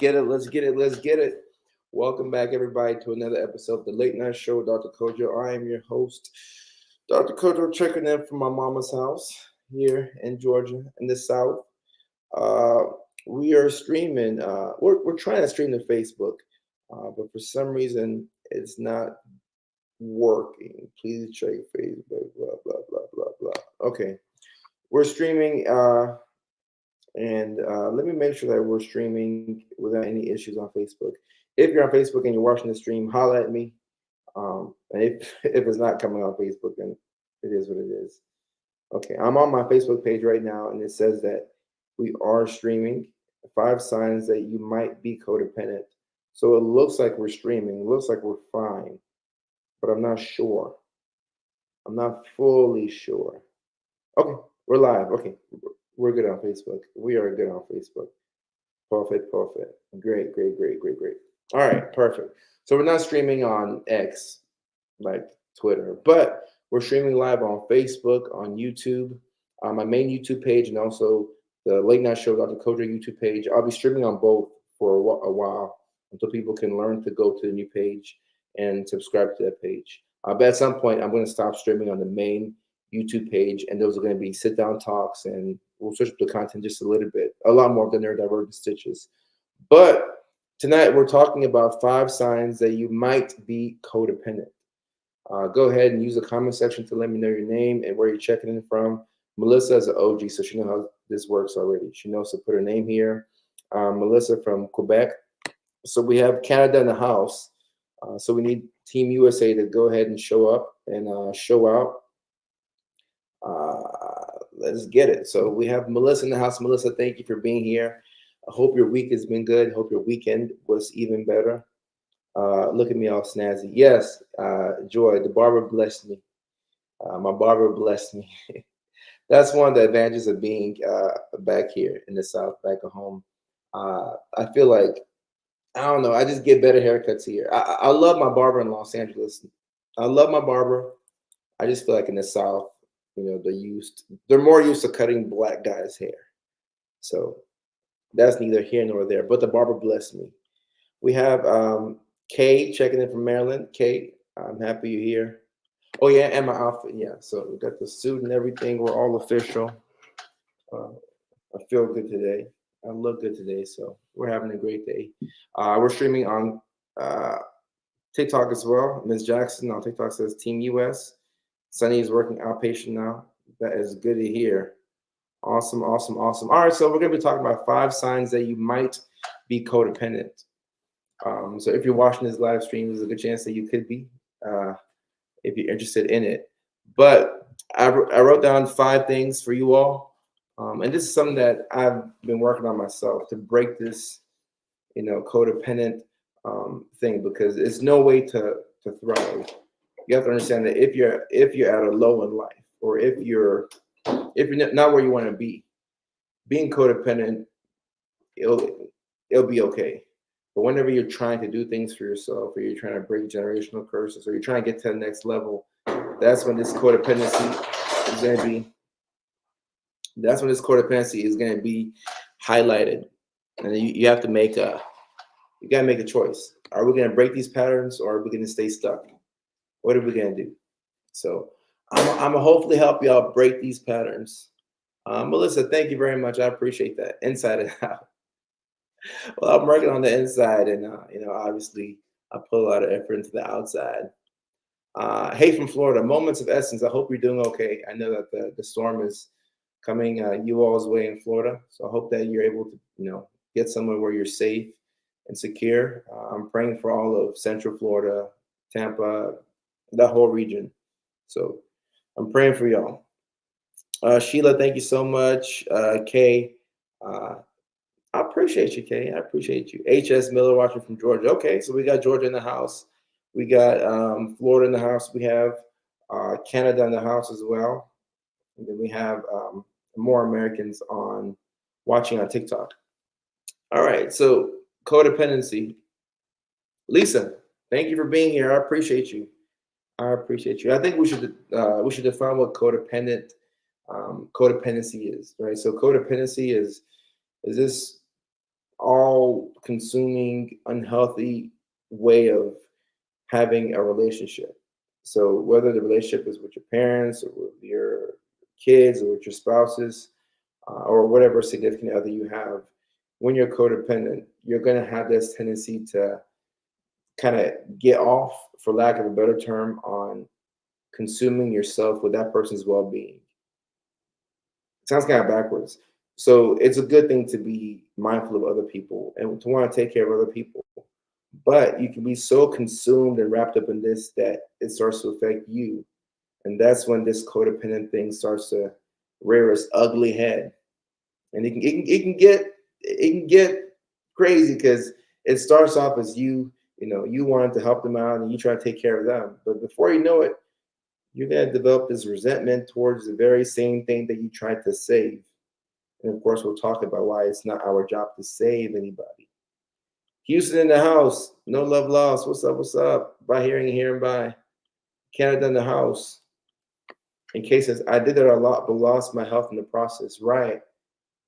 get it. Let's get it. Let's get it. Welcome back, everybody, to another episode of the Late Night Show with Dr. Kojo. I am your host, Dr. Kojo, checking in from my mama's house here in Georgia, in the South. Uh, we are streaming. We're trying to stream to Facebook, but for some reason, it's not working. Please check Facebook. Blah blah blah blah blah. Okay, we're streaming. And let me make sure that we're streaming without any issues on Facebook. If you're on Facebook and you're watching the stream, holla at me. And if it's not coming on Facebook, then it is what it is. Okay, I'm on my Facebook page right now, and it says that we are streaming. 5 signs that you might be codependent. So it looks like we're streaming. It looks like we're fine, but I'm not sure. I'm not fully sure. Okay, we're live. Okay, we're good on Facebook. We are good on Facebook. Perfect, perfect. Great, great, great, great, great. All right, perfect. So we're not streaming on X like Twitter, but we're streaming live on Facebook, on YouTube, on my main YouTube page, and also the Late Night Show Dr. Kojo YouTube page. I'll be streaming on both for a while until people can learn to go to the new page and subscribe to that page. But at some point, I'm going to stop streaming on the main YouTube page, and those are going to be sit-down talks, and we'll switch up the content just a little bit, a lot more than neurodivergent stitches. But tonight we're talking about 5 signs that you might be codependent. Go ahead and use the comment section to let me know your name and where you're checking in from. Melissa is an OG, so she knows how this works already. She knows to put her name here. Melissa from Quebec. So we have Canada in the house. So we need Team USA to go ahead and show up and show out. Let's get it. So we have Melissa in the house. Melissa, thank you for being here. I hope your week has been good. Hope your weekend was even better. Look at me all snazzy. Yes, Joy, the barber blessed me. My barber blessed me. That's one of the advantages of being back here in the South, back at home. I feel like, I don't know, I just get better haircuts here. I love my barber in Los Angeles. I love my barber. I just feel like in the South, you know, they're more used to cutting black guys' hair. So that's neither here nor there. But the barber blessed me. We have Kay checking in from Maryland. Kay, I'm happy you're here. Oh yeah, and my outfit. Yeah, so we got the suit and everything. We're all official. I feel good today. I look good today, so we're having a great day. We're streaming on TikTok as well. Ms. Jackson on TikTok says Team US. Sunny is working outpatient now. That is good to hear. Awesome, awesome, awesome. All right, so we're going to be talking about 5 signs that you might be codependent. So if you're watching this live stream, there's a good chance that you could be, if you're interested in it. But I wrote down 5 things for you all. And this is something that I've been working on myself to break this, you know, codependent thing, because it's no way to thrive. You have to understand that if you're at a low in life, or if you're not where you want to be, being codependent, it'll be okay. But whenever you're trying to do things for yourself, or you're trying to break generational curses, or you're trying to get to the next level, that's when this codependency is going to be. That's when this codependency is going to be highlighted, and you have to make a choice. Are we going to break these patterns, or are we going to stay stuck? What are we going to do? So I'm going to hopefully help y'all break these patterns. Melissa, thank you very much. I appreciate that. Inside and out. Well, I'm working on the inside, and you know, obviously, I put a lot of effort into the outside. Hey, from Florida, moments of essence. I hope you're doing okay. I know that the storm is coming you all's way in Florida, so I hope that you're able to, you know, get somewhere where you're safe and secure. I'm praying for all of Central Florida, Tampa, that whole region. So I'm praying for y'all. Sheila, thank you so much. Kay, I appreciate you, Kay. I appreciate you. HS Miller watching from Georgia. Okay, so we got Georgia in the house. We got Florida in the house. We have Canada in the house as well. And then we have more Americans watching on TikTok. All right, so codependency. Lisa, thank you for being here. I appreciate you. I appreciate you. I think we should define what codependency is, right? So codependency is this all consuming, unhealthy way of having a relationship. So whether the relationship is with your parents or with your kids or with your spouses or whatever significant other you have, when you're codependent, you're going to have this tendency to kind of get off, for lack of a better term, on consuming yourself with that person's well-being. Sounds kind of backwards. So it's a good thing to be mindful of other people and to want to take care of other people. But you can be so consumed and wrapped up in this that it starts to affect you. And that's when this codependent thing starts to rear its ugly head. And it can get crazy because it starts off as you wanted to help them out and you try to take care of them. But before you know it, you're gonna develop this resentment towards the very same thing that you tried to save. And of course, we'll talk about why it's not our job to save anybody. Houston in the house, no love lost. What's up? What's up? By hearing and hearing by. Canada in the house. In cases I did that a lot, but lost my health in the process. Right.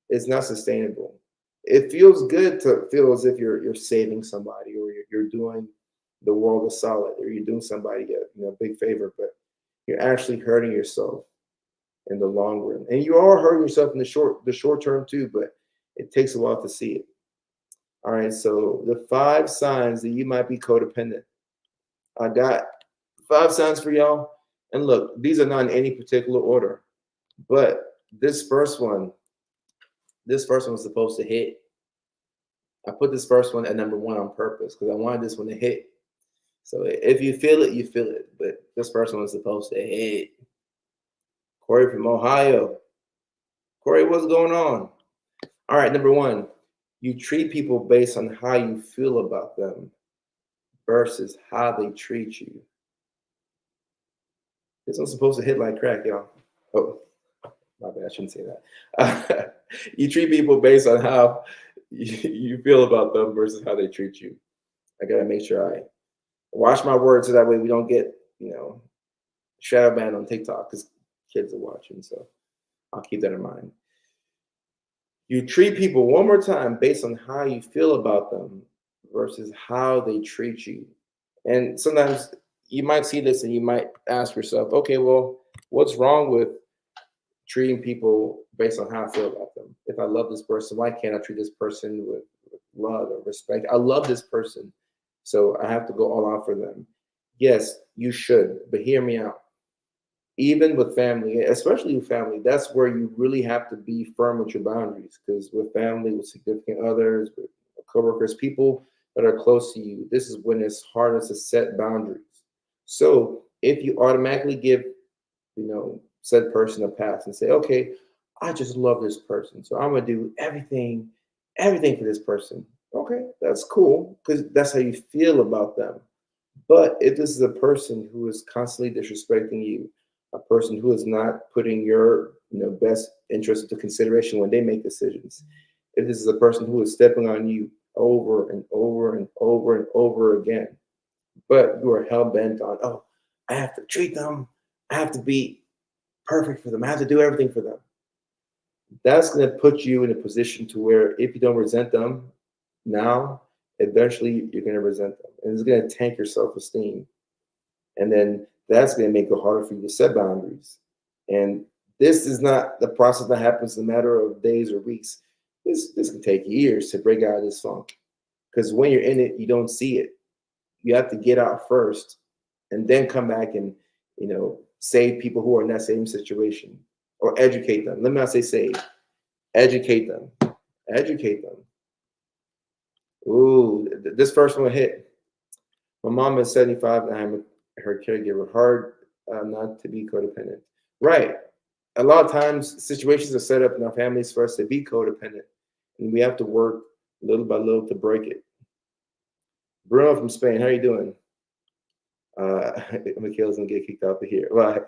It's not sustainable. It feels good to feel as if you're saving somebody or you're doing the world a solid or you're doing somebody a big favor, but you're actually hurting yourself in the long run. And you are hurting yourself in the short term too, but it takes a while to see it. All right, so the 5 signs that you might be codependent. I got 5 signs for y'all. And look, these are not in any particular order, but this first one's supposed to hit. I put this first one at number 1 on purpose because I wanted this one to hit. So if you feel it, you feel it. But this first one is supposed to hit. Corey from Ohio. Corey, what's going on? All right, number 1, you treat people based on how you feel about them versus how they treat you. This one's supposed to hit like crack, y'all. Oh, my bad, I shouldn't say that. You treat people based on how you feel about them versus how they treat you. I gotta make sure I watch my words so that way we don't get, shadow banned on TikTok because kids are watching. So I'll keep that in mind. You treat people one more time based on how you feel about them versus how they treat you. And sometimes you might see this and you might ask yourself, okay, well, what's wrong with treating people based on how I feel about them? If I love this person, why can't I treat this person with love or respect? I love this person, so I have to go all out for them. Yes, you should, but hear me out. Even with family, especially with family, that's where you really have to be firm with your boundaries. Because with family, with significant others, with coworkers, people that are close to you, this is when it's hardest to set boundaries. So if you automatically give, said person a pass and say, okay, I just love this person, so I'm gonna do everything for this person. Okay, that's cool because that's how you feel about them. But if this is a person who is constantly disrespecting you, a person who is not putting your best interest into consideration when they make decisions, if this is a person who is stepping on you over and over and over and over again, but you are hell bent on, oh, I have to treat them, I have to be perfect for them, I have to do everything for them. That's going to put you in a position to where if you don't resent them now, eventually you're going to resent them, and it's going to tank your self-esteem. And then that's going to make it harder for you to set boundaries. And this is not the process that happens in a matter of days or weeks. This can take years to break out of this funk. Because when you're in it, you don't see it. You have to get out first and then come back and, save people who are in that same situation or educate them. Let me not say save, educate them. Educate them. Ooh, this first one hit. My mom is 75 and I'm her caregiver. Hard not to be codependent. Right. A lot of times situations are set up in our families for us to be codependent. And we have to work little by little to break it. Bruno from Spain, how are you doing? Mikhail's gonna get kicked out of here. Right.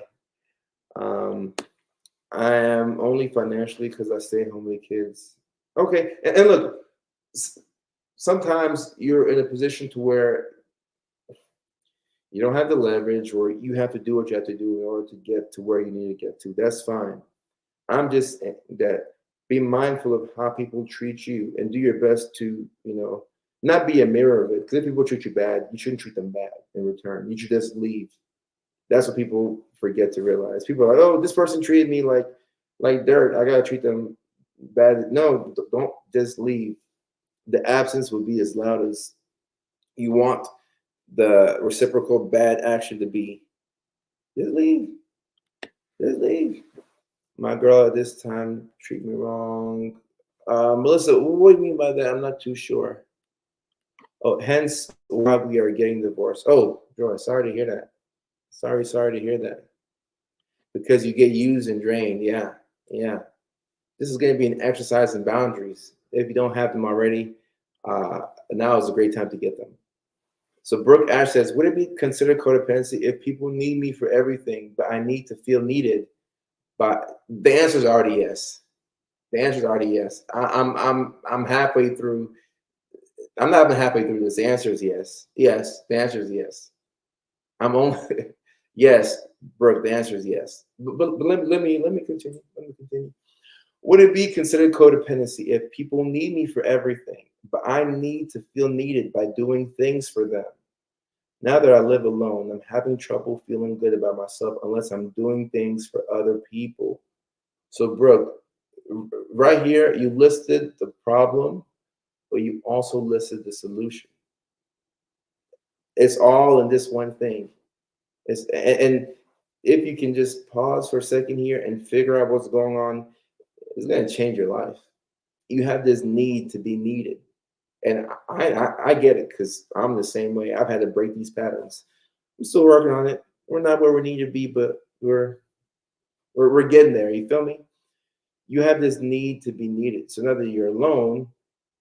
I am only financially because I stay home with kids. Okay. And look, sometimes you're in a position to where you don't have the leverage or you have to do what you have to do in order to get to where you need to get to. That's fine. I'm just that Be mindful of how people treat you and do your best to, not be a mirror of it. Because if people treat you bad, you shouldn't treat them bad in return. You should just leave. That's what people forget to realize. People are like, oh, this person treated me like dirt. I gotta treat them bad. No, don't just leave. The absence will be as loud as you want the reciprocal bad action to be. Just leave. Just leave. My girl at this time treat me wrong. Melissa, what do you mean by that? I'm not too sure. Oh, hence why we are getting divorced. Oh, Joy, sorry to hear that. Sorry to hear that. Because you get used and drained. Yeah, yeah. This is going to be an exercise in boundaries. If you don't have them already, now is a great time to get them. So Brooke Ash says, would it be considered codependency if people need me for everything, but I need to feel needed? But the answer is already yes. The answer is already yes. I'm halfway through. I'm not even halfway through this. The answer is yes. Yes. The answer is yes. I'm only yes, Brooke. The answer is yes. But let me continue. Let me continue. Would it be considered codependency if people need me for everything, but I need to feel needed by doing things for them? Now that I live alone, I'm having trouble feeling good about myself unless I'm doing things for other people. So, Brooke, right here, you listed the problem, but you also listed the solution. It's all in this one thing. And if you can just pause for a second here and figure out what's going on, it's going to change your life. You have this need to be needed. And I get it because I'm the same way. I've had to break these patterns. I'm still working on it. We're not where we need to be, but we're getting there. You feel me? You have this need to be needed. So now that you're alone,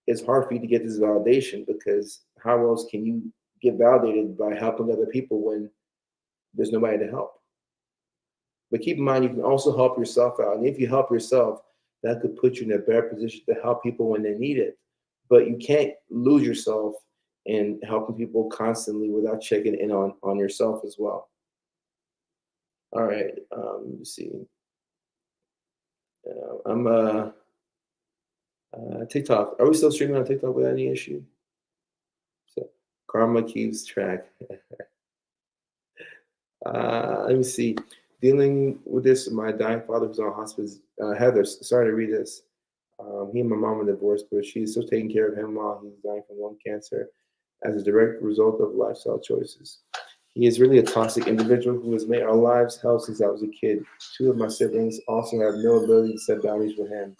it's hard for you to get this validation because how else can you get validated by helping other people when there's nobody to help? But keep in mind, you can also help yourself out. And if you help yourself, that could put you in a better position to help people when they need it. But you can't lose yourself in helping people constantly without checking in on yourself as well. All right. Let me see. I'm TikTok. Are we still streaming on TikTok without any issue? So Karma keeps track. Let me see. Dealing with this, my dying father who's on hospice. Heather, sorry to read this. He and my mom are divorced, but she's still taking care of him while he's dying from lung cancer as a direct result of lifestyle choices. He is really a toxic individual who has made our lives hell since I was a kid. Two of my siblings also have no ability to set boundaries with him.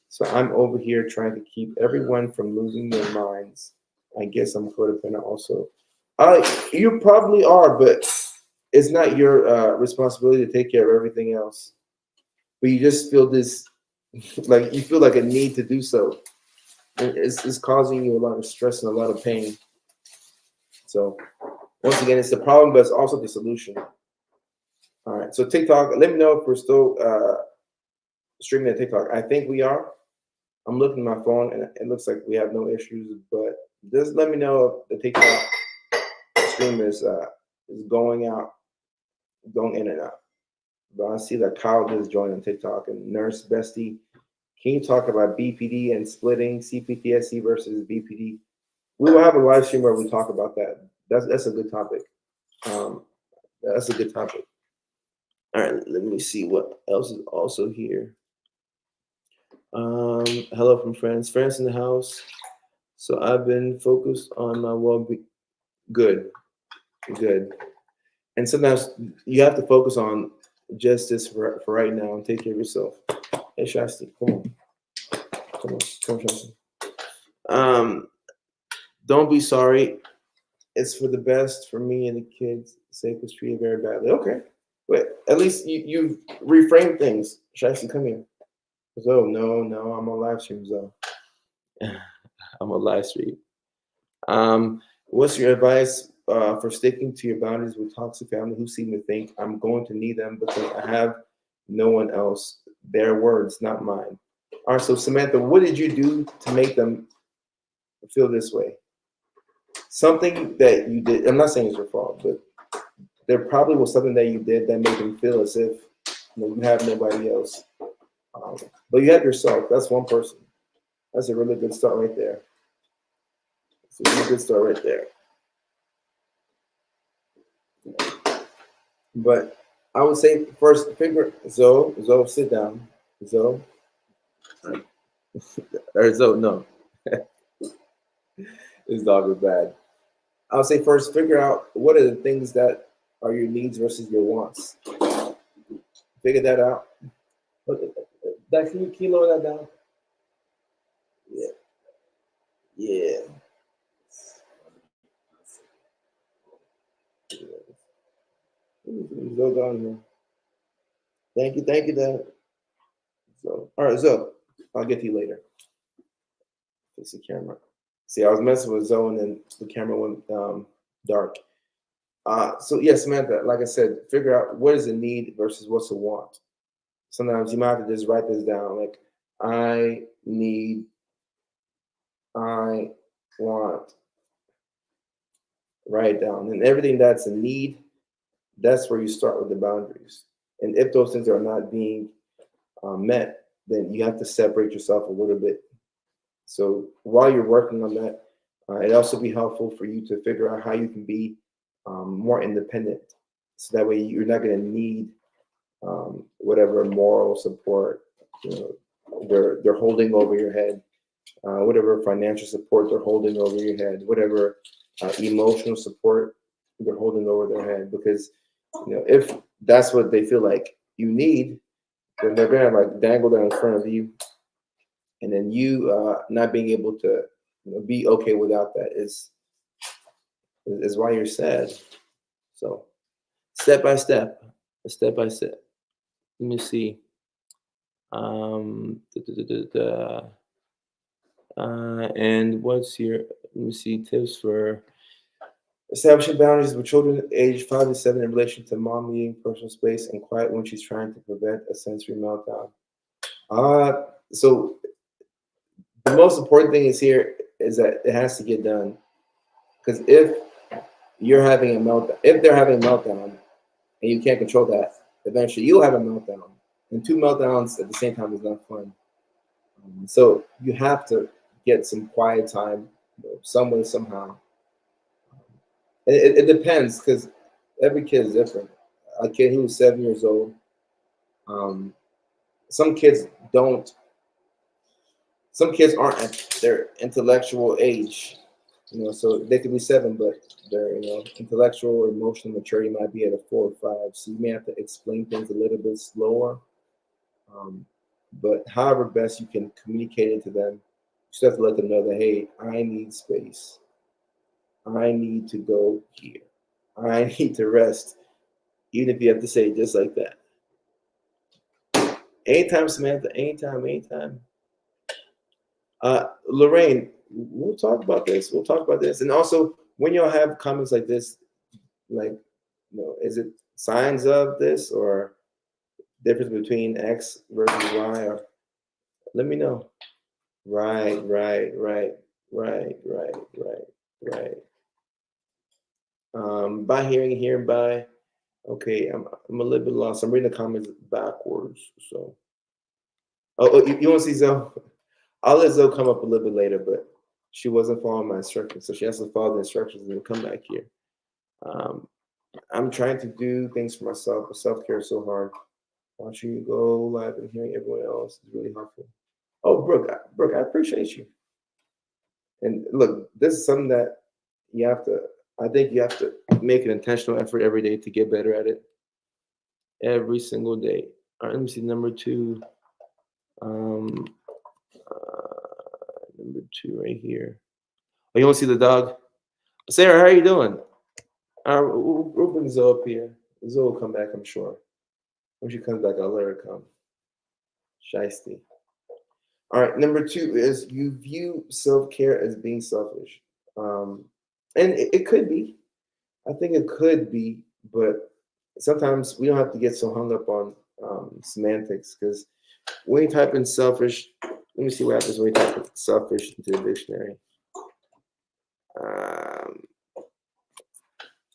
So I'm over here trying to keep everyone from losing their minds. I guess I'm codependent also. You probably are, but it's not your responsibility to take care of everything else. But you just feel this, like you feel like a need to do so. And it's causing you a lot of stress and a lot of pain. So once again, it's the problem, but it's also the solution. All right. So TikTok, let me know if we're still streaming at TikTok. I think we are. I'm looking at my phone and it looks like we have no issues, but just let me know if the TikTok stream is going out, going in and out. But I see that Kyle just joined on TikTok and Nurse Bestie. Can you talk about BPD and splitting CPTSD versus BPD? We will have a live stream where we talk about that. That's a good topic. That's a good topic. All right, let me see what else is also here. Hello from friends. Friends in the house. So I've been focused on my well-being. Good. And sometimes you have to focus on just this for right now and take care of yourself. Hey, Shasti, come on, Shasti. Don't be sorry. It's for the best for me and the kids. Sake was treated very badly. Okay, but at least you've reframed things. Shasti, come here. Oh no, I'm on live stream, so I'm on live stream. What's your advice for sticking to your boundaries with toxic family who seem to think I'm going to need them because I have no one else? Their words, not mine. All right, so Samantha, what did you do to make them feel this way? Something that you did. I'm not saying it's your fault, but there probably was something that you did that made them feel as if you have nobody else. But you have yourself. That's one person. That's a really good start right there. It's a really good start right there. But I would say first figure Zoe, sit down. Zoe. Or Zoe, no. This dog is bad. I would say first figure out what are the things that are your needs versus your wants. Figure that out. That can you lower that down? Yeah. Yeah. Zoe down here. Thank you, Dad. So, all right, Zoe, I'll get to you later. Fix the camera. See, I was messing with Zoe, and then the camera went dark. So yeah, Samantha, like I said, figure out what is a need versus what's a want. Sometimes you might have to just write this down. Like, I need, I want. Write it down, and everything that's a need, that's where you start with the boundaries. And if those things are not being met, then you have to separate yourself a little bit. So while you're working on that, it'd also be helpful for you to figure out how you can be more independent. So that way you're not going to need whatever moral support they're holding over your head, whatever financial support they're holding over your head, whatever emotional support they're holding over their head. Because if that's what they feel like you need, then they're gonna like dangle that in front of you, and then you not being able to be okay without that is why you're sad. So step by step, step by step. Let me see. Da, da, da, da, da. And what's your? Let me see tips for establishing boundaries with children aged 5 to 7 in relation to mom needing personal space and quiet when she's trying to prevent a sensory meltdown. So the most important thing is here is that it has to get done. Because if you're having a meltdown, if they're having a meltdown and you can't control that, eventually you'll have a meltdown. And two meltdowns at the same time is not fun. So you have to get some quiet time, some way, somehow. It depends because every kid is different. A kid who's 7 years old, um, some kids don't. Some kids aren't at their intellectual age, so they could be 7, but their intellectual or emotional maturity might be at a 4 or 5. So you may have to explain things a little bit slower. But however best you can communicate it to them, you still have to let them know that, hey, I need space. I need to go here. I need to rest, even if you have to say it just like that. Anytime, Samantha, anytime. Lorraine, we'll talk about this. We'll talk about this. And also, when y'all have comments like this, like, is it signs of this or difference between X versus Y? Or let me know. Right. By hearing by. Okay, I'm a little bit lost. I'm reading the comments backwards. So, you want to see Zoe? I'll let Zoe come up a little bit later, but she wasn't following my instructions, so she has to follow the instructions and then come back here. I'm trying to do things for myself, but self-care is so hard. Watching you go live and hearing everyone else is really helpful. Oh, Brooke, I appreciate you. And look, this is something that I think you have to make an intentional effort every day to get better at it. Every single day. All right, let me see. Number 2. Number 2 right here. Oh, you want to see the dog? Sarah, how are you doing? We'll bring Zoe up here. Zoe will come back, I'm sure. When she comes back, I'll let her come. Shiesty. All right, number 2 is you view self-care as being selfish. And it could be. I think it could be, but sometimes we don't have to get so hung up on semantics because when you type in selfish, let me see what happens when you type in selfish into the dictionary.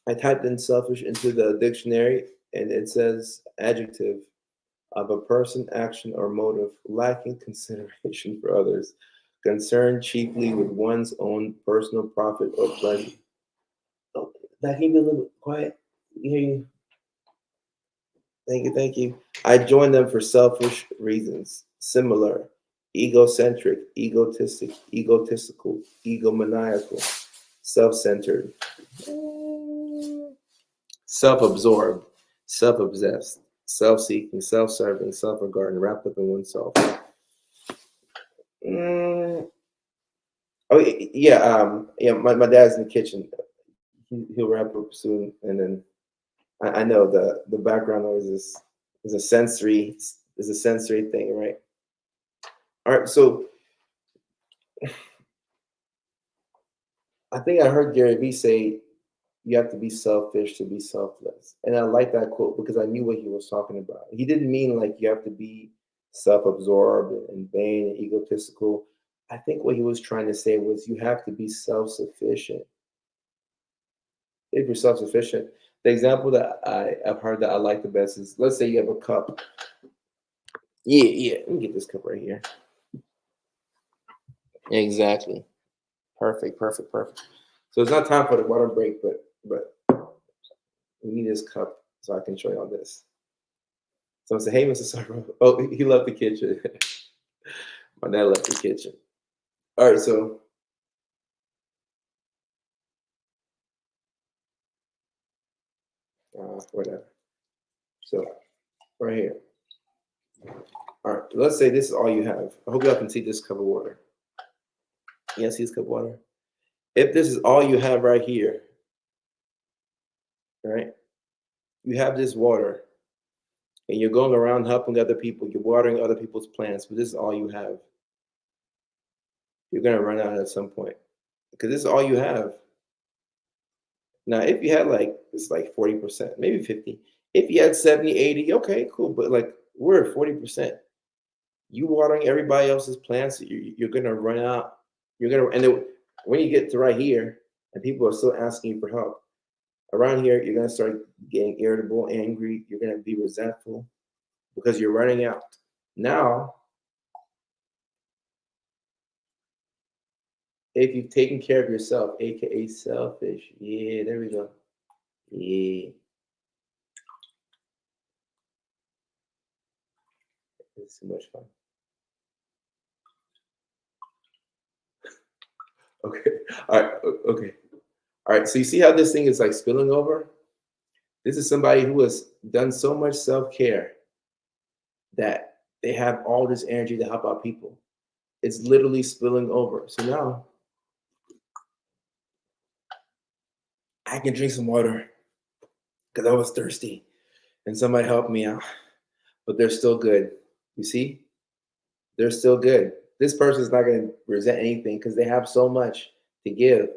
I typed in selfish into the dictionary and it says adjective. of a person, action, or motive lacking consideration for others, concerned chiefly with one's own personal profit or pleasure. Oh, that can be a little bit quiet. Hear you. Thank you, thank you. I join them for selfish reasons, similar, egocentric, egotistical, egomaniacal, self-centered, self-absorbed, self-obsessed, self-seeking, self-serving, self-regarding, wrapped up in oneself. Mm, oh yeah, yeah. My dad's in the kitchen. He'll wrap up soon, and then I know the background noise is a sensory thing, right? All right, so I think I heard Gary Vee say you have to be selfish to be selfless. And I like that quote because I knew what he was talking about. He didn't mean like you have to be self-absorbed and vain and egotistical. I think what he was trying to say was you have to be self-sufficient. If you're self-sufficient, the example that I've heard that I like the best is, let's say you have a cup. Yeah, yeah. Let me get this cup right here. Exactly. Perfect, perfect, perfect. So it's not time for the water break, but we need this cup so I can show you all this. So I say, hey, Mr. Sarver. Oh, he left the kitchen. My dad left the kitchen. All right, so whatever. So right here. All right, let's say this is all you have. I hope y'all can see this cup of water. You see this cup of water? If this is all you have right here, right? You have this water, and you're going around helping other people. You're watering other people's plants, but this is all you have. You're gonna run out at some point because this is all you have. Now, if you had like it's like 40%, maybe 50. If you had 70, 80, okay, cool. But like we're at 40%. You watering everybody else's plants, you're gonna run out. You're gonna and then when you get to right here and people are still asking you for help, around here, you're gonna start getting irritable, angry, you're gonna be resentful because you're running out. Now, if you've taken care of yourself, aka selfish, yeah, there we go. Yeah, it's too much fun. Okay. All right. Okay. All right. So you see how this thing is like spilling over? This is somebody who has done so much self-care that they have all this energy to help out people. It's literally spilling over. So now I can drink some water because I was thirsty and somebody helped me out, but they're still good. You see? They're still good. This person's not going to resent anything because they have so much to give.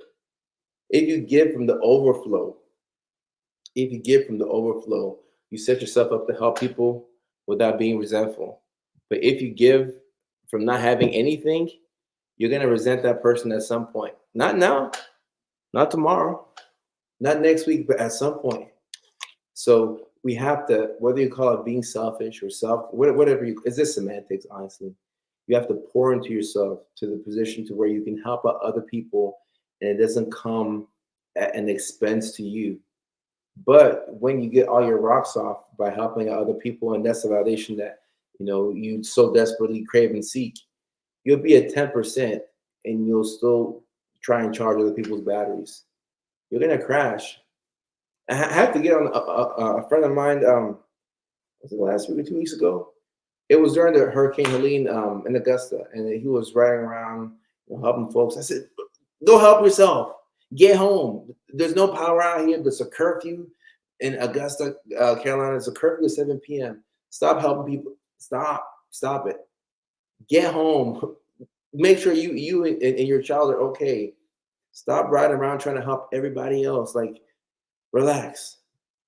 If you give from the overflow, if you give from the overflow, you set yourself up to help people without being resentful. But if you give from not having anything, you're going to resent that person at some point. Not now, not tomorrow, not next week, but at some point. So we have to, whether you call it being selfish or whatever you, it's just semantics, honestly. You have to pour into yourself to the position to where you can help out other people and it doesn't come at an expense to you. But when you get all your rocks off by helping other people, and that's the validation that you so desperately crave and seek, you'll be at 10% and you'll still try and charge other people's batteries. You're gonna crash. I have to get on a friend of mine. Was it last week or 2 weeks ago? It was during the Hurricane Helene in Augusta, and he was riding around helping folks. I said, "Go help yourself. Get home. There's no power out here. There's a curfew in Augusta, Carolina. There's a curfew at 7 p.m. Stop helping people. Stop it. Get home. Make sure you and your child are okay. Stop riding around trying to help everybody else. Like, relax.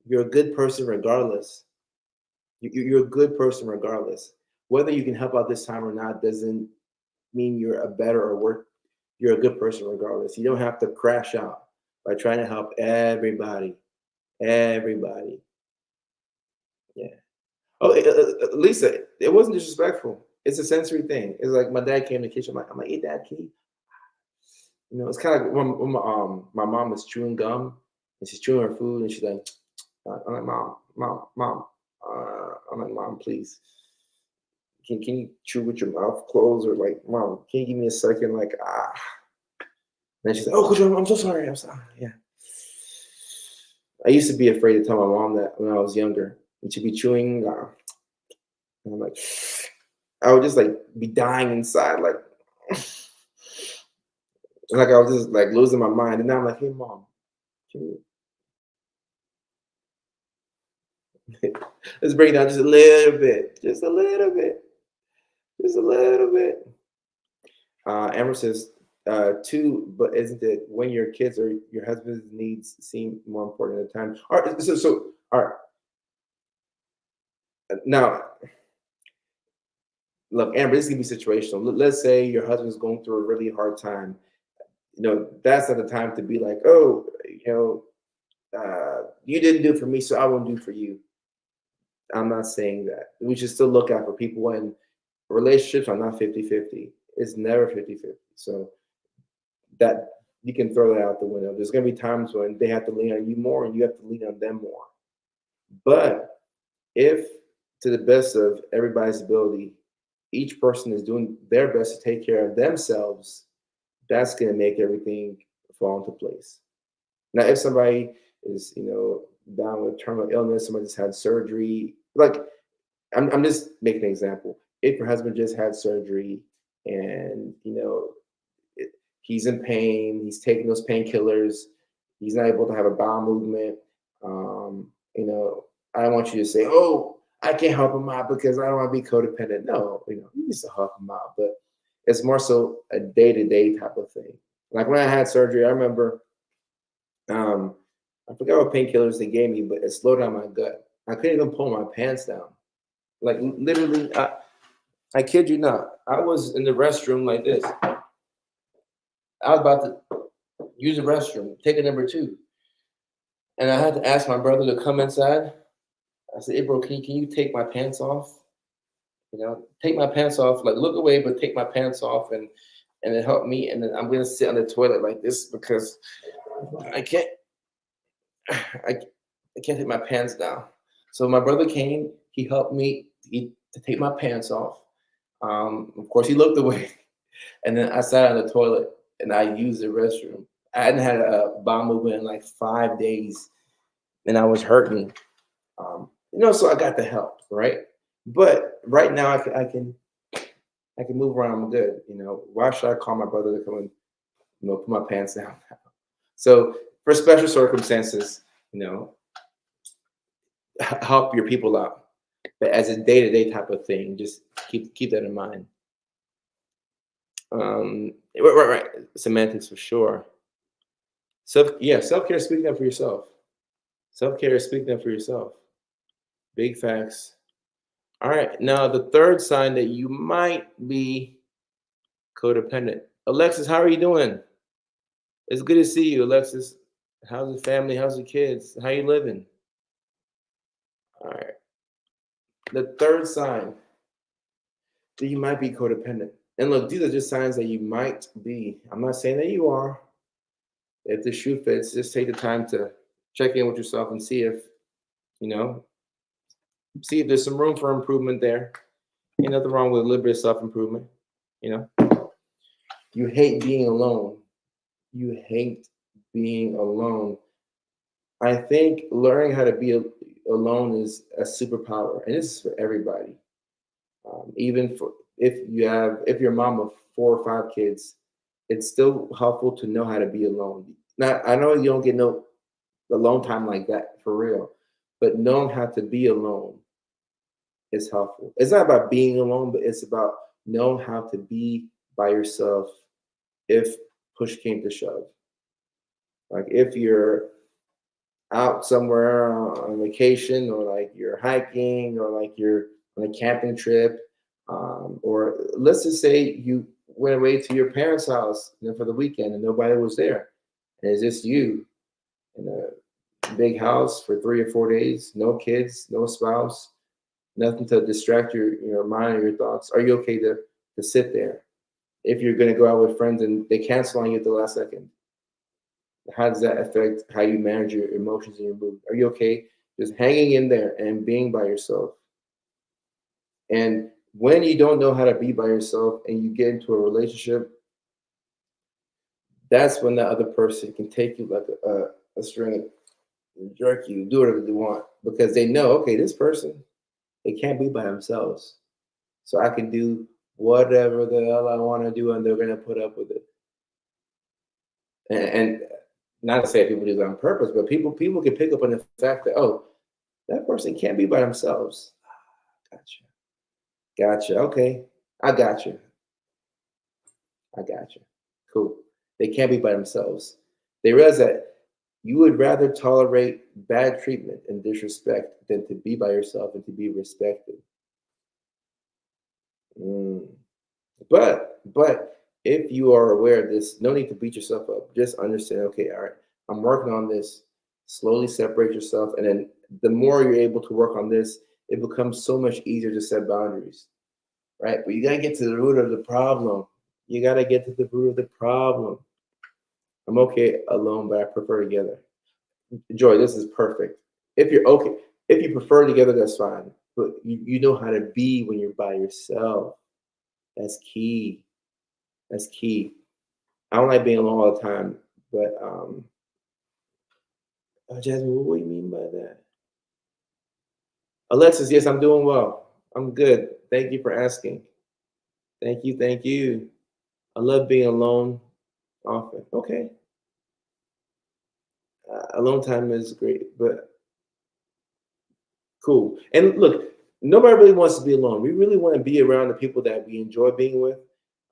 You're a good person regardless. You're a good person regardless. Whether you can help out this time or not doesn't mean you're a better or worse. You're a good person regardless. You don't have to crash out by trying to help everybody. Everybody. Yeah. Oh, Lisa, it wasn't disrespectful. It's a sensory thing. It's like my dad came in the kitchen. I'm like, hey, Dad, can you? You know, it's kind of like when my mom was chewing gum and she's chewing her food and she's like, I'm like, Mom. I'm like, Mom, please, can you chew with your mouth closed or like, Mom, can you give me a second? Like, ah. And then she's like, oh, Coach, I'm so sorry. I'm sorry. Yeah. I used to be afraid to tell my mom that when I was younger. And she'd be chewing. And I'm like, I would just like be dying inside, like I was just like losing my mind. And now I'm like, hey, Mom, can you let's bring it down just a little bit, just a little bit, just a little bit. Amber says, two, but isn't it when your kids or your husband's needs seem more important at the time? All right, all right. Now, look, Amber, this can be situational. Let's say your husband's going through a really hard time. You know, that's not the time to be like, oh, you didn't do for me, so I won't do for you. I'm not saying that. We should still look out for people when relationships are not 50-50. It's never 50-50. So that you can throw that out the window. There's going to be times when they have to lean on you more and you have to lean on them more. But if, to the best of everybody's ability, each person is doing their best to take care of themselves, that's going to make everything fall into place. Now, if somebody is, down with terminal illness, somebody just had surgery, like I'm just making an example. If your husband just had surgery and, he's in pain, he's taking those painkillers, he's not able to have a bowel movement, I don't want you to say, oh, I can't help him out because I don't want to be codependent. No, you need to help him out, but it's more so a day-to-day type of thing. Like when I had surgery, I remember I forgot what painkillers they gave me, but it slowed down my gut. I couldn't even pull my pants down. Like literally, I kid you not. I was in the restroom like this. I was about to use the restroom, take a number two. And I had to ask my brother to come inside. I said, hey bro, can you take my pants off? Take my pants off, like look away, but take my pants off and it helped me. And then I'm gonna sit on the toilet like this because I can't I, I can't take my pants down. So my brother came, he helped me to take my pants off. Of course he looked away. And then I sat on the toilet and I used the restroom. I hadn't had a bowel movement in like 5 days and I was hurting. So I got the help, right? But right now I can move around. I'm good. Why should I call my brother to come and put my pants down? So for special circumstances, help your people out. But as a day-to-day type of thing, just keep that in mind. Right. Semantics for sure. Self-care is speaking up for yourself. Self-care is speaking up for yourself. Big facts. All right. Now the third sign that you might be codependent. Alexis, how are you doing? It's good to see you, Alexis. How's the family? How's the kids? How you living? All right. The third sign that you might be codependent. And look, these are just signs that you might be. I'm not saying that you are. If the shoe fits, just take the time to check in with yourself and see if, there's some room for improvement there. Ain't nothing wrong with a little bit of self-improvement. You hate being alone. You hate being alone. I think learning how to be alone is a superpower, and this is for everybody. Even for if you're a mom of 4 or 5 kids, it's still helpful to know how to be alone. Now I know you don't get no alone time like that for real, but knowing how to be alone is helpful. It's not about being alone, but it's about knowing how to be by yourself if push came to shove. Like if you're out somewhere on vacation, or like you're hiking, or like you're on a camping trip, or let's just say you went away to your parents' house for the weekend and nobody was there, and it's just you in a big house for 3 or 4 days, no kids, no spouse. Nothing to distract your mind or your thoughts. Are you okay to sit there? If you're going to go out with friends and they cancel on you at the last second, how does that affect how you manage your emotions and your mood? Are you okay just hanging in there and being by yourself? And when you don't know how to be by yourself and you get into a relationship, that's when that other person can take you like a string and jerk you, do whatever they want because they know, okay, this person, they can't be by themselves. So I can do whatever the hell I want to do and they're going to put up with it. And not to say people do that on purpose, but people can pick up on the fact that, oh, that person can't be by themselves. Gotcha. Gotcha. Okay. I got you. I got you. Cool. They can't be by themselves. They realize that you would rather tolerate bad treatment and disrespect than to be by yourself and to be respected. Mm. But if you are aware of this, no need to beat yourself up. Just understand, okay, all right, I'm working on this. Slowly separate yourself. And then the more you're able to work on this, it becomes so much easier to set boundaries. Right? But you gotta get to the root of the problem. You gotta get to the root of the problem. I'm okay alone, but I prefer together. Joy, this is perfect. If you're okay, if you prefer together, that's fine. But you know how to be when you're by yourself. That's key. That's key. I don't like being alone all the time, but Jasmine, what do you mean by that? Alexis, yes, I'm doing well. I'm good. Thank you for asking. Thank you, thank you. I love being alone often. Okay, alone time is great, but cool. And look, nobody really wants to be alone. We really want to be around the people that we enjoy being with,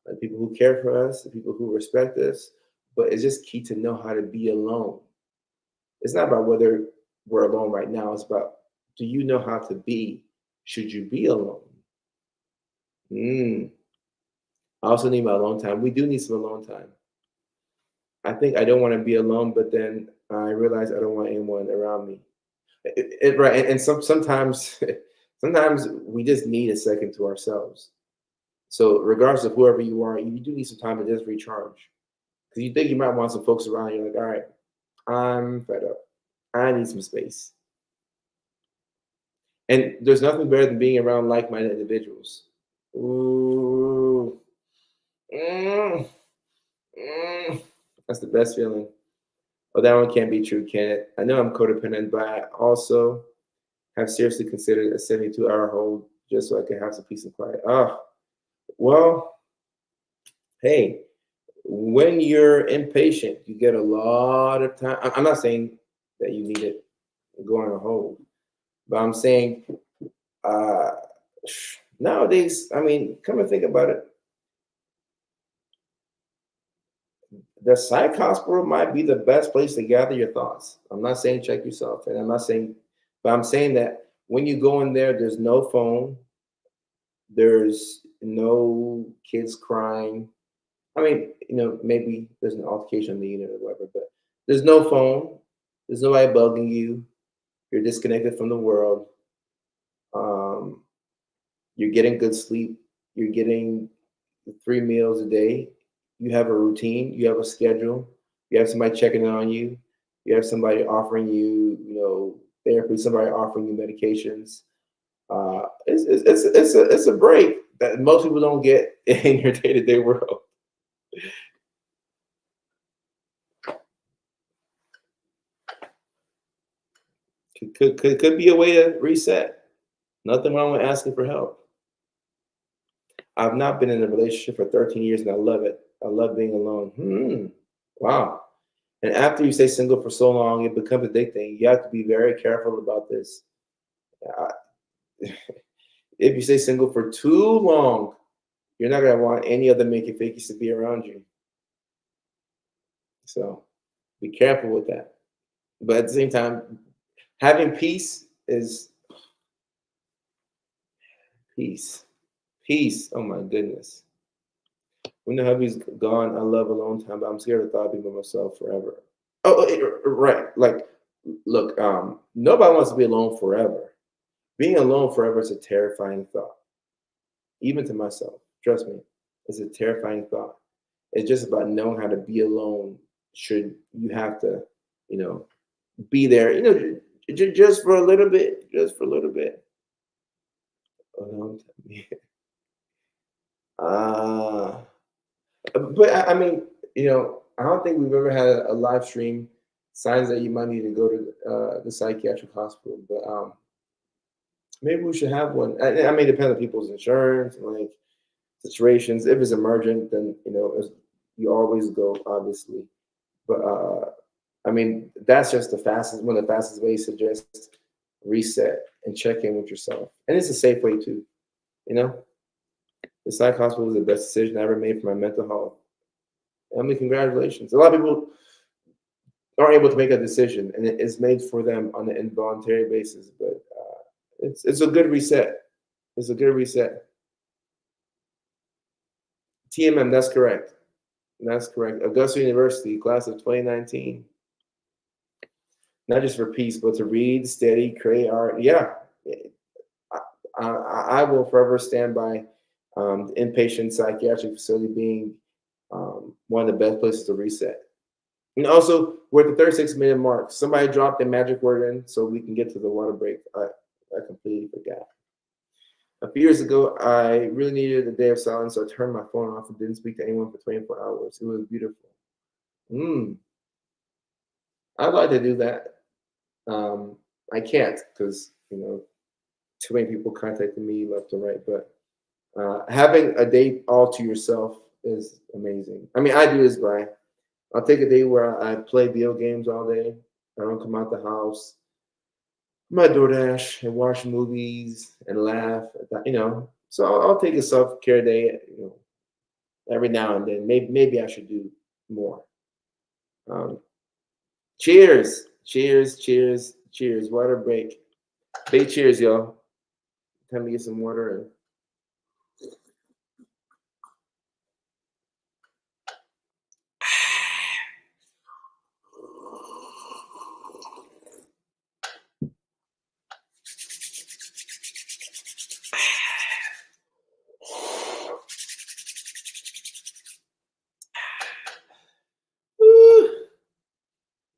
the people who care for us, the people who respect us. But it's just key to know how to be alone. It's not about whether we're alone right now. It's about, do you know how to be? Should you be alone? Mm. I also need my alone time. We do need some alone time. I think I don't want to be alone, but then I realize I don't want anyone around me. Right, and sometimes sometimes we just need a second to ourselves. So regardless of whoever you are, you do need some time to just recharge. Because you think you might want some folks around, you're like, all right, I'm fed up. I need some space. And there's nothing better than being around like-minded individuals. Ooh, mm, mm. That's the best feeling. Oh, that one can't be true, can it? I know I'm codependent, but I also have seriously considered a 72-hour hold just so I can have some peace and quiet. Oh, well, hey, when you're impatient, you get a lot of time. I'm not saying that you need it go on a hold, but I'm saying uh, nowadays, I mean, come and think about it, the psych hospital might be the best place to gather your thoughts. I'm not saying check yourself, and I'm not saying, but I'm saying that when you go in there, there's no phone, there's no kids crying. I mean, maybe there's an altercation on the unit or whatever, but there's no phone. There's nobody bugging you. You're disconnected from the world. Um, you're getting good sleep. You're getting 3 meals a day. You have a routine. You have a schedule. You have somebody checking in on you. You have somebody offering you, therapy. Somebody offering you medications. It's a break that most people don't get in your day to day world. Could be a way to reset. Nothing wrong with asking for help. I've not been in a relationship for 13 years and I love it. I love being alone. Wow. And after you stay single for so long, it becomes addicting. You have to be very careful about this. Uh, if you stay single for too long, you're not going to want any other making fakies to be around you. So be careful with that. But at the same time, having peace is peace. Peace. Oh my goodness. When the hubby's gone, I love alone time, but I'm scared of thought of being by myself forever. Oh, right. Like, look, nobody wants to be alone forever. Being alone forever is a terrifying thought, even to myself. Trust me, it's a terrifying thought. It's just about knowing how to be alone. Should you have to, you know, be there, just for a little bit, just for a little bit. Alone time. Uh, but I mean, I don't think we've ever had a live stream. Signs that you might need to go to the psychiatric hospital, but maybe we should have one. I mean, it depends on people's insurance and like situations. If it's emergent, then you always go, obviously. But I mean, that's just one of the fastest ways to just reset and check in with yourself, and it's a safe way too. You know, the psych hospital was the best decision I ever made for my mental health. I mean, congratulations. A lot of people aren't able to make a decision, and it is made for them on an involuntary basis. But it's a good reset. It's a good reset. TMM, that's correct. That's correct. Augusta University, class of 2019. Not just for peace, but to read, study, create art. Yeah, I will forever stand by the inpatient psychiatric facility being one of the best places to reset. And also, we're at the 36-minute mark. Somebody dropped the magic word in so we can get to the water break. I completely forgot. A few years ago, I really needed a day of silence, so I turned my phone off and didn't speak to anyone for 24 hours. It was beautiful. I'd like to do that. I can't because too many people contacting me left and right. But having a day all to yourself is amazing. I mean, I do this by I'll take a day where I play video games all day. I don't come out the house. My DoorDash and watch movies and laugh. So I'll take a self care day. Every now and then. Maybe I should do more. Um, cheers, cheers, cheers, cheers. Water break. Big cheers, y'all. Time to get some water and.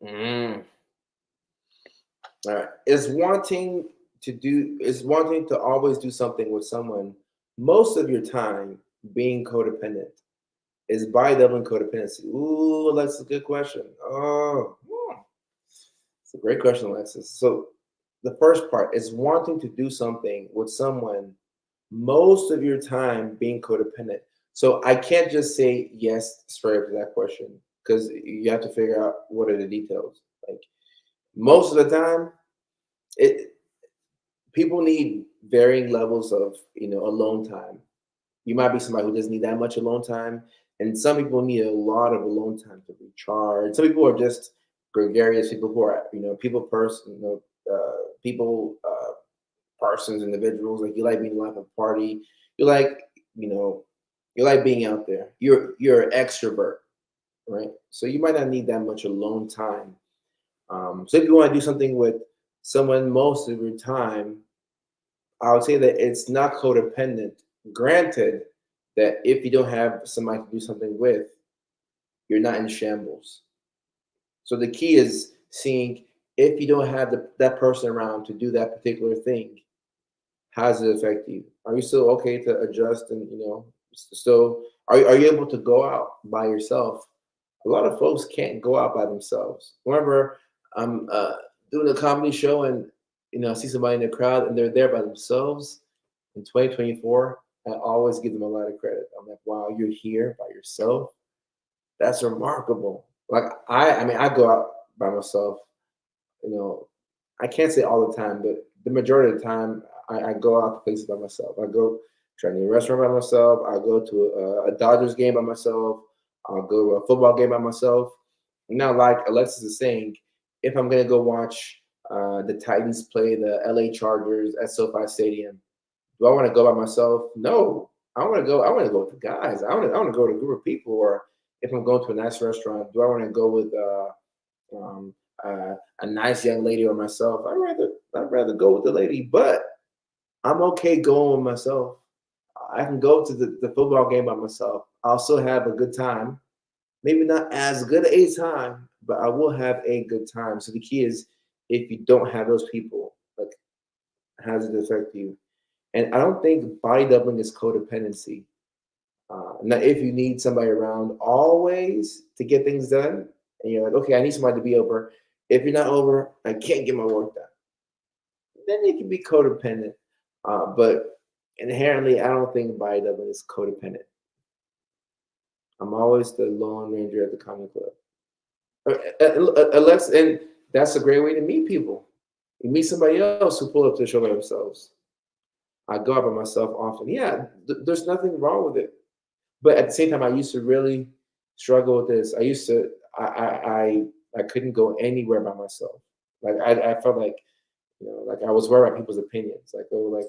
Mm. All right. Is wanting to always do something with someone most of your time being codependent. Is by doubling codependency? Ooh, that's a good question. Oh, it's a great question, Alexis. So the first part is wanting to do something with someone most of your time being codependent. So I can't just say yes straight up to that question because you have to figure out what are the details. Like most of the time, it people need varying levels of alone time. You might be somebody who doesn't need that much alone time, and some people need a lot of alone time to recharge. Some people are just gregarious people who are people persons, individuals. Like you like being alive at a party. You like you know you like being out there. You're an extrovert, right? So you might not need that much alone time. So if you want to do something with someone most of your time, I would say that it's not codependent. Granted, that if you don't have somebody to do something with, you're not in shambles. So the key is seeing if you don't have that person around to do that particular thing, how does it affect you? Are you still okay to adjust and still are you able to go out by yourself? A lot of folks can't go out by themselves. Remember, I'm doing a comedy show and I see somebody in the crowd and they're there by themselves in 2024. I always give them a lot of credit. I'm like, wow, you're here by yourself. That's remarkable. Like I mean, I go out by myself. You know, I can't say all the time, but the majority of the time, I go out to places by myself. I go try to a restaurant by myself. I go to a Dodgers game by myself. I'll go to a football game by myself. Now, like Alexis is saying, if I'm gonna go watch the Titans play the LA Chargers at SoFi Stadium, do I want to go by myself? No. I want to go. I want to go with the guys. I want to go with a group of people. Or if I'm going to a nice restaurant, do I want to go with um, a nice young lady or myself? I'd rather go with the lady. But I'm okay going with myself. I can go to the football game by myself. I'll still have a good time. Maybe not as good a time, but I will have a good time. So the key is if you don't have those people, like how does it affect you? And I don't think body doubling is codependency. Now, if you need somebody around always to get things done, and you're like, okay, I need somebody to be over. If you're not over, I can't get my work done. Then it can be codependent. But inherently, I don't think body doubling is codependent. I'm always the lone ranger at the comedy club. Alexa, and that's a great way to meet people. You meet somebody else who pull up to the show by themselves. I go out by myself often. Yeah, there's nothing wrong with it. But at the same time, I used to really struggle with this. I used to, I couldn't go anywhere by myself. Like I felt like, like I was worried about people's opinions. Like, oh, like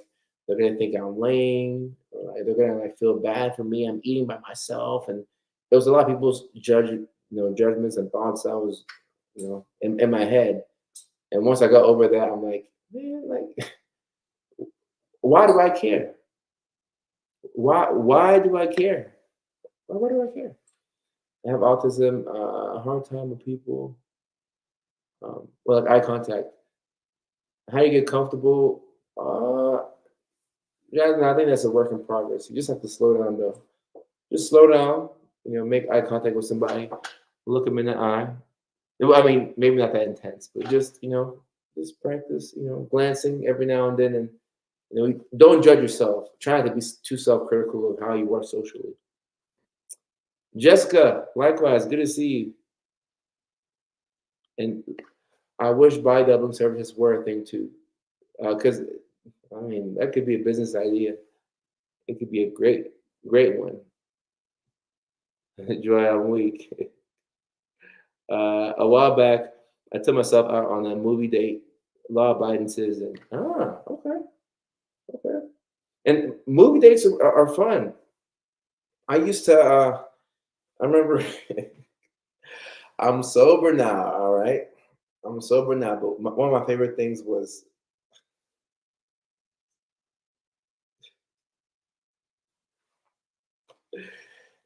they're gonna think I'm lame, or like they're gonna like feel bad for me. I'm eating by myself, and there was a lot of people's judgments and thoughts that was, in my head. And once I got over that, I'm like, man, like, why do I care? Why do I care? Why do I care? I have autism, a hard time with people. Well, like eye contact. How you get comfortable? Yeah, no, I think that's a work in progress. You just have to slow down, though. Just slow down. Make eye contact with somebody, look them in the eye. Well, I mean, maybe not that intense, but just practice. Glancing every now and then, and don't judge yourself. Try not to be too self-critical of how you are socially. Jessica, likewise, good to see you. And I wish buy doubling services were a thing too, because I mean that could be a business idea. It could be a great one. Enjoy our week. A while back, I took myself out on a movie date. Law abiding citizen. Okay, okay. And movie dates are fun. I used to. I remember. I'm sober now. All right, I'm sober now. But one of my favorite things was,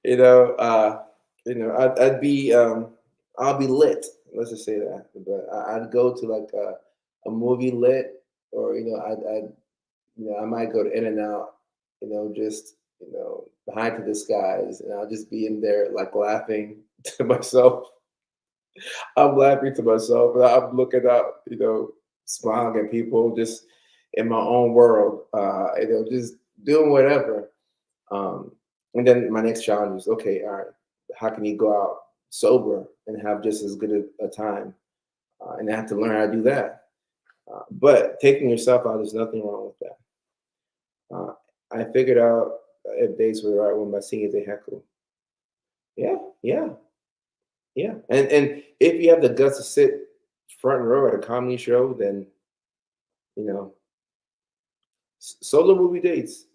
you know, uh, I'd be, I'll be lit. Let's just say that. But I'd go to like a movie lit, or I might go to In and Out, just behind to the skies, and I'll just be in there like laughing to myself. I'm laughing to myself, and I'm looking up, smiling at people, just in my own world, just doing whatever. Um, and then my next challenge is, okay, all right, how can you go out sober and have just as good a time? And I have to learn how to do that. But taking yourself out, there's nothing wrong with that. Uh, I figured out if days were the right one by seeing if they heckle. Yeah, yeah, yeah. And if you have the guts to sit front row at a comedy show, then you know, solo movie dates.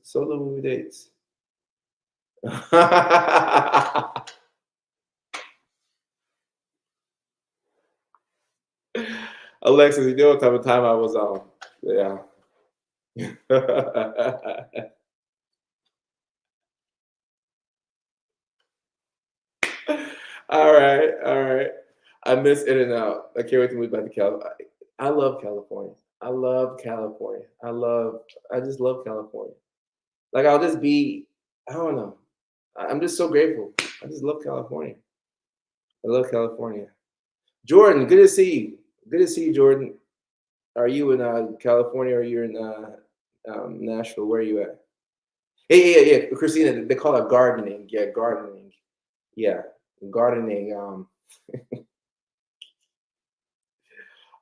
Alexis, you know what type of time I was on? Yeah. All right, all right. I miss In and Out. I can't wait to move back to California. I love California. I love California. I just love California. Like I'll just be, I don't know. I'm just so grateful. I just love California. I love California. Jordan, good to see you. Good to see you, Jordan. Are you in California or you're in Nashville? Where are you at? Hey, yeah. Christina, they call it gardening. Yeah, gardening. Yeah, gardening.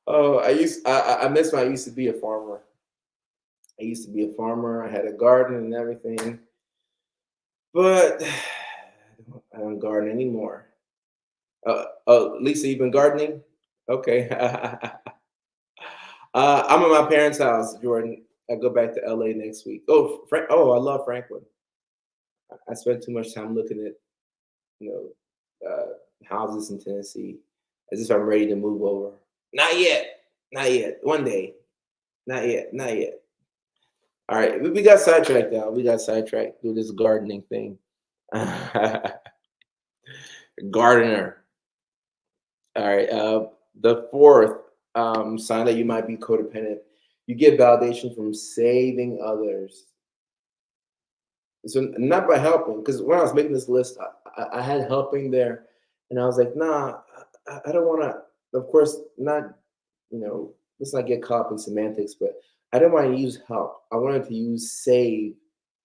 Oh, I miss when I used to be a farmer. I used to be a farmer. I had a garden and everything, but I don't garden anymore. Lisa, you've been gardening? Okay. I'm at my parents' house, Jordan. I go back to LA next week. Oh, I love Franklin. I spent too much time looking at houses in Tennessee as if I'm ready to move over. Not yet. Not yet. One day. Not yet. Not yet. All right, we got sidetracked now. We got sidetracked through this gardening thing. Gardener. All right. The fourth sign that you might be codependent, you get validation from saving others. So not by helping, because when I was making this list, I had helping there, and I was like, nah, I don't want to. Of course, not. Let's not get caught up in semantics, but I didn't want to use help. I wanted to use save,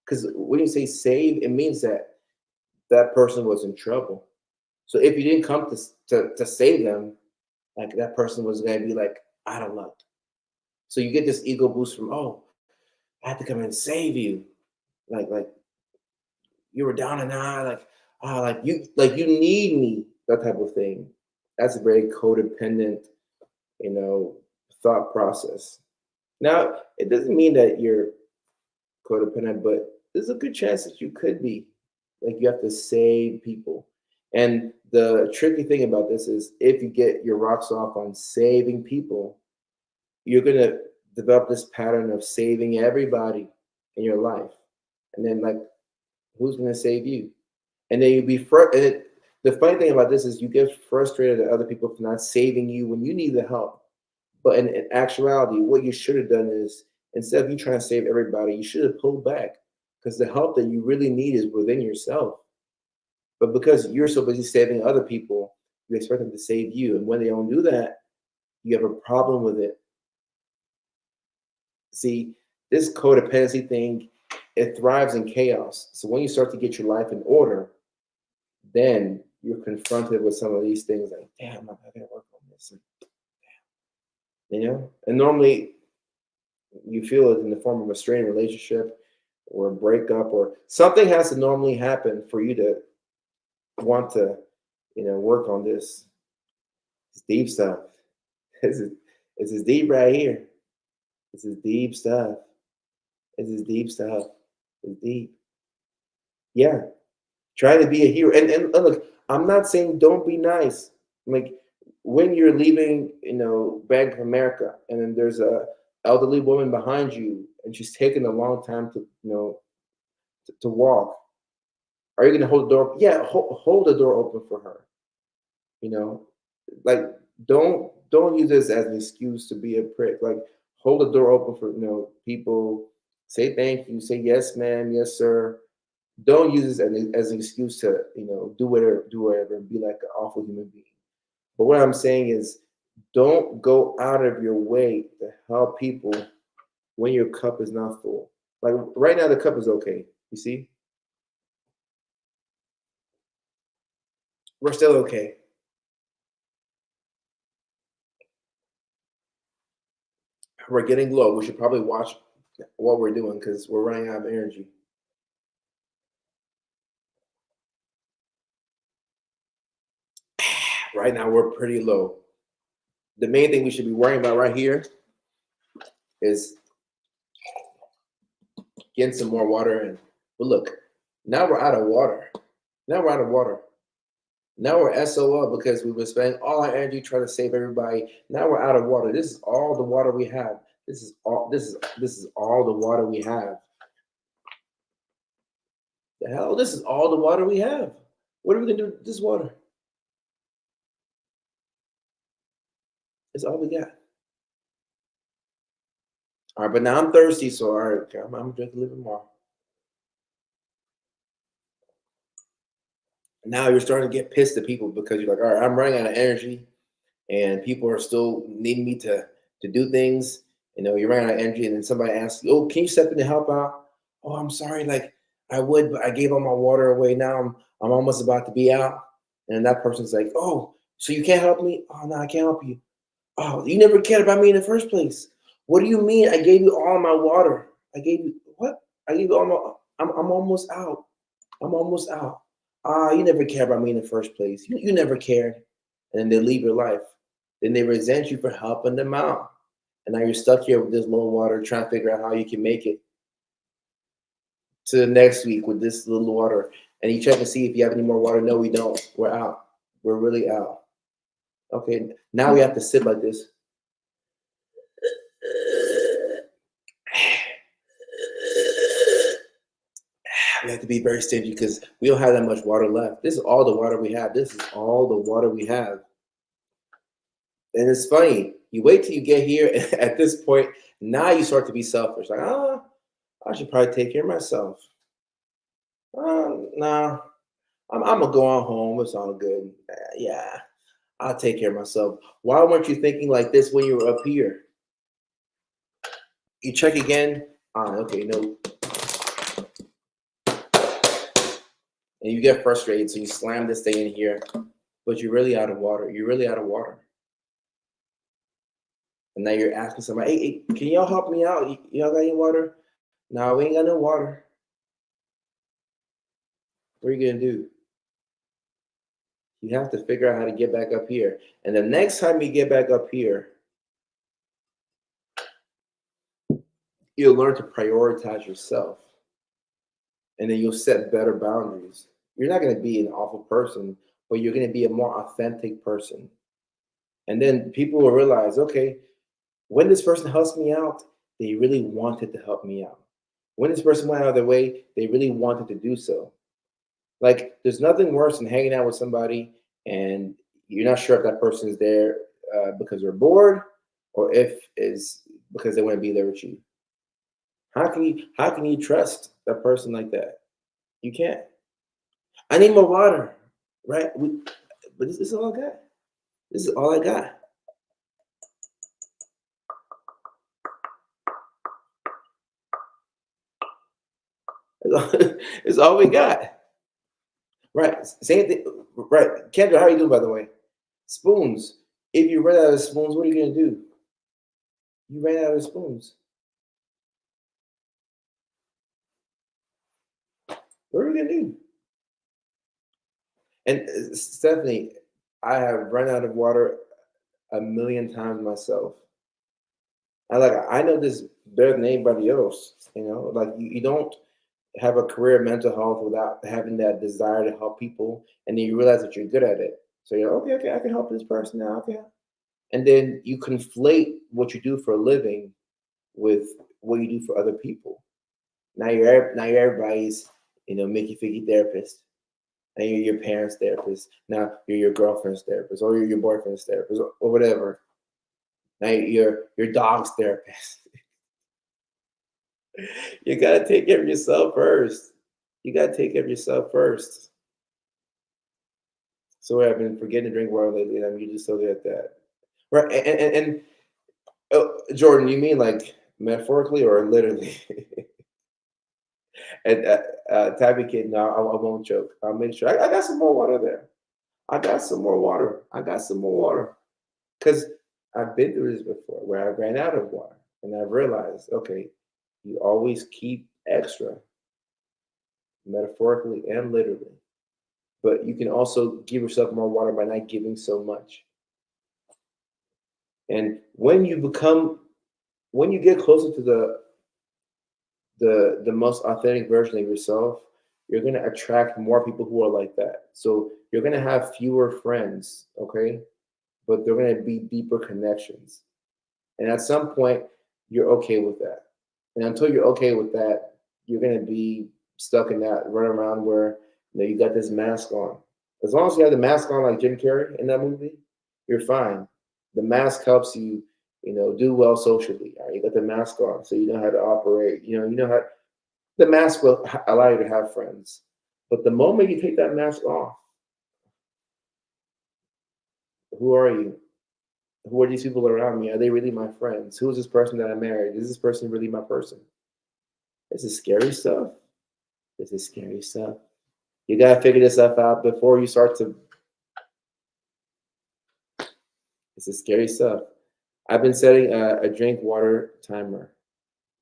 because when you say save, it means that that person was in trouble. So if you didn't come to save them, like that person was going to be like out of luck. So you get this ego boost from, oh, I had to come and save you, like you were down and out, like like you need me, that type of thing. That's a very codependent, you know, thought process. Now, it doesn't mean that you're codependent, but there's a good chance that you could be. Like you have to save people. And the tricky thing about this is if you get your rocks off on saving people, you're gonna develop this pattern of saving everybody in your life. And then like who's gonna save you? And then you'd be the funny thing about this is you get frustrated at other people for not saving you when you need the help. But in actuality, what you should have done is instead of you trying to save everybody, you should have pulled back because the help that you really need is within yourself. But because you're so busy saving other people, you expect them to save you. And when they don't do that, you have a problem with it. See, this codependency thing, it thrives in chaos. So when you start to get your life in order, then you're confronted with some of these things like, damn, I'm not gonna work on this. And normally you feel it in the form of a strained relationship or a breakup or something has to normally happen for you to want to, work on this. It's deep stuff. This is deep right here. This is deep stuff. This is deep stuff. It's deep. Yeah. Try to be a hero. And look, I'm not saying don't be nice. Like when you're leaving, Bank of America, and then there's a elderly woman behind you, and she's taking a long time to, to walk. Are you going to hold the door? Yeah, hold the door open for her. You know, like don't use this as an excuse to be a prick. Like hold the door open for people. Say thank you. Say yes, ma'am. Yes, sir. Don't use this as an excuse to do whatever, and be like an awful human being. But what I'm saying is, don't go out of your way to help people when your cup is not full. Like right now, the cup is okay. You see, we're still okay. We're getting low. We should probably watch what we're doing because we're running out of energy. Right now, we're pretty low. The main thing we should be worrying about right here is getting some more water in. But look, now we're out of water. Now we're out of water. Now we're SOL because we've been spending all our energy trying to save everybody. Now we're out of water. This is all the water we have. This is all the water we have. The hell, this is all the water we have. What are we gonna do with this water? It's all we got. All right, but now I'm thirsty, so all right, okay, I'm drinking a little bit more. Now you're starting to get pissed at people because you're like, all right, I'm running out of energy, and people are still needing me to do things. You're running out of energy, and then somebody asks you, "Oh, can you step in to help out?" "Oh, I'm sorry, like I would, but I gave all my water away. Now I'm almost about to be out." And that person's like, "Oh, so you can't help me?" "Oh no, I can't help you." "Oh, you never cared about me in the first place." "What do you mean? I gave you all my water. I gave you what? I gave you all my. I'm almost out. I'm almost out." "Ah, you never cared about me in the first place. You never cared." And then they leave your life. Then they resent you for helping them out. And now you're stuck here with this low water trying to figure out how you can make it to the next week with this little water. And you check to see if you have any more water. No, we don't. We're out. We're really out. Okay, now we have to sit like this. We have to be very stingy because we don't have that much water left. This is all the water we have. This is all the water we have. And it's funny. You wait till you get here, and at this point, now you start to be selfish. Like, I should probably take care of myself. Nah, I'm gonna go on home. It's all good. Yeah, I'll take care of myself. Why weren't you thinking like this when you were up here? You check again. Okay, no. And you get frustrated, so you slam this thing in here, but you're really out of water. You're really out of water. And now you're asking somebody, hey, can y'all help me out? Y'all got any water? No, we ain't got no water. What are you gonna do? You have to figure out how to get back up here. And the next time you get back up here, you'll learn to prioritize yourself. And then you'll set better boundaries. You're not going to be an awful person, but you're going to be a more authentic person. And then people will realize, okay, when this person helps me out, they really wanted to help me out. When this person went out of their way, they really wanted to do so. Like, there's nothing worse than hanging out with somebody and you're not sure if that person is there because they're bored or if is because they want to be there with you. How can you trust a person like that? You can't. I need more water, right? But this is all I got. This is all I got. It's all we got. Right. Same thing. Right. Kendra, how are you doing, by the way? Spoons. If you run out of spoons, what are you going to do? You ran out of spoons. What are we going to do? And Stephanie, I have run out of water a million times myself. I know this better than anybody else. Like you don't have a career in mental health without having that desire to help people, and then you realize that you're good at it. So you're okay, I can help this person now. Okay, and then you conflate what you do for a living with what you do for other people. Now you're everybody's Mickey Ficky therapist. Now you're your parents' therapist. Now you're your girlfriend's therapist, or you're your boyfriend's therapist, or whatever. Now you're your dog's therapist. You gotta take care of yourself first. You gotta take care of yourself first. So I've been forgetting to drink water lately, and I'm usually so good at that. Right? And Jordan, you mean like metaphorically or literally? And Tabby Kid, no, I won't joke. I'll make sure I got some more water there. I got some more water. I got some more water. Because I've been through this before where I ran out of water and I've realized, okay, you always keep extra, metaphorically and literally. But you can also give yourself more water by not giving so much. And when you get closer to the most authentic version of yourself, you're going to attract more people who are like that. So you're going to have fewer friends, okay? But they're going to be deeper connections. And at some point, you're okay with that. And until you're okay with that, you're going to be stuck in that run around where you got this mask on. As long as you have the mask on like Jim Carrey in that movie, you're fine. The mask helps you, do well socially. Right? You got the mask on, so you know how to operate. You know how the mask will allow you to have friends. But the moment you take that mask off, who are you? Who are these people around me? Are they really my friends? Who is this person that I married? Is this person really my person? This is scary stuff. This is scary stuff. You gotta figure this stuff out before you start to. This is scary stuff. I've been setting a drink water timer.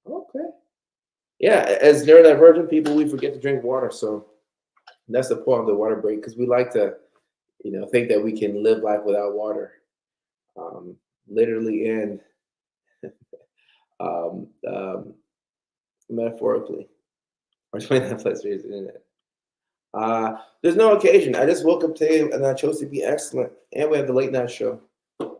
Okay. Yeah, as neurodivergent people, we forget to drink water. So that's the point of the water break because we like to, think that we can live life without water. Literally and um, um, metaphorically. Or 29 plus years in it. There's no occasion. I just woke up today and I chose to be excellent. And we have the late night show.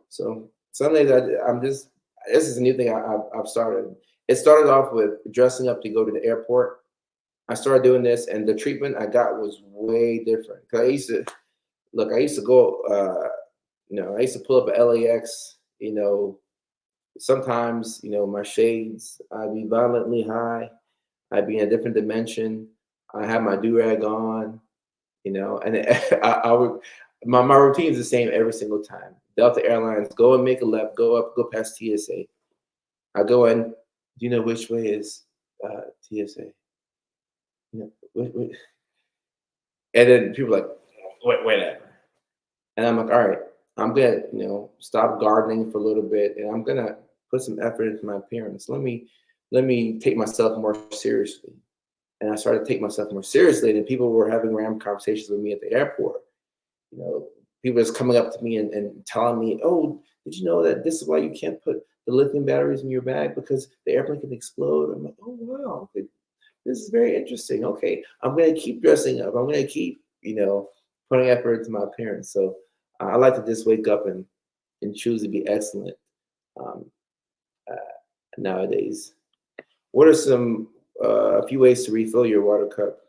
So some days this is a new thing I've started. It started off with dressing up to go to the airport. I started doing this, and the treatment I got was way different. Cause I used to look, I used to go, I used to pull up at LAX, sometimes, my shades, I'd be violently high, I'd be in a different dimension, I had my do-rag on, and I would, my routine is the same every single time. Delta Airlines, go and make a left, go up, go past TSA. I go in, do you know which way is TSA? Wait. And then people are like, whatever. And I'm like, all right, I'm gonna, stop gardening for a little bit, and I'm gonna put some effort into my appearance. Let me take myself more seriously. And I started to take myself more seriously, and people were having random conversations with me at the airport. You know, people just coming up to me and telling me, "Oh, did you know that this is why you can't put the lithium batteries in your bag because the airplane can explode?" I'm like, "Oh wow, this is very interesting. Okay, I'm gonna keep dressing up. I'm gonna keep, putting effort into my appearance." So I like to just wake up and choose to be excellent um, uh, nowadays. What are some a few ways to refill your water cup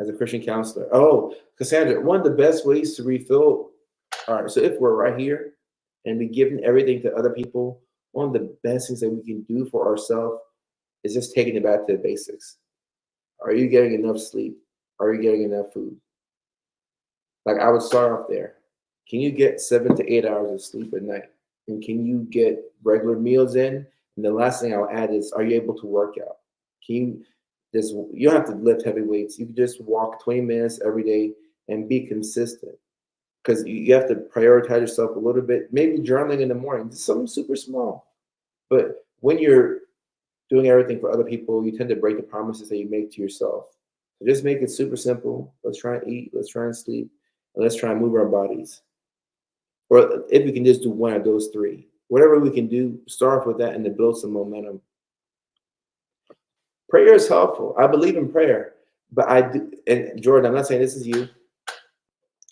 as a Christian counselor? Oh, Cassandra, one of the best ways to refill. All right, so if we're right here and we giving everything to other people, one of the best things that we can do for ourselves is just taking it back to the basics. Are you getting enough sleep? Are you getting enough food? Like I would start off there. Can you get 7 to 8 hours of sleep at night? And can you get regular meals in? And the last thing I'll add is, are you able to work out? Can you just, you don't have to lift heavy weights. You can just walk 20 minutes every day and be consistent. Because you have to prioritize yourself a little bit. Maybe journaling in the morning, just something super small. But when you're doing everything for other people, you tend to break the promises that you make to yourself. So just make it super simple. Let's try and eat. Let's try and sleep. And let's try and move our bodies. Or if we can just do one of those three, whatever we can do, start off with that and then build some momentum. Prayer is helpful. I believe in prayer, but I do. And Jordan, I'm not saying this is you.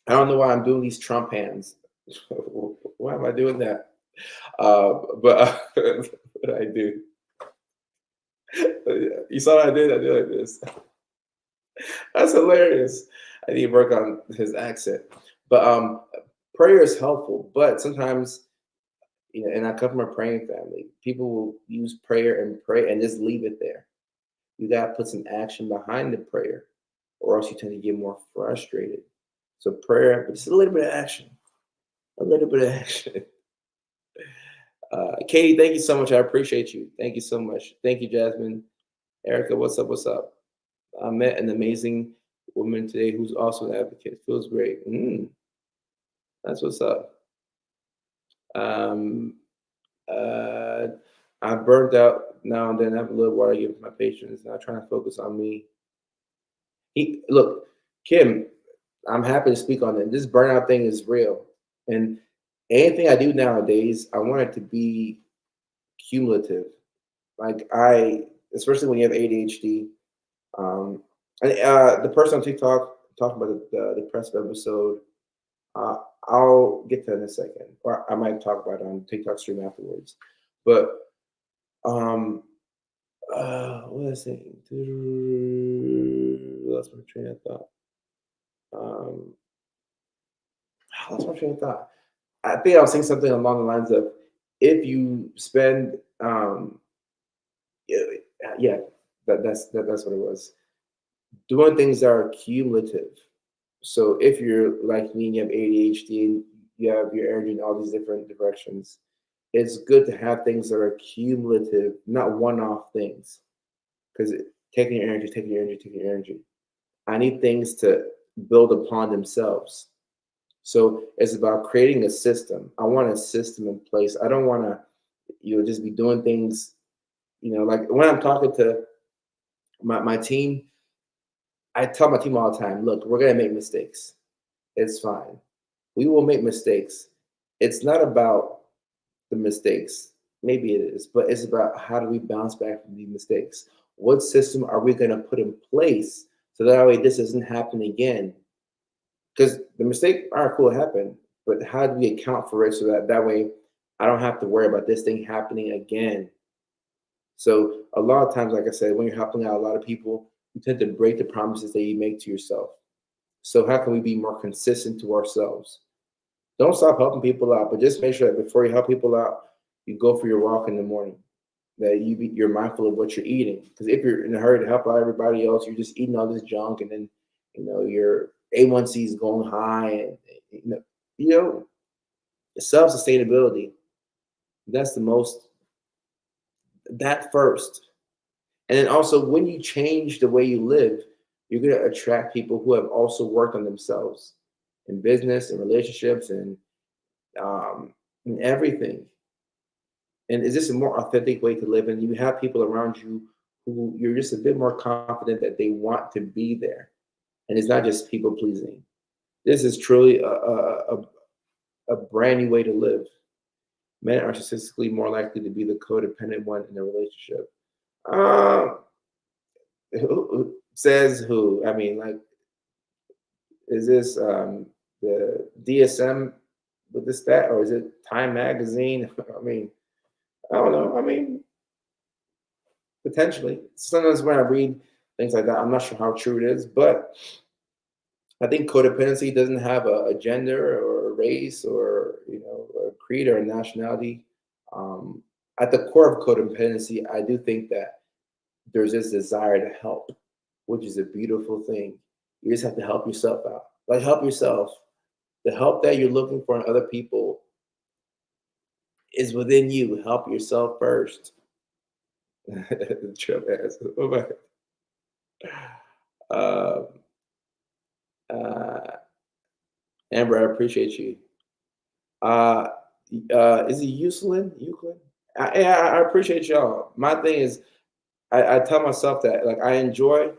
I don't know why I'm doing these Trump hands. Why am I doing that? But what I do. You saw what I did? I did like this. That's hilarious. I need to work on his accent. But prayer is helpful, but sometimes, and I come from a praying family, people will use prayer and pray and just leave it there. You got to put some action behind the prayer, or else you tend to get more frustrated. So prayer, but just a little bit of action. A little bit of action. Katie, thank you so much. I appreciate you. Thank you so much. Thank you, Jasmine. Erica, what's up? What's up? I met an amazing woman today who's also an advocate. Feels great. That's what's up. Um, uh, I burned out now and then. I have a little water I give to my patients, and I try to focus on me. Look, Kim, I'm happy to speak on it. This burnout thing is real, and anything I do nowadays, I want it to be cumulative. Like especially when you have ADHD. And the person on TikTok talking about the depressive episode. Uh, I'll get to that in a second, or I might talk about it on TikTok stream afterwards. But what was I saying? Lost my train of thought. Um, I lost my train of thought. I think I was saying something along the lines of, if you spend, yeah, yeah, that's what it was. Doing things that are cumulative. So if you're like me and you have ADHD and you have your energy in all these different directions, it's good to have things that are cumulative, not one-off things. Because taking your energy, taking your energy, taking your energy. I need things to build upon themselves. So it's about creating a system. I want a system in place. I don't want to, just be doing things, like when I'm talking to my team, I tell my team all the time, look, we're going to make mistakes. It's fine. We will make mistakes. It's not about the mistakes. Maybe it is, but it's about how do we bounce back from these mistakes? What system are we going to put in place so that way this doesn't happen again? Because the mistake, all right, cool, it happened, but how do we account for it so that way I don't have to worry about this thing happening again? So a lot of times, like I said, when you're helping out a lot of people, You tend to break the promises that you make to yourself. So how can we be more consistent to ourselves? Don't stop helping people out, but just make sure that before you help people out, you go for your walk in the morning. That you're mindful of what you're eating. Because if you're in a hurry to help out everybody else, you're just eating all this junk, and then your A1C is going high, and you know self sustainability. That's the most that first, and then also when you change the way you live, you're going to attract people who have also worked on themselves in business and relationships um, and everything. And is this a more authentic way to live? And you have people around you who you're just a bit more confident that they want to be there. And it's not just people pleasing. This is truly a brand new way to live. Men are statistically more likely to be the codependent one in a relationship. Um, who says who? I mean, like, is this the DSM with this stat, or is it Time Magazine? I mean, I don't know. I mean, potentially. Sometimes when I read things like that, I'm not sure how true it is, but I think codependency doesn't have a gender or a race or a creed or a nationality. Um, at the core of codependency, I do think that there's this desire to help, which is a beautiful thing. You just have to help yourself out. Like, help yourself. The help that you're looking for in other people is within you. Help yourself first. Trip ass. Oh my. Uh, uh, Amber, I appreciate you. Uh, is it Euclid? Euclid? I appreciate y'all. My thing is, I tell myself that like I enjoy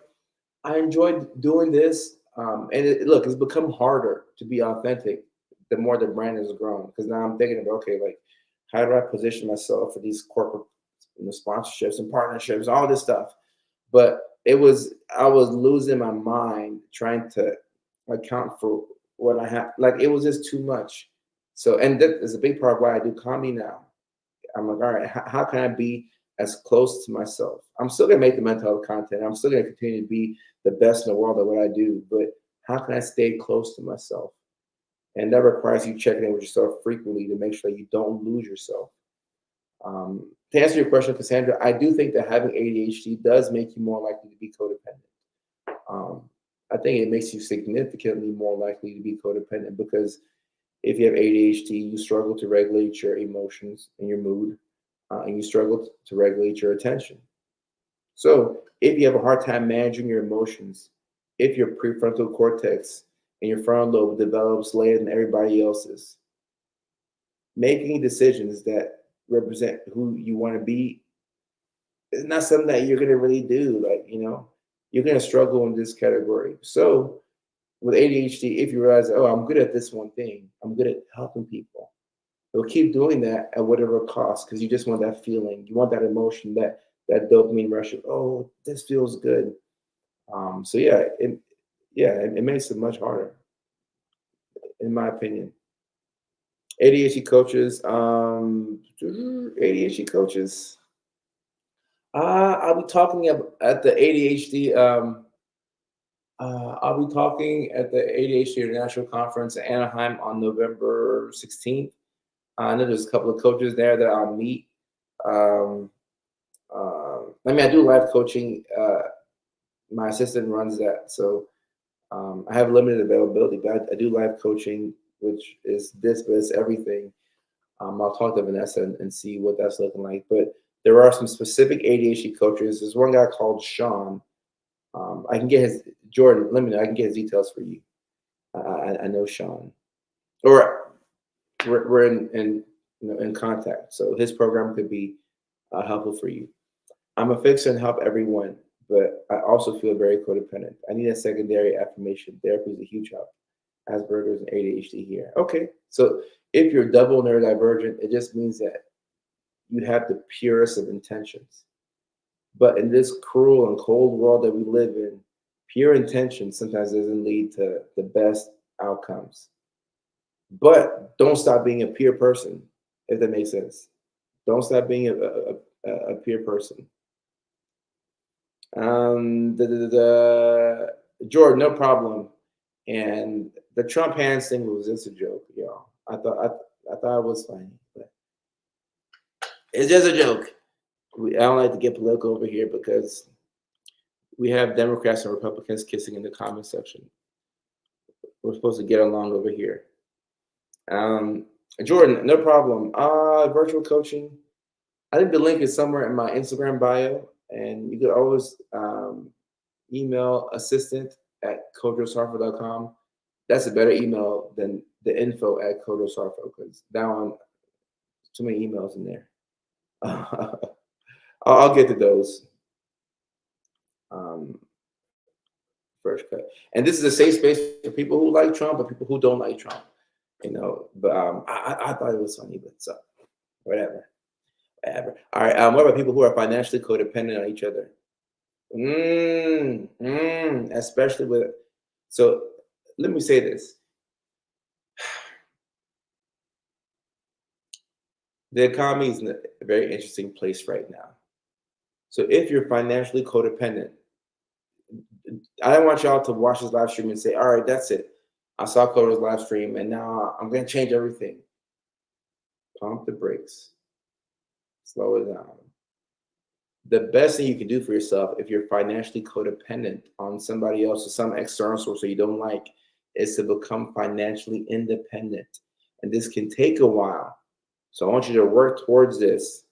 doing this, and look, it's become harder to be authentic the more the brand has grown. Because now I'm thinking about, okay, like, how do I position myself for these corporate sponsorships and partnerships, all this stuff. But I was losing my mind trying to account for what I have. Like, it was just too much. So, and that is a big part of why I do comedy now. I'm like, all right, how can I be as close to myself? I'm still gonna make the mental health content. I'm still gonna continue to be the best in the world at what I do. But how can I stay close to myself? And that requires you checking in with yourself frequently to make sure you don't lose yourself. To answer your question, Cassandra, I do think that having ADHD does make you more likely to be codependent. Um, I think it makes you significantly more likely to be codependent because if you have ADHD, you struggle to regulate your emotions and your mood, and you struggle to regulate your attention. So, if you have a hard time managing your emotions, if your prefrontal cortex and your frontal lobe develops later than everybody else's, making decisions that represent who you want to be is not something that you're going to really do. Like, you're going to struggle in this category. So, with ADHD, if you realize, oh, I'm good at this one thing, I'm good at helping people, you'll keep doing that at whatever cost because you just want that feeling. You want that emotion, that dopamine rush of, oh, this feels good. So it makes it much harder, in my opinion. ADHD coaches, ADHD coaches. I'll be talking at the ADHD. I'll be talking at the ADHD International Conference in Anaheim on November 16th. I know there's a couple of coaches there that I'll meet. Um, I mean, I do live coaching. My assistant runs that, so I have limited availability, but I do live coaching, which is this, but it's everything. I'll talk to Vanessa and see what that's looking like. But there are some specific ADHD coaches. There's one guy called Sean. I can get his Jordan. Let me know. I can get his details for you. I know Sean, or we're in contact. So his program could be helpful for you. I'm a fixer and help everyone, but I also feel very codependent. I need a secondary affirmation. Therapy is a huge help. Asperger's and ADHD here. Okay, so if you're double neurodivergent, it just means that you have the purest of intentions. But in this cruel and cold world that we live in, pure intention sometimes doesn't lead to the best outcomes. But don't stop being a pure person, if that makes sense. Don't stop being a pure person. Jordan, no problem. And the Trump hands thing was just a joke, y'all. I thought it was funny, but it's just a joke. I don't like to get political over here because we have Democrats and Republicans kissing in the comment section. We're supposed to get along over here. Um, Jordan, no problem. Virtual coaching. I think the link is somewhere in my Instagram bio, and you could always email assistant at codrosarfa.com. That's a better email than the info at codrosarfa because that one, too many emails in there. I'll get to those um, first cut. And this is a safe space for people who like Trump and people who don't like Trump. But I thought it was funny, but so whatever. Whatever. All right. What about people who are financially codependent on each other? Especially with. So let me say this: the economy is in a very interesting place right now. So if you're financially codependent, I don't want y'all to watch this live stream and say, "All right, that's it. I saw Coda's live stream, and now I'm going to change everything." Pump the brakes. Slow it down. The best thing you can do for yourself if you're financially codependent on somebody else or some external source that you don't like is to become financially independent. And this can take a while. So I want you to work towards this.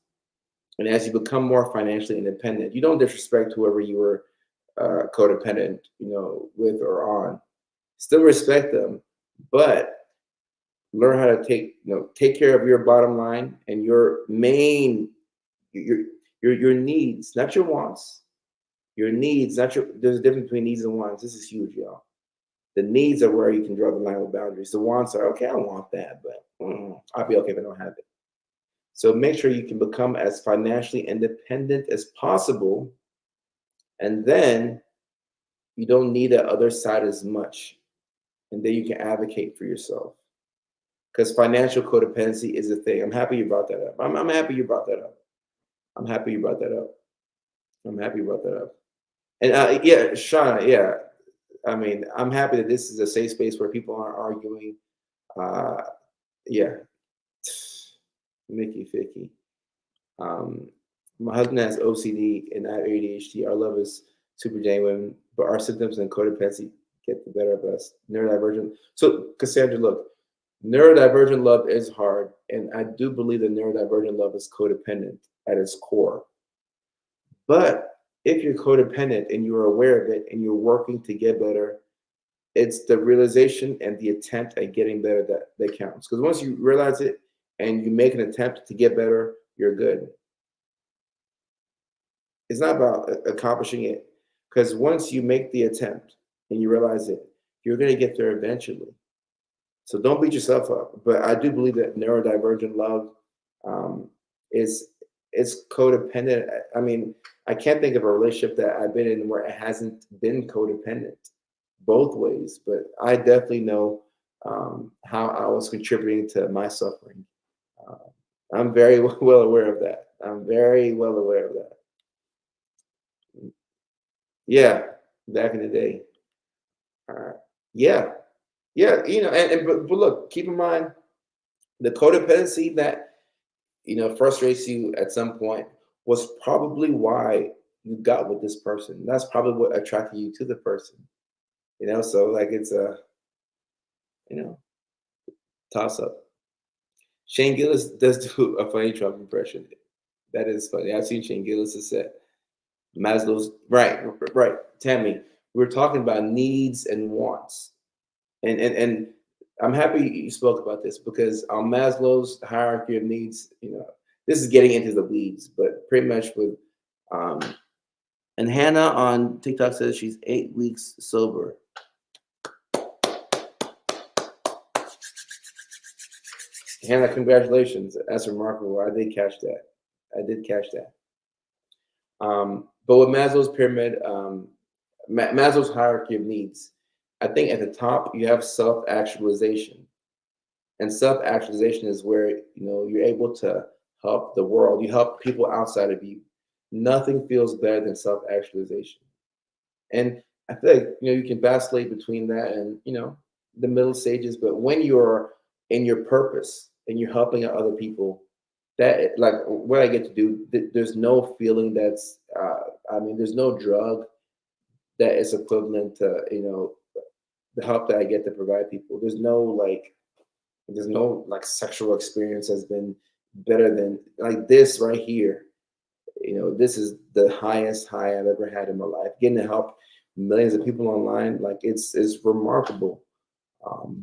And as you become more financially independent, you don't disrespect whoever you were codependent, with or on. Still respect them, but learn how to take care of your bottom line and your main your needs, not your wants. Your needs, not your. There's a difference between needs and wants. This is huge, y'all. The needs are where you can draw the line with boundaries. The wants are okay. I want that, but I'll be okay if I don't have it. So make sure you can become as financially independent as possible, and then you don't need that other side as much, and then you can advocate for yourself. Because financial codependency is a thing. I'm happy you brought that up. I'm happy you brought that up. I'm happy you brought that up. I'm happy you brought that up. And yeah, Shauna, yeah. I mean, I'm happy that this is a safe space where people aren't arguing. Uh, yeah, Mickey Ficky. Um, my husband has OCD and I have ADHD. Our love is super genuine, but our symptoms and codependency get the better of us. Neurodivergent. So, Cassandra, look, neurodivergent love is hard, and I do believe that neurodivergent love is codependent at its core. But if you're codependent and you're aware of it and you're working to get better, it's the realization and the attempt at getting better that counts. Because once you realize it and you make an attempt to get better, you're good. It's not about accomplishing it. Because once you make the attempt and you realize it, you're going to get there eventually. So don't beat yourself up. But I do believe that neurodivergent love um, is codependent. I mean, I can't think of a relationship that I've been in where it hasn't been codependent both ways. But I definitely know how I was contributing to my suffering. Uh, I'm very well aware of that. I'm very well aware of that. Yeah, back in the day. Yeah, yeah, but look, keep in mind the codependency that frustrates you at some point was probably why you got with this person. That's probably what attracted you to the person. So like it's a you know toss up. Shane Gillis does do a funny Trump impression. That is funny. I've seen Shane Gillis' set. Maslow's right. Tammy, we're talking about needs and wants, and I'm happy you spoke about this because on Maslow's hierarchy of needs, this is getting into the weeds, but pretty much with um, and Hannah on TikTok says she's 8 weeks sober. Hannah, congratulations. That's remarkable. I did catch that. But with Maslow's pyramid, Maslow's hierarchy of needs, I think at the top you have self-actualization, and self-actualization is where you're able to help the world. You help people outside of you. Nothing feels better than self-actualization. And I feel like, you can vacillate between that and, the middle stages. But when you're in your purpose and you're helping out other people, that like what I get to do, there's no feeling that's, I mean, there's no drug that is equivalent to, the help that I get to provide people. There's no like sexual experience has been better than like this right here. This is the highest high I've ever had in my life. Getting to help millions of people online, like it's remarkable.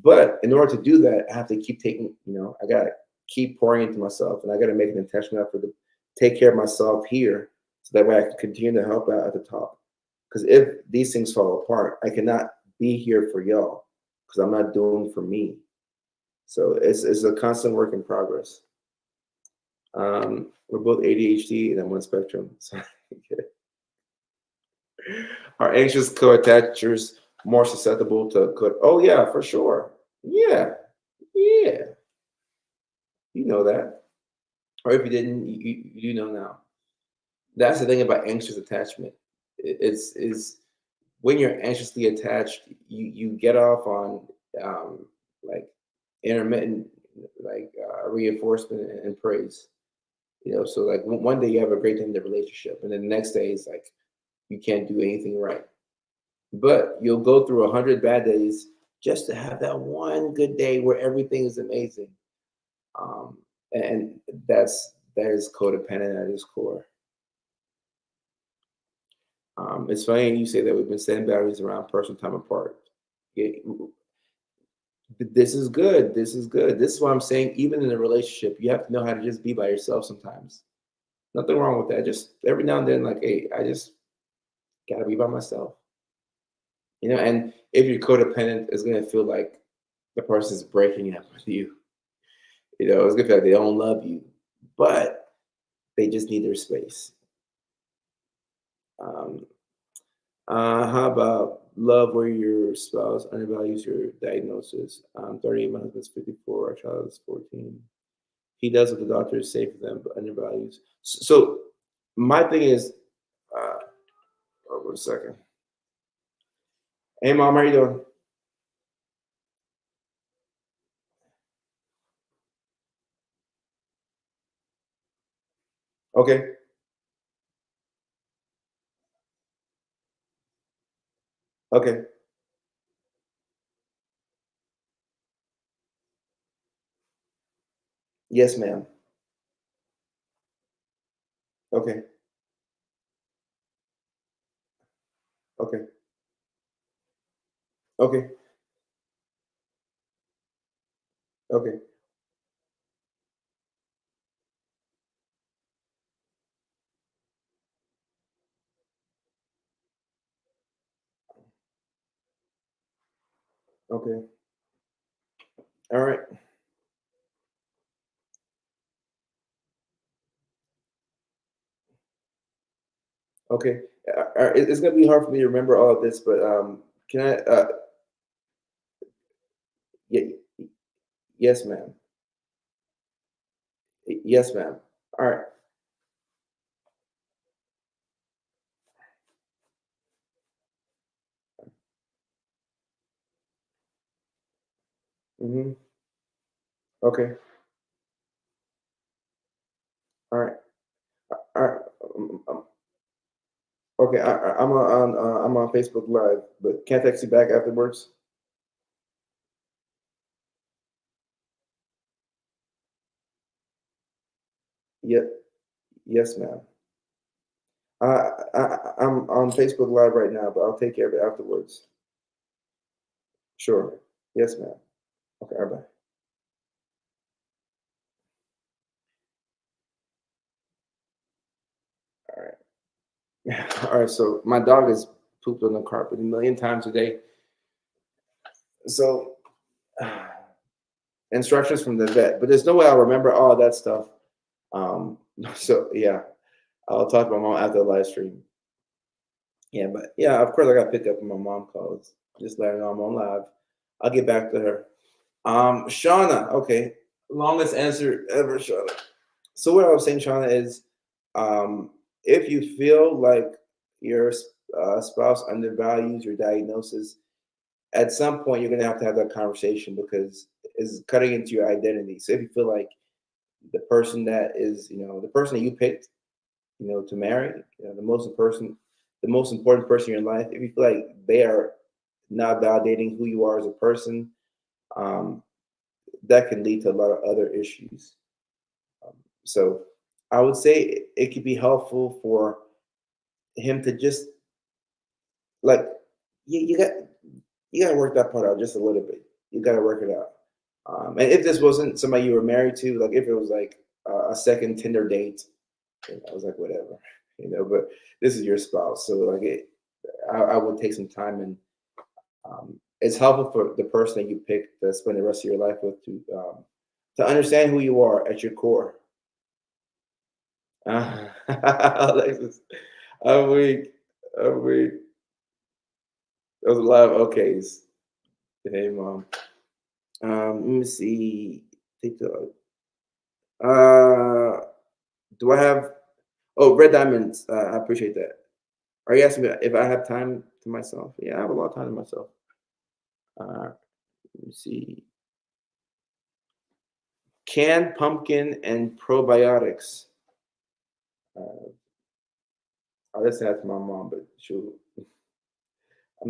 But in order to do that, I have to keep taking, I gotta keep pouring into myself, and I gotta make an intentional effort to take care of myself here, so that way I can continue to help out at the top. Because if these things fall apart, I cannot be here for y'all because I'm not doing for me. So it's a constant work in progress. We're both ADHD and I'm on spectrum. So are anxious co-attachers more susceptible to co? Oh yeah, for sure. Yeah, yeah. You know that, or if you didn't, you know now. That's the thing about anxious attachment. It's is when you're anxiously attached, you get off on like intermittent reinforcement and praise. So like one day you have a great day in the relationship, and then the next day is like you can't do anything right. But you'll go through 100 bad days just to have that one good day where everything is amazing. Um, and that is codependent at its core. It's funny you say that we've been setting boundaries around personal time apart. Yeah, this is good. This is good. This is what I'm saying. Even in a relationship, you have to know how to just be by yourself sometimes. Nothing wrong with that. Just every now and then, like, hey, I just gotta be by myself. And if you're codependent, it's gonna feel like the person's breaking up with you. It's gonna feel like they don't love you, but they just need their space. Um, how about love where your spouse undervalues your diagnosis? 38, my husband's 54, our child is 14. He does what the doctors say for them, but undervalues. So my thing is, oh, 1 second. Hey, mom, how you doing? Okay, okay. Yes, ma'am. Okay, okay, okay, okay, okay. All right. Okay. It's gonna be hard for me to remember all of this, but can I? Y- yes, ma'am. Yes, ma'am. All right. Mm-hmm. Okay. All right. All right. Okay. I'm on Facebook Live, but can't text you back afterwards. Yeah. Yes, ma'am. I'm on Facebook Live right now, but I'll take care of it afterwards. Sure. Yes, ma'am. Okay. Bye. All right. All right. So my dog has pooped on the carpet a million times a day. So instructions from the vet, but there's no way I'll remember all that stuff. So yeah, I'll talk to my mom after the live stream. Yeah, but yeah, of course I got to pick up when my mom calls. Just let her know I'm on live. I'll get back to her. Shauna, okay, longest answer ever, Shauna. So what I was saying, Shauna, is, um, if you feel like your spouse undervalues your diagnosis, at some point you're going to have that conversation because it's cutting into your identity. So if you feel like the person that is, the person that you picked, to marry, the most important person in your life, if you feel like they are not validating who you are as a person, um, that can lead to a lot of other issues. Um, so I would say it could be helpful for him to just like you got to work that part out just a little bit. You got to work it out. And if this wasn't somebody you were married to, like if it was like a second Tinder date, I was like whatever, But this is your spouse, so like I would take some time, and it's helpful for the person that you pick to spend the rest of your life with to understand who you are at your core. Alexis, I'm weak. I'm weak. There's a lot of okays. Hey, mom. Let me see. TikTok. Uh, do I have? Oh, red diamonds. I appreciate that. Are you asking me if I have time to myself? Yeah, I have a lot of time to myself. Let me see. Canned pumpkin and probiotics. Uh, I listened that to my mom, but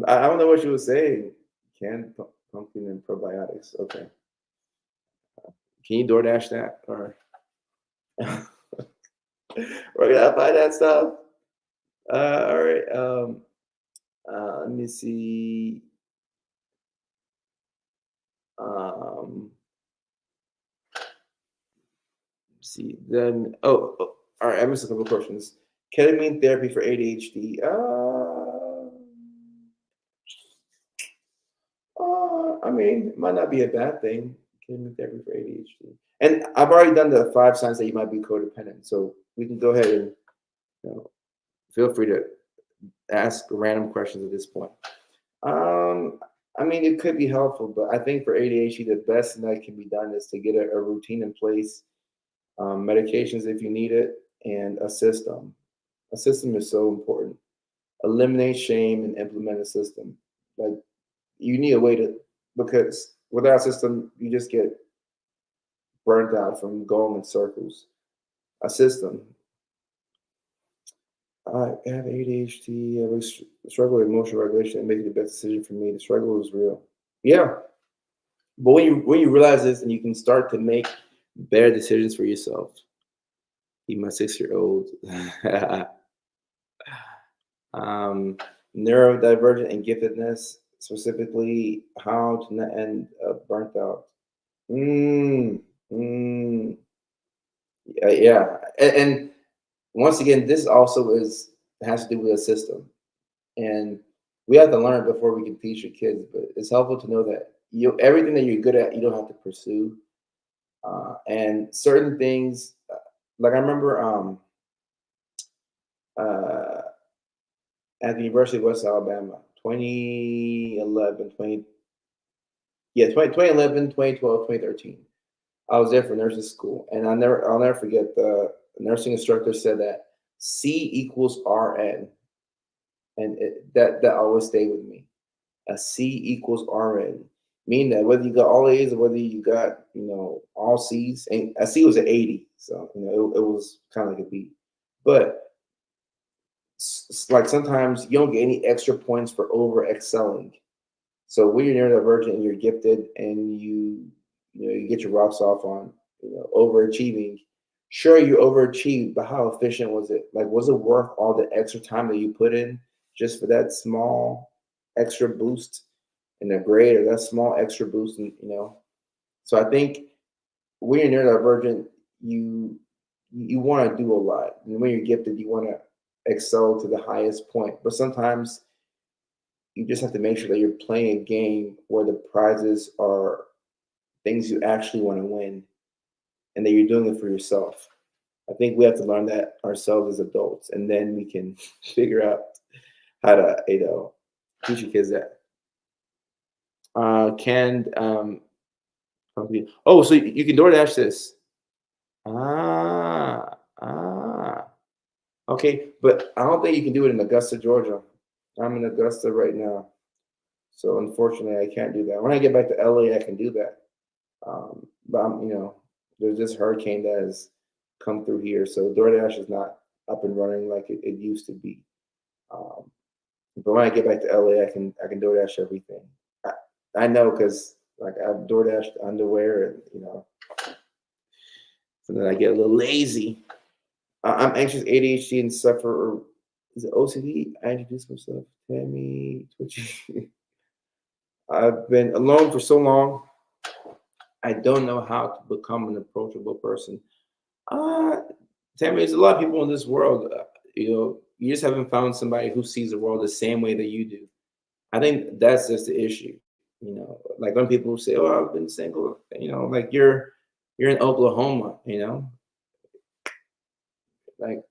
I don't know what she was saying. Canned pumpkin and probiotics. Okay. Can you DoorDash that? Or we're gonna buy that stuff. All right. Let me see. Um, see then. All right. I missed a couple of questions. Ketamine therapy for ADHD. I mean, it might not be a bad thing. Ketamine therapy for ADHD. And I've already done the 5 signs that you might be codependent. So we can go ahead and you know, feel free to ask random questions at this point. Um, I mean, it could be helpful, but I think for ADHD, the best thing that can be done is to get a routine in place, medications if you need it, and a system. A system is so important. Eliminate shame and implement a system. Like you need a way to, because without a system, you just get burnt out from going in circles. A system. I have ADHD. I struggle with emotional regulation and making the best decision for me. The struggle is real. Yeah, but when you realize this and you can start to make better decisions for yourself. Be my 6-year-old. um, Neurodivergent and giftedness, specifically how to not end up burnt out. Mm, mm, yeah, and once again, this also has to do with a system, and we have to learn before we can teach your kids. But it's helpful to know that everything that you're good at, you don't have to pursue, and certain things. Like I remember uh, at the University of West Alabama, 2011, 20, yeah, 2011, 2012, 2013. I was there for nursing school, and I'll never forget the nursing instructor said that C equals RN, and that always stayed with me. A C equals RN, meaning that whether you got all A's or whether you got all C's, and a C was an 80, so it was kind of like a B, but like sometimes you don't get any extra points for over excelling. So when you're neurodivergent and you're gifted and you get your rocks off on overachieving, sure you overachieved, but how efficient was it? Like was it worth all the extra time that you put in just for that small extra boost in the grade or that small extra boost in. So I think when you're neurodivergent, you want to do a lot. And when you're gifted, you want to excel to the highest point. But sometimes you just have to make sure that you're playing a game where the prizes are things you actually want to win and that you're doing it for yourself. I think we have to learn that ourselves as adults, and then we can figure out how to, teach your kids that. Canned oh, so you can DoorDash this. Ah, ah. Okay, but I don't think you can do it in Augusta, Georgia. I'm in Augusta right now, so unfortunately, I can't do that. When I get back to LA, I can do that. But there's this hurricane that has come through here, so DoorDash is not up and running like it used to be. Um, but when I get back to LA, I can DoorDash everything. I, I know because like I've DoorDashed underwear, and so then I get a little lazy. I'm anxious, ADHD, and suffer. Or is it OCD? I introduced myself. Tammy, Twitchy. I've been alone for so long. I don't know how to become an approachable person. Uh, Tammy, there's a lot of people in this world. You just haven't found somebody who sees the world the same way that you do. I think that's just the issue. Like when people say, "Oh, I've been single," like you're in Oklahoma. Like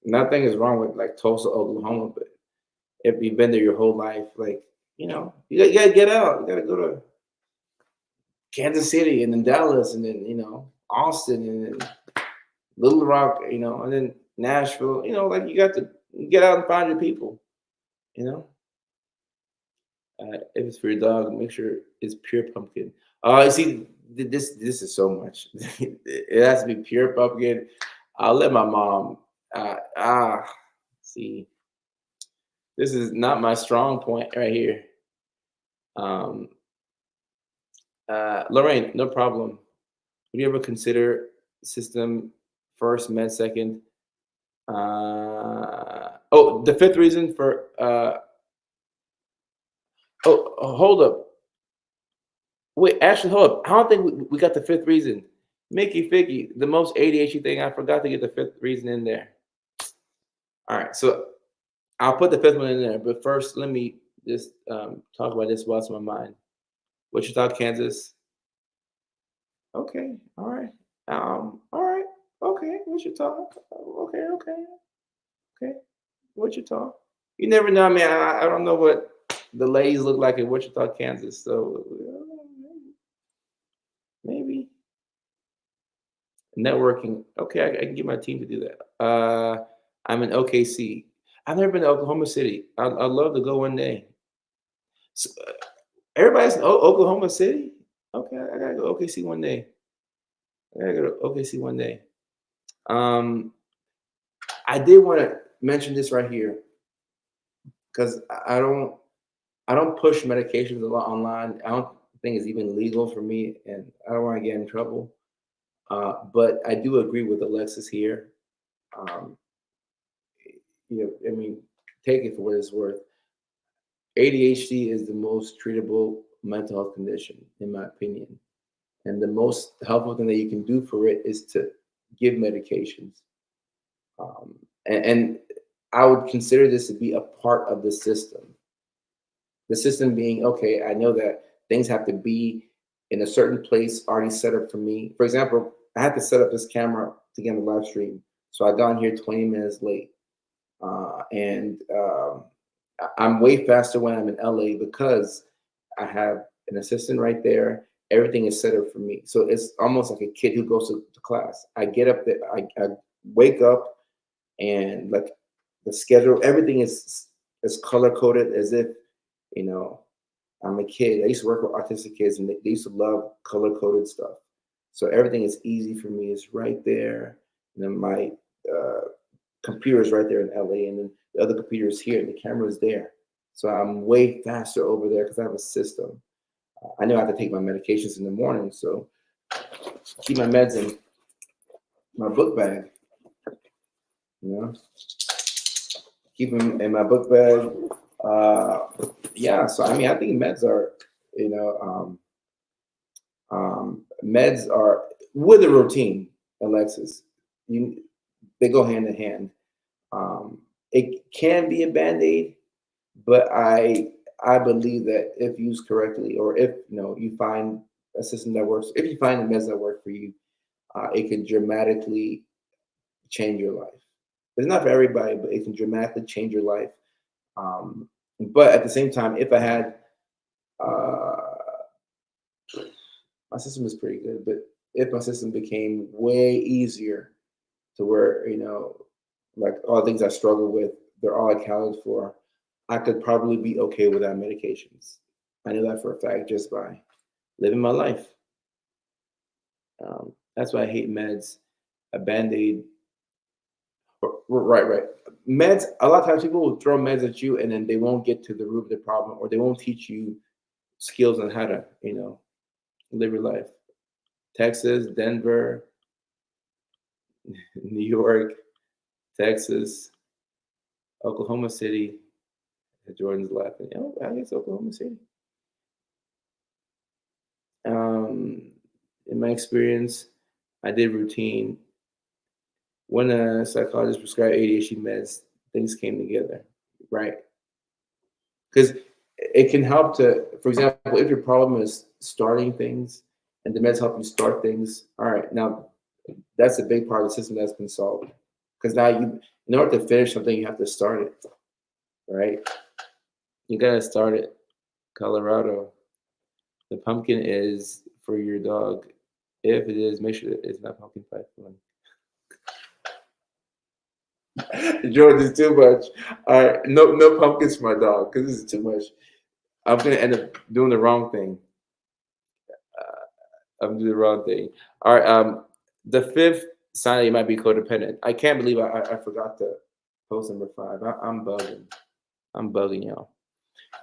nothing is wrong with like Tulsa, Oklahoma, but if you've been there your whole life, like you gotta get out. You gotta go to Kansas City and then Dallas and then Austin and then Little Rock, and then Nashville. Like you got to get out and find your people. You know, if it's for your dog, make sure it's pure pumpkin. See, this is so much. It has to be pure pumpkin. I'll let my mom. See, this is not my strong point right here. Um, Lorraine, no problem. Would you ever consider system first, med second? The fifth reason for hold up. Wait, actually, hold up. I don't think we got the fifth reason. Mickey Ficky, the most ADHD thing. I forgot to get the fifth reason in there. All right, so I'll put the fifth one in there. But first, let me just talk about this while it's on my mind. Wichita, Kansas. Okay, all right. All right. Okay, Wichita. Okay, okay, okay. Wichita. You never know. I mean, I don't know what the ladies look like in Wichita, Kansas. So maybe networking. Okay, I can get my team to do that. I'm in OKC. I've never been to Oklahoma City. I'd love to go one day. So, everybody's in Oklahoma City. Okay, I gotta go OKC one day. I gotta go to OKC one day. Um, I did want to mention this right here because I don't push medications a lot online. I don't think it's even legal for me, and I don't want to get in trouble. But I do agree with Alexis here. Um, I mean, take it for what it's worth. ADHD is the most treatable mental health condition, in my opinion. And the most helpful thing that you can do for it is to give medications. And I would consider this to be a part of the system. The system being, okay, I know that things have to be in a certain place already set up for me. For example, I had to set up this camera to get on the live stream. So I got on here 20 minutes late. And I'm way faster when I'm in LA because I have an assistant right there. Everything is set up for me. So it's almost like a kid who goes to class. I get up there, I wake up, and like the schedule, everything is color coded as if, you know, I'm a kid. I used to work with autistic kids, and they used to love color coded stuff. So everything is easy for me. It's right there. And then my uh, computer is right there in LA, and then the other computer is here, and the camera is there. So I'm way faster over there because I have a system. I know I have to take my medications in the morning, so keep my meds in my book bag. You know, keep them in my book bag. Yeah, so I mean, I think meds are, you know, meds are with a routine, Alexis. You, they go hand in hand. It can be a band-aid, but I believe that if used correctly, or if you find a system that works, if you find the meds that work for you, it can dramatically change your life. It's not for everybody, but it can dramatically change your life. Um, but at the same time, if I had uh, my system is pretty good, but if my system became way easier to where like all the things I struggle with, they're all accounted for. I could probably be okay without medications. I know that for a fact just by living my life. That's why I hate meds. A band aid. Right, right. Meds, a lot of times people will throw meds at you and then they won't get to the root of the problem or they won't teach you skills on how to, live your life. Texas, Denver, New York, Texas, Oklahoma City. Jordan's laughing. Oh, I guess Oklahoma City. Um, in my experience, I did routine. When a psychologist prescribed ADHD meds, things came together, right? Because it can help to, for example, if your problem is starting things and the meds help you start things, all right, now that's a big part of the system that's been solved. Because now in order to finish something, you have to start it, right? You got to start it. Colorado, the pumpkin is for your dog. If it is, make sure that it's not pumpkin pie filling. Jordan is too much. All right, no pumpkins for my dog because this is too much. I'm gonna end up doing the wrong thing. I'm doing the wrong thing. All right. The fifth sign that you might be codependent. I can't believe I forgot to post number five. I'm bugging. I'm bugging y'all.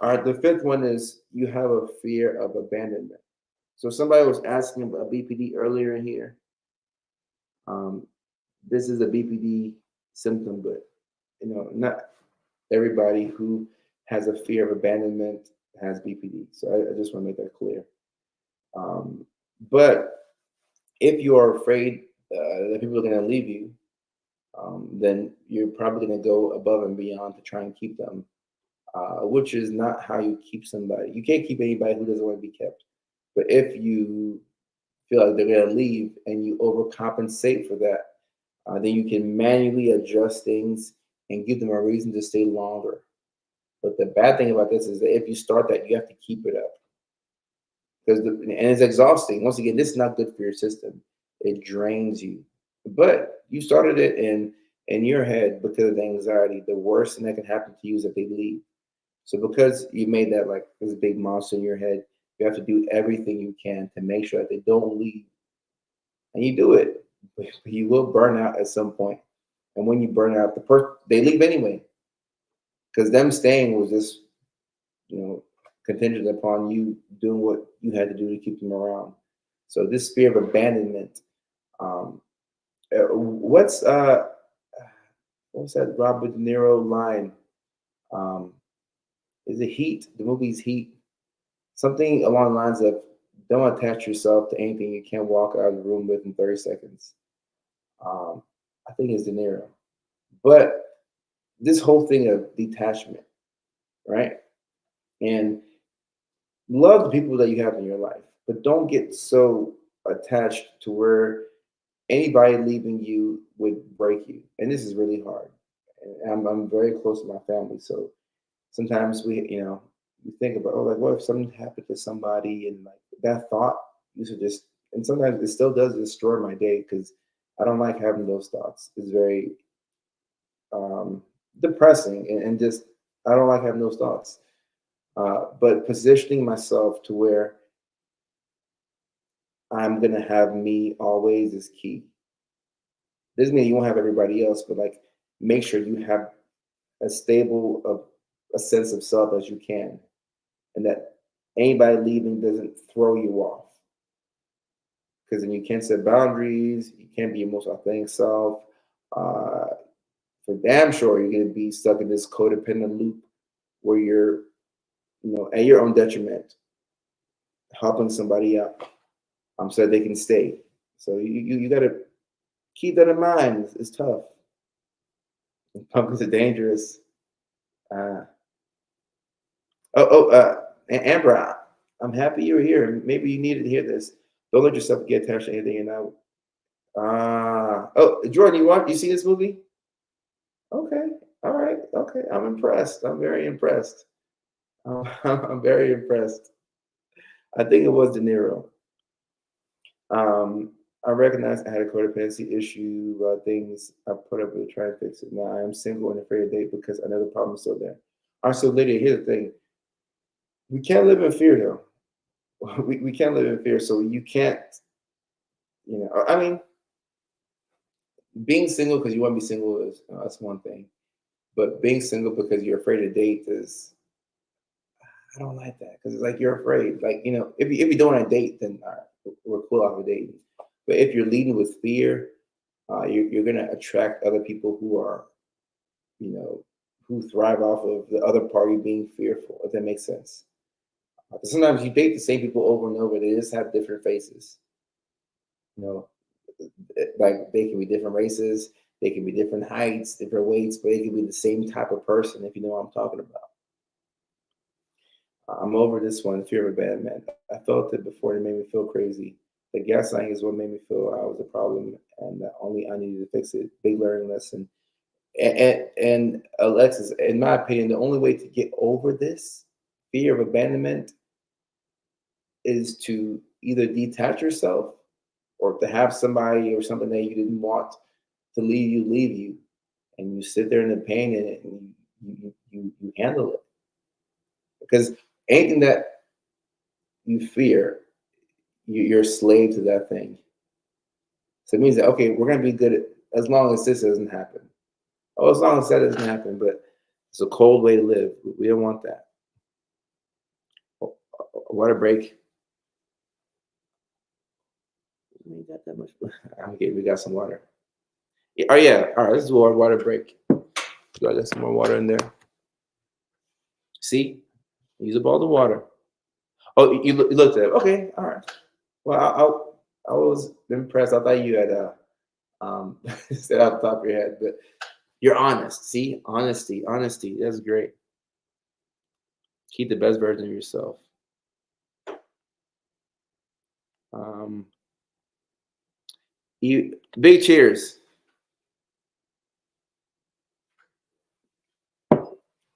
All right. The fifth one is you have a fear of abandonment. So somebody was asking about BPD earlier in here. Um, this is a BPD symptom, but not everybody who has a fear of abandonment has BPD. So I just want to make that clear. But if you are afraid that people are going to leave you, then you're probably going to go above and beyond to try and keep them, which is not how you keep somebody. You can't keep anybody who doesn't want to be kept. But if you feel like they're going to leave and you overcompensate for that, then you can manually adjust things and give them a reason to stay longer. But the bad thing about this is that if you start that, you have to keep it up and it's exhausting. Once again, this is not good for your system. It drains you. But you started it in your head because of the anxiety. The worst thing that can happen to you is that they leave. So because you made that like this big monster in your head, you have to do everything you can to make sure that they don't leave. And you do it, but you will burn out at some point. And when you burn out, they leave anyway. Because them staying was just, you know, contingent upon you doing what you had to do to keep them around. So this fear of abandonment. Um, what's that Robert De Niro line? Um, is it Heat? The movie's Heat. Something along the lines of don't attach yourself to anything you can't walk out of the room with in 30 seconds. Um, I think it's De Niro. But this whole thing of detachment, right? And love the people that you have in your life, but don't get so attached to where anybody leaving you would break you. And this is really hard. And I'm very close to my family. So sometimes we think about, oh, like, what if something happened to somebody? And like that thought used to just, and sometimes it still does destroy my day because I don't like having those thoughts. It's very depressing and just, I don't like having those thoughts. But positioning myself to where I'm gonna have me always is key. Doesn't mean you won't have everybody else, but like make sure you have as stable of a sense of self as you can, and that anybody leaving doesn't throw you off. Because then you can't set boundaries, you can't be your most authentic self. Uh, for damn sure, you're gonna be stuck in this codependent loop where you're, at your own detriment, helping somebody out, so they can stay. So you got to keep that in mind. It's tough. Pumpkins are dangerous. Uh, Amber, I'm happy you're here. Maybe you needed to hear this. Don't let yourself get attached to anything. Jordan, you see this movie? Okay, all right, okay. I'm impressed. I'm very impressed. I'm very impressed. I think it was De Niro. I recognize I had a codependency issue, things I put up with to try and fix it. Now I am single and afraid to date because I know the problem is still there. All right, so Lydia, here's the thing. We can't live in fear though. We can't live in fear. So you can't, I mean, being single because you want to be single is that's one thing. But being single because you're afraid to date is I don't like that because it's like you're afraid. Like if you don't want to date, then all right, we're cool off of dating. But if you're leading with fear, you're going to attract other people who are, you know, who thrive off of the other party being fearful. If that makes sense. Sometimes you date the same people over and over. They just have different faces. You know, like they can be different races, they can be different heights, different weights, but they can be the same type of person. If you know what I'm talking about. I'm over this one. Fear of a bad man. I felt it before. It made me feel crazy. The gaslighting is what made me feel I was the problem, and that only I needed to fix it. Big learning lesson. And Alexis, in my opinion, the only way to get over this fear of abandonment is to either detach yourself or to have somebody or something that you didn't want to leave you, and you sit there in the pain and you handle it because anything that you fear, you're a slave to that thing. So it means that okay, we're gonna be good as long as this doesn't happen. Oh, as long as that doesn't happen, but it's a cold way to live. We don't want that. Water break. We got that much. Okay, we got some water. Yeah, oh yeah. All right, this is water break. Got some more water in there. See, use up all the water. Oh, you looked at it. Okay, all right. Well, I was impressed. I thought you had said off the top of your head, but you're honest. See, honesty. That's great. Keep the best version of yourself. Um, you big cheers.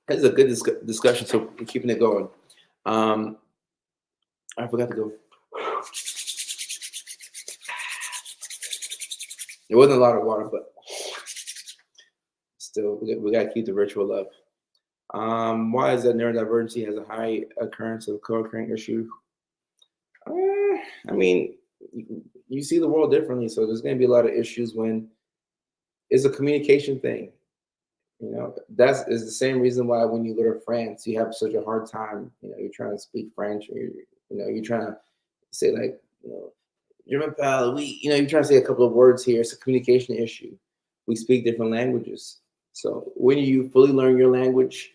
This is a good discussion. So we're keeping it going. Um, I forgot to go. It wasn't a lot of water, but still, we got to keep the ritual up. Why is that neurodivergency has a high occurrence of co-occurring issue? I mean, you see the world differently, so there's going to be a lot of issues when it's a communication thing. That's is the same reason why when you go to France, you have such a hard time. You're trying to speak French, or you're trying to say like, German pal, you're trying to say a couple of words here. It's a communication issue. We speak different languages. So when you fully learn your language,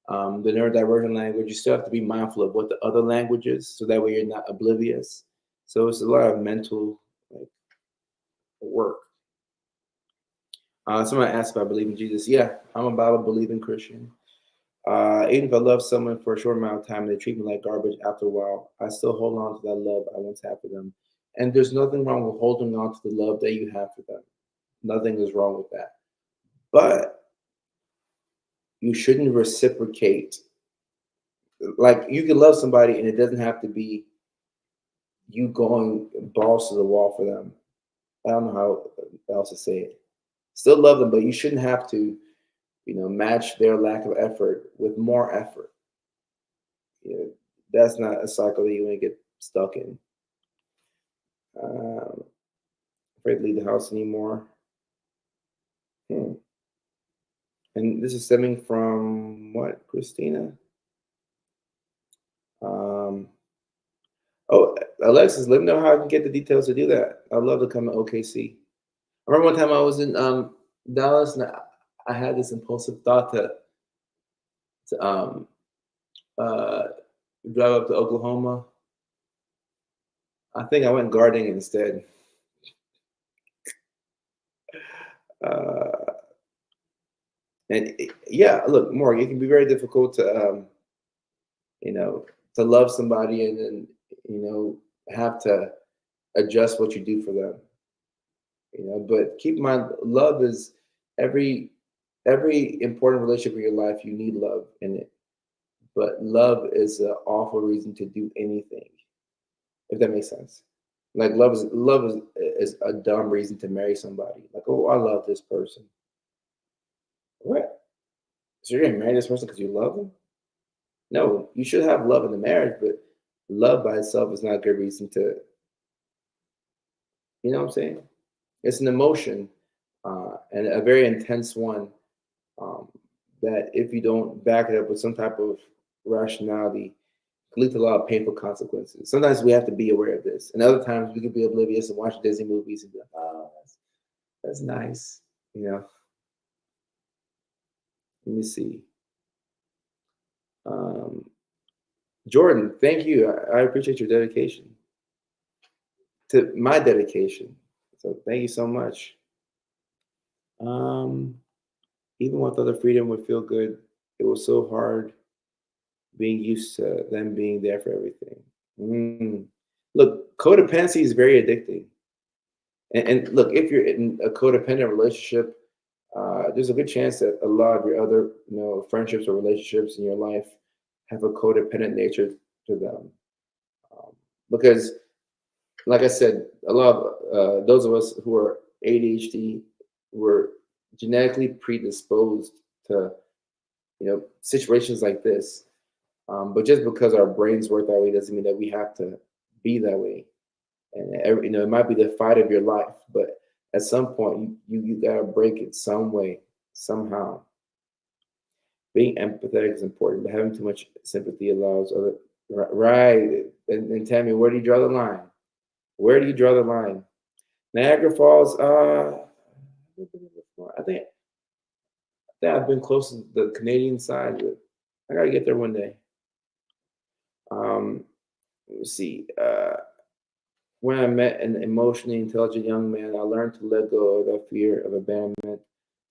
the neurodivergent language, you still have to be mindful of what the other language is, so that way you're not oblivious. So it's a lot of mental like, work. Someone asked if I believe in Jesus. Yeah, I'm a Bible believing Christian. Even if I love someone for a short amount of time and they treat me like garbage after a while, I still hold on to that love I once had for them. And there's nothing wrong with holding on to the love that you have for them. Nothing is wrong with that. But you shouldn't reciprocate. Like you can love somebody and it doesn't have to be you going balls to the wall for them. I don't know how else to say it. Still love them, but you shouldn't have to, match their lack of effort with more effort. That's not a cycle that you want to get stuck in. Um, Afraid to leave the house anymore. Hmm. And this is stemming from what, Christina? Um, oh, Alexis, let me know how I can get the details to do that. I'd love to come to OKC. I remember one time I was in Dallas and I had this impulsive thought to uh, drive up to Oklahoma. I think I went gardening instead. Uh, yeah, look, Morgan, it can be very difficult you know, to love somebody and then, have to adjust what you do for them. But keep in mind, love is every every important relationship in your life. You need love in it, but love is an awful reason to do anything. If that makes sense. Like love is a dumb reason to marry somebody. Like, oh, I love this person. What? So you're gonna marry this person because you love them? No, you should have love in the marriage, but love by itself is not a good reason to, you know what I'm saying? It's an emotion, and a very intense one, um, that if you don't back it up with some type of rationality, can lead to a lot of painful consequences. Sometimes we have to be aware of this, and other times we can be oblivious and watch Disney movies and be like, "Oh, that's nice," you know. Let me see. Um, Jordan, thank you. I appreciate your dedication to my dedication. So thank you so much. Um, Even with other freedom would feel good. It was so hard being used to them being there for everything. Mm. Look, codependency is very addicting. And look, if you're in a codependent relationship, there's a good chance that a lot of your other, friendships or relationships in your life have a codependent nature to them. Um, because, like I said, a lot of those of us who are ADHD were genetically predisposed to, situations like this. But just because our brains work that way doesn't mean that we have to be that way. And it might be the fight of your life, but at some point you gotta break it some way, somehow. Being empathetic is important, but having too much sympathy allows other right. And Tammy, where do you draw the line? Where do you draw the line? Niagara Falls. I think I've been close to the Canadian side, but I gotta get there one day. Um, let me see. When I met an emotionally intelligent young man, I learned to let go of that fear of abandonment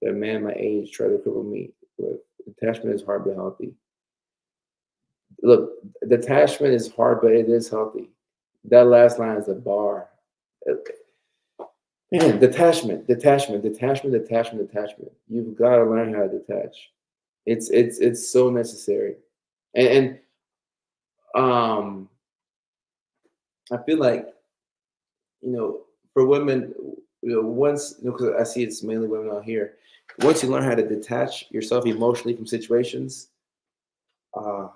that a man my age tried to cripple me with. Attachment is hard but healthy. Look, detachment is hard, but it is healthy. That last line is a bar. Man, detachment. You've got to learn how to detach. It's so necessary. And I feel like, for women, once, because I see it's mainly women out here, once you learn how to detach yourself emotionally from situations, uh,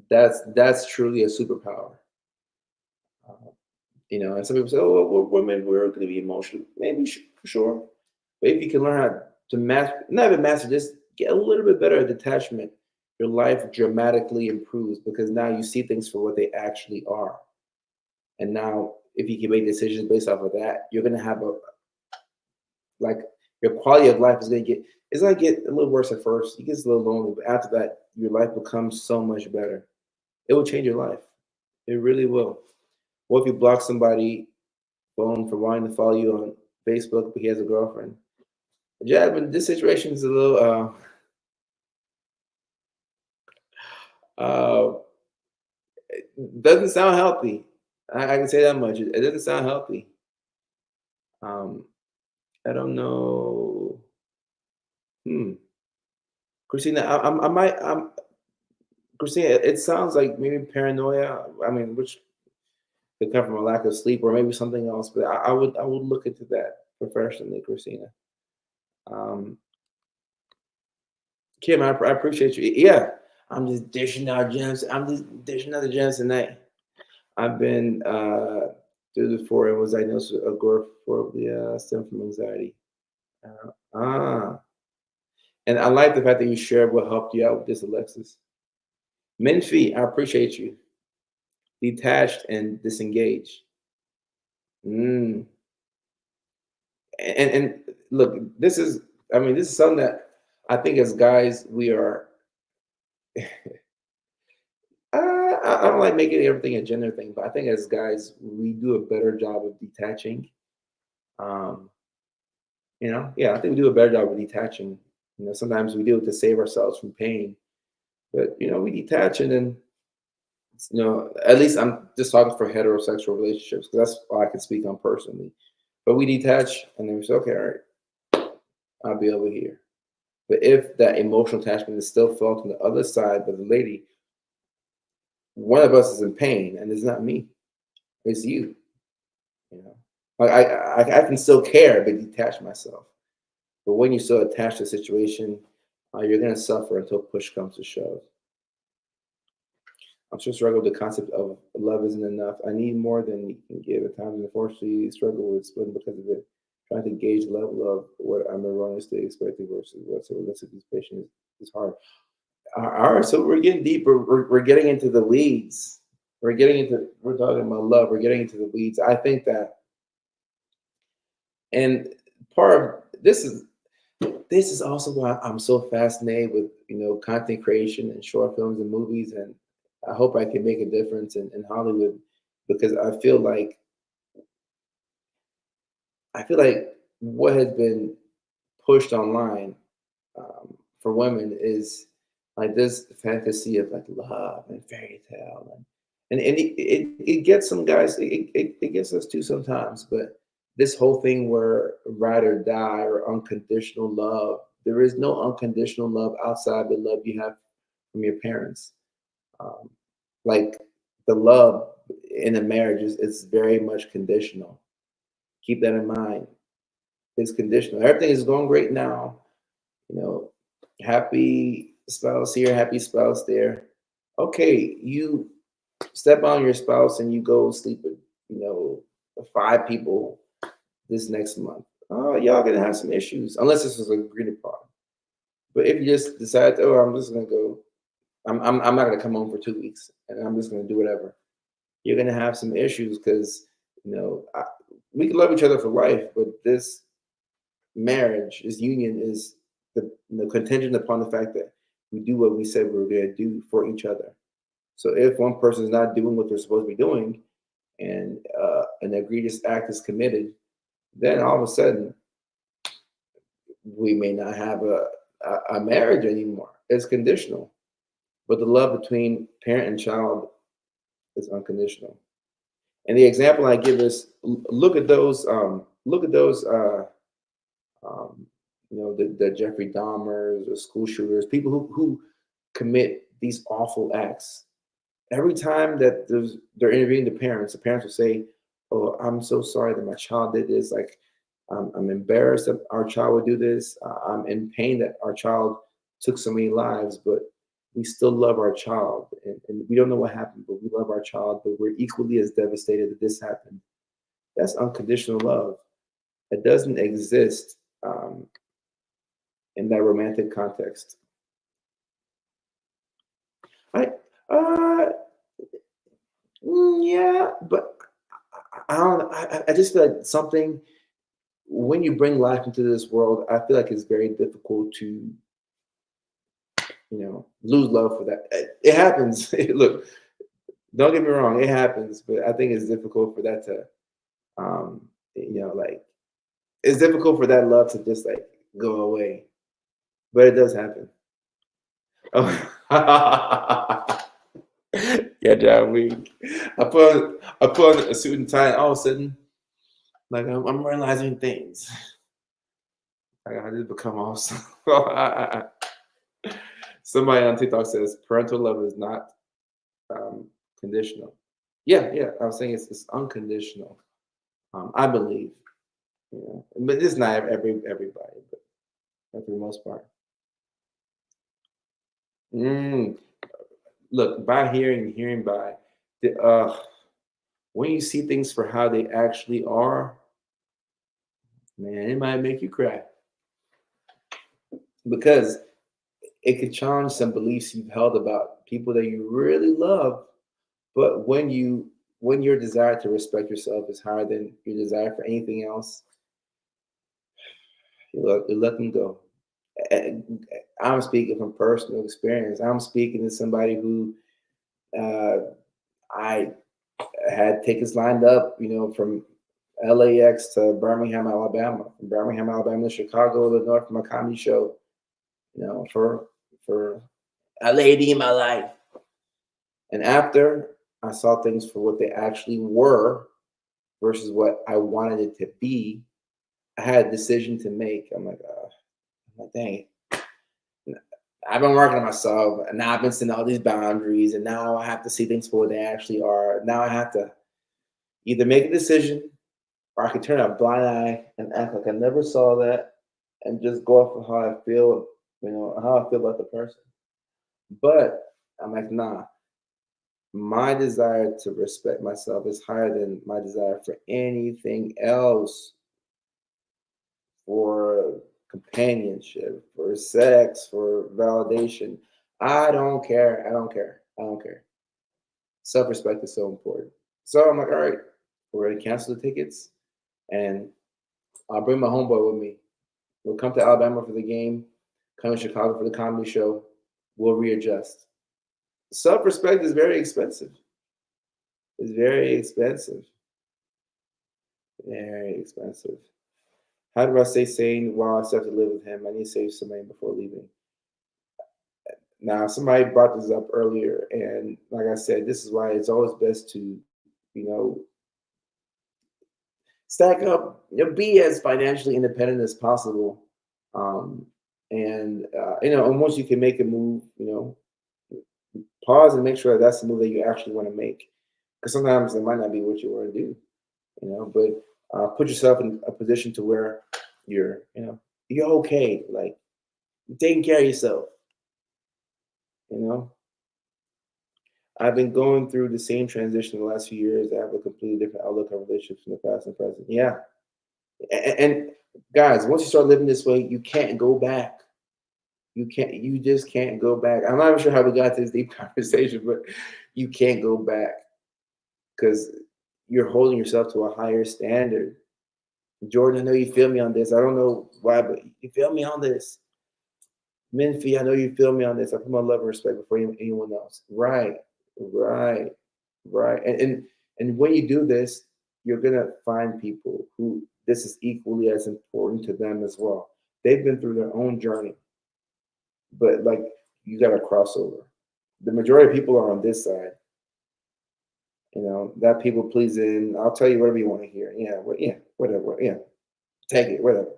that's truly a superpower. Uh, and some people say, "Oh, well, we're women, we're going to be emotional." Maybe for sure, but if you can learn how to master, not even master, just get a little bit better at detachment, your life dramatically improves because now you see things for what they actually are. And now, if you can make decisions based off of that, you're going to have a like your quality of life is gonna get a little worse at first. It gets a little lonely, but after that, your life becomes so much better. It will change your life. It really will. What if you block somebody phone for wanting to follow you on Facebook, but he has a girlfriend? Jasmine, this situation is a little doesn't sound healthy. I can say that much. It doesn't sound healthy. Um, I don't know. Hmm. Christina, I might. Christina, it sounds like maybe paranoia. I mean, which could come from a lack of sleep or maybe something else. But I would look into that professionally, Christina. Um, Kim, I appreciate you. Yeah, I'm just dishing out gems. I'm just dishing out the gems tonight. I've been through the four and was diagnosed with agoraphobia, stem from anxiety. Uh, ah, and I like the fact that you shared what helped you out with this, Alexis. Menfi, I appreciate you. Detached and disengaged. Mm. And look, this is something that I think as guys we are. I don't like making everything a gender thing, but I think as guys we do a better job of detaching. Um, yeah, I think we do a better job of detaching. Sometimes we do it to save ourselves from pain, but we detach and then at least I'm just talking for heterosexual relationships because that's all I can speak on personally. But we detach and then we say, okay, all right, I'll be over here. But if that emotional attachment is still felt on the other side by the lady, one of us is in pain, and it's not me. It's you. You know, like I can still care, but detach myself. But when you still attach to the situation, you're gonna suffer until push comes to shove. I'm still struggling with the concept of love isn't enough. I need more than you can give. At times, unfortunately, struggle with splitting because of it. Trying to gauge the level of what I'm erroneously expecting versus what's a realistic patient is hard. All right, so we're getting deeper. We're getting into the weeds. We're talking about love. We're getting into the weeds. I think that, and part of this is also why I'm so fascinated with content creation and short films and movies, and I hope I can make a difference in Hollywood because I feel like what has been pushed online for women is like this fantasy of like love and fairy tale and it gets some guys it gets us too sometimes, but this whole thing where ride or die or unconditional love, there is no unconditional love outside the love you have from your parents. um, like the love in a marriage is very much conditional. Keep that in mind. It's conditional. Everything is going great now, you know, happy spouse here, happy spouse there. Okay, you step on your spouse and you go sleep with, you know, 5 people this next month. Oh, y'all gonna have some issues unless this was agreed upon. But if you just decide, oh, I'm just gonna go, I'm not gonna come home for 2 weeks and I'm just gonna do whatever. You're gonna have some issues because we can love each other for life, but this marriage, this union is contingent upon the fact that we do what we said we were going to do for each other. So if one person is not doing what they're supposed to be doing, and an egregious act is committed, then all of a sudden we may not have a marriage anymore. It's conditional, but the love between parent and child is unconditional. And the example I give is look at those um, the Jeffrey Dahmers or school shooters, people who commit these awful acts. Every time that they're interviewing the parents will say, "Oh, I'm so sorry that my child did this. Like, I'm embarrassed that our child would do this. I'm in pain that our child took so many lives, but we still love our child, and we don't know what happened, but we love our child. But we're equally as devastated that this happened." That's unconditional love. It doesn't exist in that romantic context. I uh yeah, but I don't. I just feel like something when you bring life into this world, I feel like it's very difficult to lose love for that. It happens. Look, don't get me wrong, it happens, but I think it's difficult for that to um like it's difficult for that love to just like go away. But it does happen. Oh. Yeah, John. I put on a suit and tie, and all of a sudden, like I'm realizing things. Like I just become awesome. Somebody on TikTok says parental love is not um, conditional. Yeah, yeah. I was saying it's unconditional. I believe, but it's not everybody, but for the most part. Mm, look, by hearing, hearing by the when you see things for how they actually are, man, it might make you cry because it could challenge some beliefs you've held about people that you really love. But when your desire to respect yourself is higher than your desire for anything else, you let them go. I'm speaking from personal experience. I'm speaking to somebody who uh, I had tickets lined up, from LAX to Birmingham, Alabama, from Birmingham, Alabama to Chicago, Illinois for my comedy show, for a lady in my life. And after I saw things for what they actually were versus what I wanted it to be, I had a decision to make. I'm like, dang, I've been working on myself, and now I've been setting all these boundaries, and now I have to see things for what they actually are. Now I have to Either make a decision, or I can turn a blind eye and act like I never saw that, and just go off of how I feel, how I feel about the person. But I'm like, nah, my desire to respect myself is higher than my desire for anything else, for companionship, for sex, for validation. I don't care. I don't care. I don't care. Self respect is so important. So I'm like, all right, we're going to cancel the tickets, and I'll bring my homeboy with me. We'll come to Alabama for the game, come to Chicago for the comedy show. We'll readjust. Self respect is very expensive. It's very expensive. Very expensive. How do I stay sane while I still have to live with him? I need to save some money before leaving. Now, somebody brought this up earlier, and like I said, this is why it's always best to, you know, stack up, be as financially independent as possible. Um, and once you can make a move, pause and make sure that's the move that you actually want to make. Because sometimes it might not be what you want to do, but put yourself in a position to where you're okay, like you're taking care of yourself, you know. I've been going through the same transition the last few years. I have a completely different outlook on relationships in the past and present. Yeah. And guys, once you start living this way, you can't go back. You just can't go back. I'm not even sure how we got to this deep conversation, but you can't go back because you're holding yourself to a higher standard. Jordan, I know you feel me on this. I don't know why, but you feel me on this. Minfy, I know you feel me on this. I put my love and respect before anyone else. Right, right, right. And when you do this, you're gonna find people who this is equally as important to them as well. They've been through their own journey, but like you got to crossover. The majority of people are on this side. That people pleasing. I'll tell you whatever you want to hear. Yeah, yeah, whatever. Yeah, take it, whatever.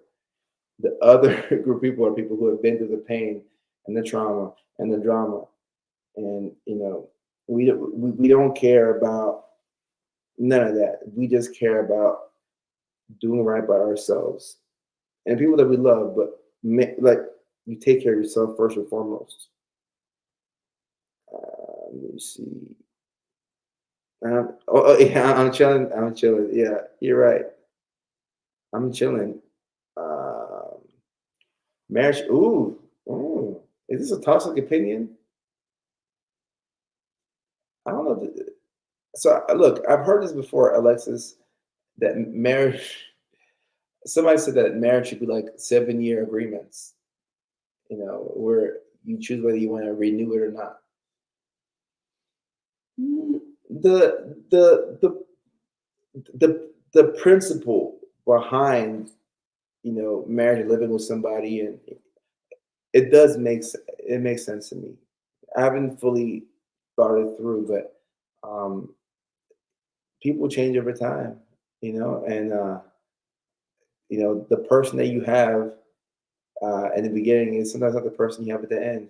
The other group of people are people who have been through the pain and the trauma and the drama, and we don't care about none of that. We just care about doing right by ourselves and people that we love. But like you take care of yourself first and foremost. Let me see. Yeah, I'm chilling. I'm chilling. Yeah, you're right. I'm chilling. Um, Marriage. Ooh. Is this a toxic opinion? I don't know. So look, I've heard this before, Alexis. That marriage. Somebody said that marriage should be like 7-year agreements. Where you choose whether you want to renew it or not. Mm, The the the the principle behind marriage and living with somebody, and it makes sense to me. I haven't fully thought it through, but people change over time, and the person that you have in the beginning is sometimes not the person you have at the end.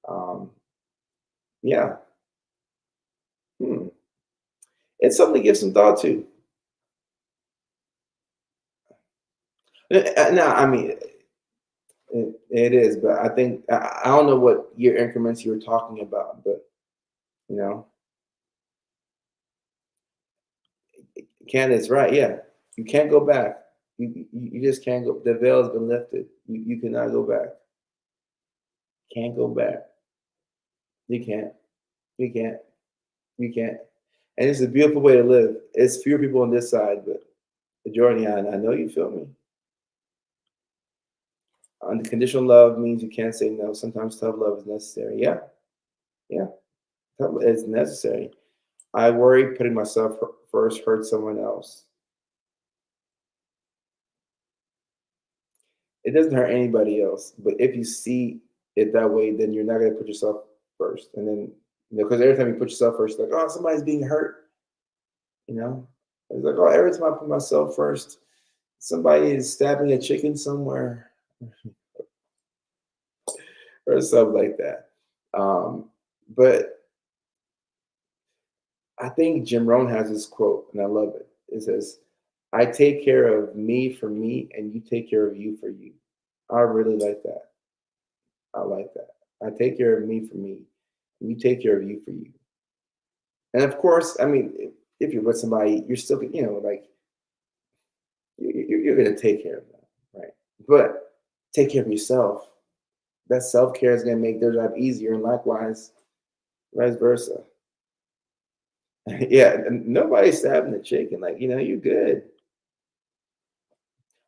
Um, yeah, hmm. It's something to give some thought to. No, I mean it is, but I think I don't know what year increments you were talking about, but you know, Candace, right? Yeah, you can't go back. You just can't go. The veil has been lifted. You cannot go back. Can't go back. You can't. You can't. You can't. And it's a beautiful way to live. It's fewer people on this side, but majority. I know you feel me. Unconditional love means you can't say no. Sometimes tough love is necessary. Yeah, yeah, it's necessary. I worry putting myself first hurts someone else. It doesn't hurt anybody else, but if you see it that way, then you're not going to put yourself first. And then, because every time you put yourself first, like, oh, somebody's being hurt. It's like, oh, every time I put myself first, somebody is stabbing a chicken somewhere or something like that. But I think Jim Rohn has this quote, and I love it. It says, "I take care of me for me, and you take care of you for you." I really like that. I like that. I take care of me for me, and you take care of you for you. And of course, I mean, if you're with somebody, you're still, like you're going to take care of them, right? But take care of yourself. That self care is going to make their job easier, and likewise, vice versa. Yeah, and nobody's stabbing the chicken. Like, you're good.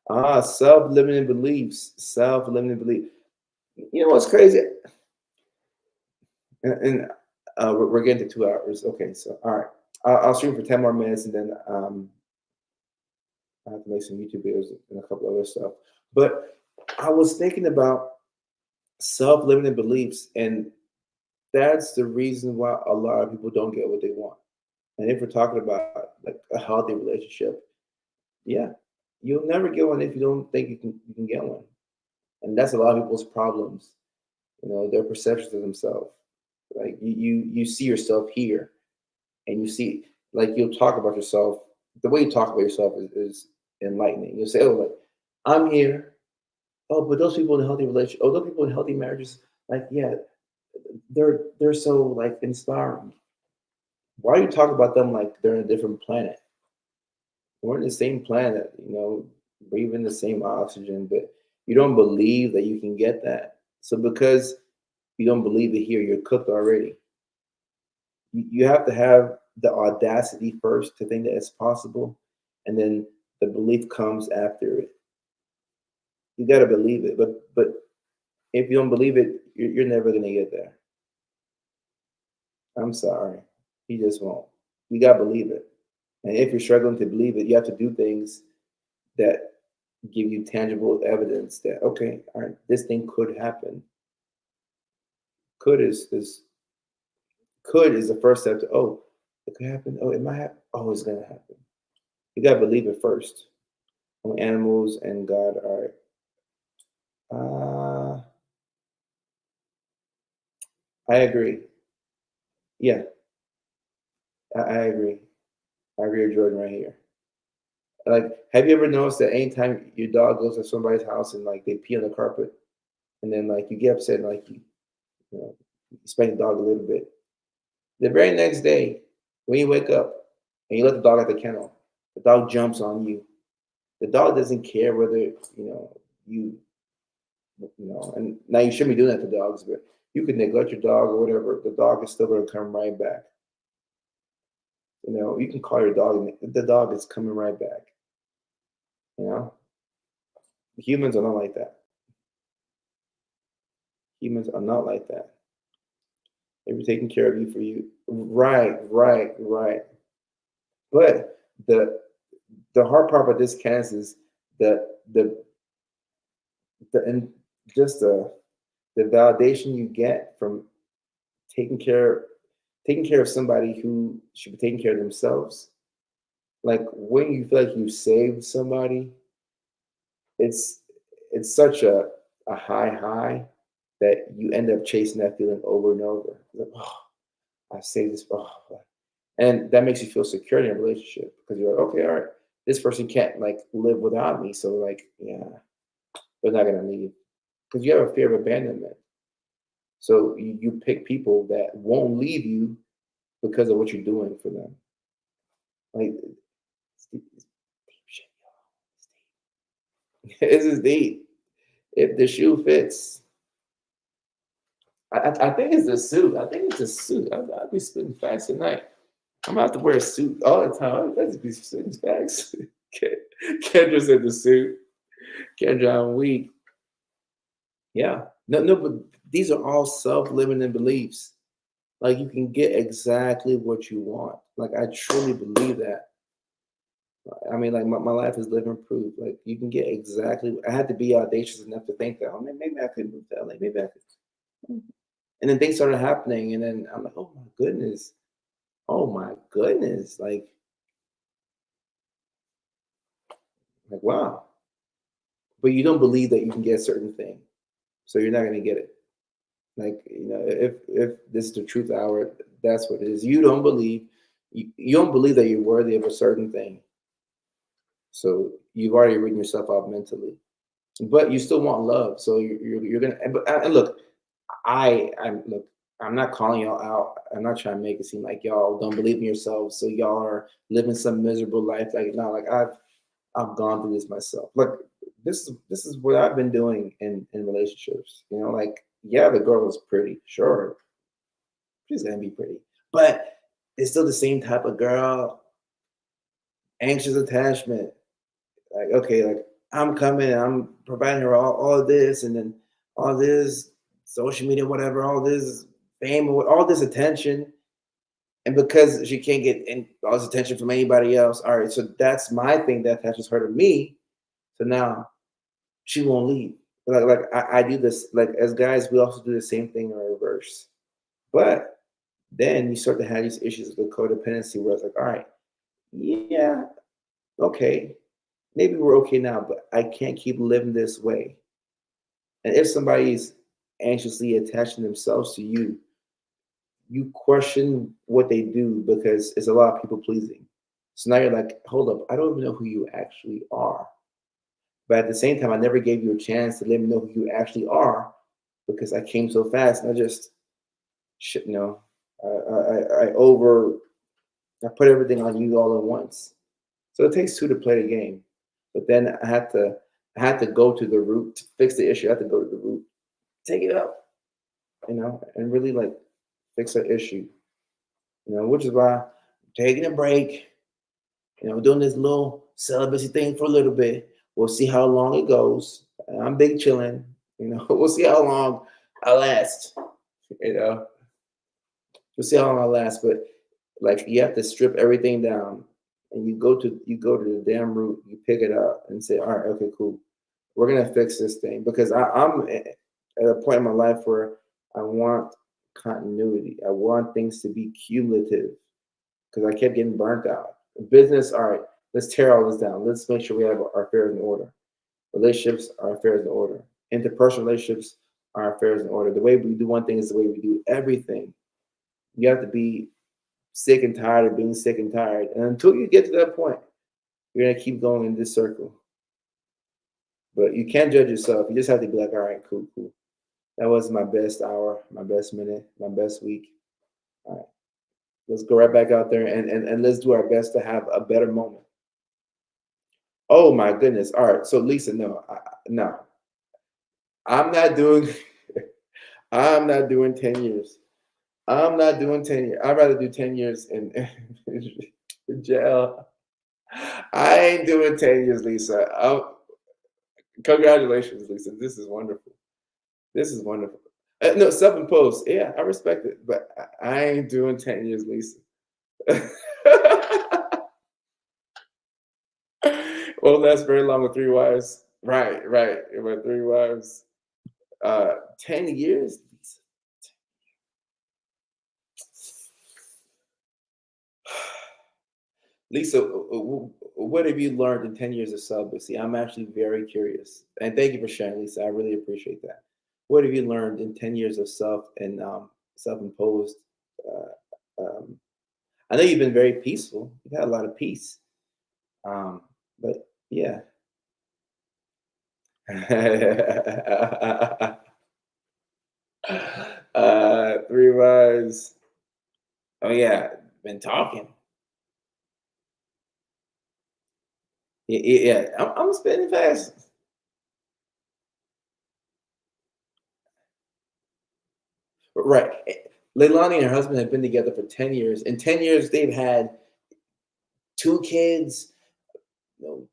Self-limiting beliefs. Self-limiting belief. You know what's crazy? And we're getting to 2 hours. Okay, so all right, I'll stream for 10 more minutes, and then I have to make some YouTube videos and a couple other stuff. But I was thinking about self-limiting beliefs, and that's the reason why a lot of people don't get what they want. And if we're talking about like a healthy relationship, yeah, you'll never get one if you don't think you can get one. And that's a lot of people's problems. Their perceptions of themselves. Like you see yourself here, and you see, like, you'll talk about yourself. The way you talk about yourself is enlightening. You'll say, "Oh, like, I'm here. Oh, but those people in healthy relationships. Oh, those people in healthy marriages. Like, yeah, they're so like inspiring. Why do you talk about them like they're in a different planet? We're in the same planet. Breathing the same oxygen, but you don't believe that you can get that. So because you don't believe it here, you're cooked already. You have to have the audacity first to think that it's possible, and then the belief comes after it. You got to believe it, but if you don't believe it, you're never going to get there. I'm sorry, you just won't. You got to believe it, and if you're struggling to believe it, you have to do things that give you tangible evidence that, okay, all right, this thing could happen. Could is the first step to, oh, it could happen. Oh, it might happen. Oh, it's gonna happen. You gotta believe it first. Animals and God are. Uh, I agree. Yeah, I agree. I agree with Jordan right here. Like, have you ever noticed that anytime your dog goes to somebody's house and like they pee on the carpet, and then like you get upset and like you spank the dog a little bit. The very next day, when you wake up and you let the dog out the kennel, the dog jumps on you. The dog doesn't care whether you and now you shouldn't be doing that to dogs, but you could neglect your dog or whatever. The dog is still going to come right back. You can call your dog, and the dog is coming right back. You know, humans are not like that. Humans are not like that. They be taking care of you for you. Right, right, right. But the hard part about this cast is the and just the validation you get from taking care taking care of somebody who should be taking care of themselves. Like when you feel like you saved somebody, it's it's such a high that you end up chasing that feeling over and over. Like, oh, I saved this, oh. And that makes you feel secure in a relationship because you're like, okay, all right, this person can't like live without me, so like, yeah, they're not gonna leave because you have a fear of abandonment. So you pick people that won't leave you because of what you're doing for them. Like, it's deep, it's deep shit, y'all. It's deep. This is deep. If the shoe fits, I think it's a suit. I think it's a suit. I'll be spitting facts tonight. I'm gonna have to wear a suit all the time. Let's be spitting facts. Kendra said the suit. Kendra, I'm weak. Yeah. No, no, but these are all self-limiting beliefs. Like you can get exactly what you want. Like I truly believe that. I mean, like my life is living proof. Like you can get exactly. I had to be audacious enough to think that. Oh, maybe I could move to LA. Maybe I could. And then things started happening, and then I'm like, oh my goodness, oh my goodness, like wow. But you don't believe that you can get a certain thing, so you're not gonna get it. Like if this is the truth hour, that's what it is. You don't believe you don't believe that you're worthy of a certain thing. So you've already written yourself out mentally, but you still want love. So you're gonna. And look, look. I'm not calling y'all out. I'm not trying to make it seem like y'all don't believe in yourselves. So y'all are living some miserable life. Like no, like I've gone through this myself. Look, this is what I've been doing in relationships. You know, like yeah, the girl was pretty, sure, she's gonna be pretty, but it's still the same type of girl. Anxious attachment. Like okay, like I'm coming, I'm providing her all of this, and then all this social media, whatever, all this fame, all this attention, and because she can't get all this attention from anybody else, all right, so that's my thing that attaches her to me. So now she won't leave. Like I do this. Like as guys, we also do the same thing in reverse. But then you start to have these issues with codependency, where it's like, all right, yeah, okay, maybe we're okay now, but I can't keep living this way. And if somebody's anxiously attaching themselves to you, you question what they do because it's a lot of people pleasing. So now you're like, hold up, I don't even know who you actually are. But at the same time, I never gave you a chance to let me know who you actually are because I came so fast and I just, shit, no, I over, I put everything on you all at once. So it takes two to play the game. But then I had to go to the root to fix the issue. I had to go to the root, take it out, and really like fix the issue. Which is why I'm taking a break. Doing this little celibacy thing for a little bit. We'll see how long it goes. I'm big chilling. We'll see how long I last. You know, we'll see how long I last. But like, you have to strip everything down, and you go to the damn root. You pick it up and say, all right, okay, cool. We're gonna fix this thing because I'm at a point in my life where I want continuity. I want things to be cumulative because I kept getting burnt out. Business, all right, let's tear all this down. Let's make sure we have our affairs in order. Relationships, our affairs in order. Interpersonal relationships, our affairs in order. The way we do one thing is the way we do everything. You have to be sick and tired of being sick and tired. And until you get to that point, you're gonna keep going in this circle. But you can't judge yourself. You just have to be like, all right, cool, cool. That was my best hour, my best minute, my best week. All right, let's go right back out there and let's do our best to have a better moment. Oh my goodness. All right. So Lisa, no, no, I'm not doing I'm not doing 10 years. I'm not doing 10 years. I'd rather do 10 years in jail. I ain't doing 10 years, Lisa. Congratulations, Lisa. This is wonderful. This is wonderful. No, self-imposed. Yeah, I respect it, but I ain't doing 10 years, Lisa. Well, that's very long with three wives. Right, right. With three wives. 10 years? Lisa, what have you learned in 10 years of celibacy? I'm actually very curious. And thank you for sharing, Lisa. I really appreciate that. What have you learned in 10 years of self-imposed? Um, I know you've been very peaceful. You've had a lot of peace. But yeah. Three wives. Oh yeah, been talking. Yeah. I'm spending fast. Right. Leilani and her husband have been together for 10 years. In 10 years, they've had two kids, you know,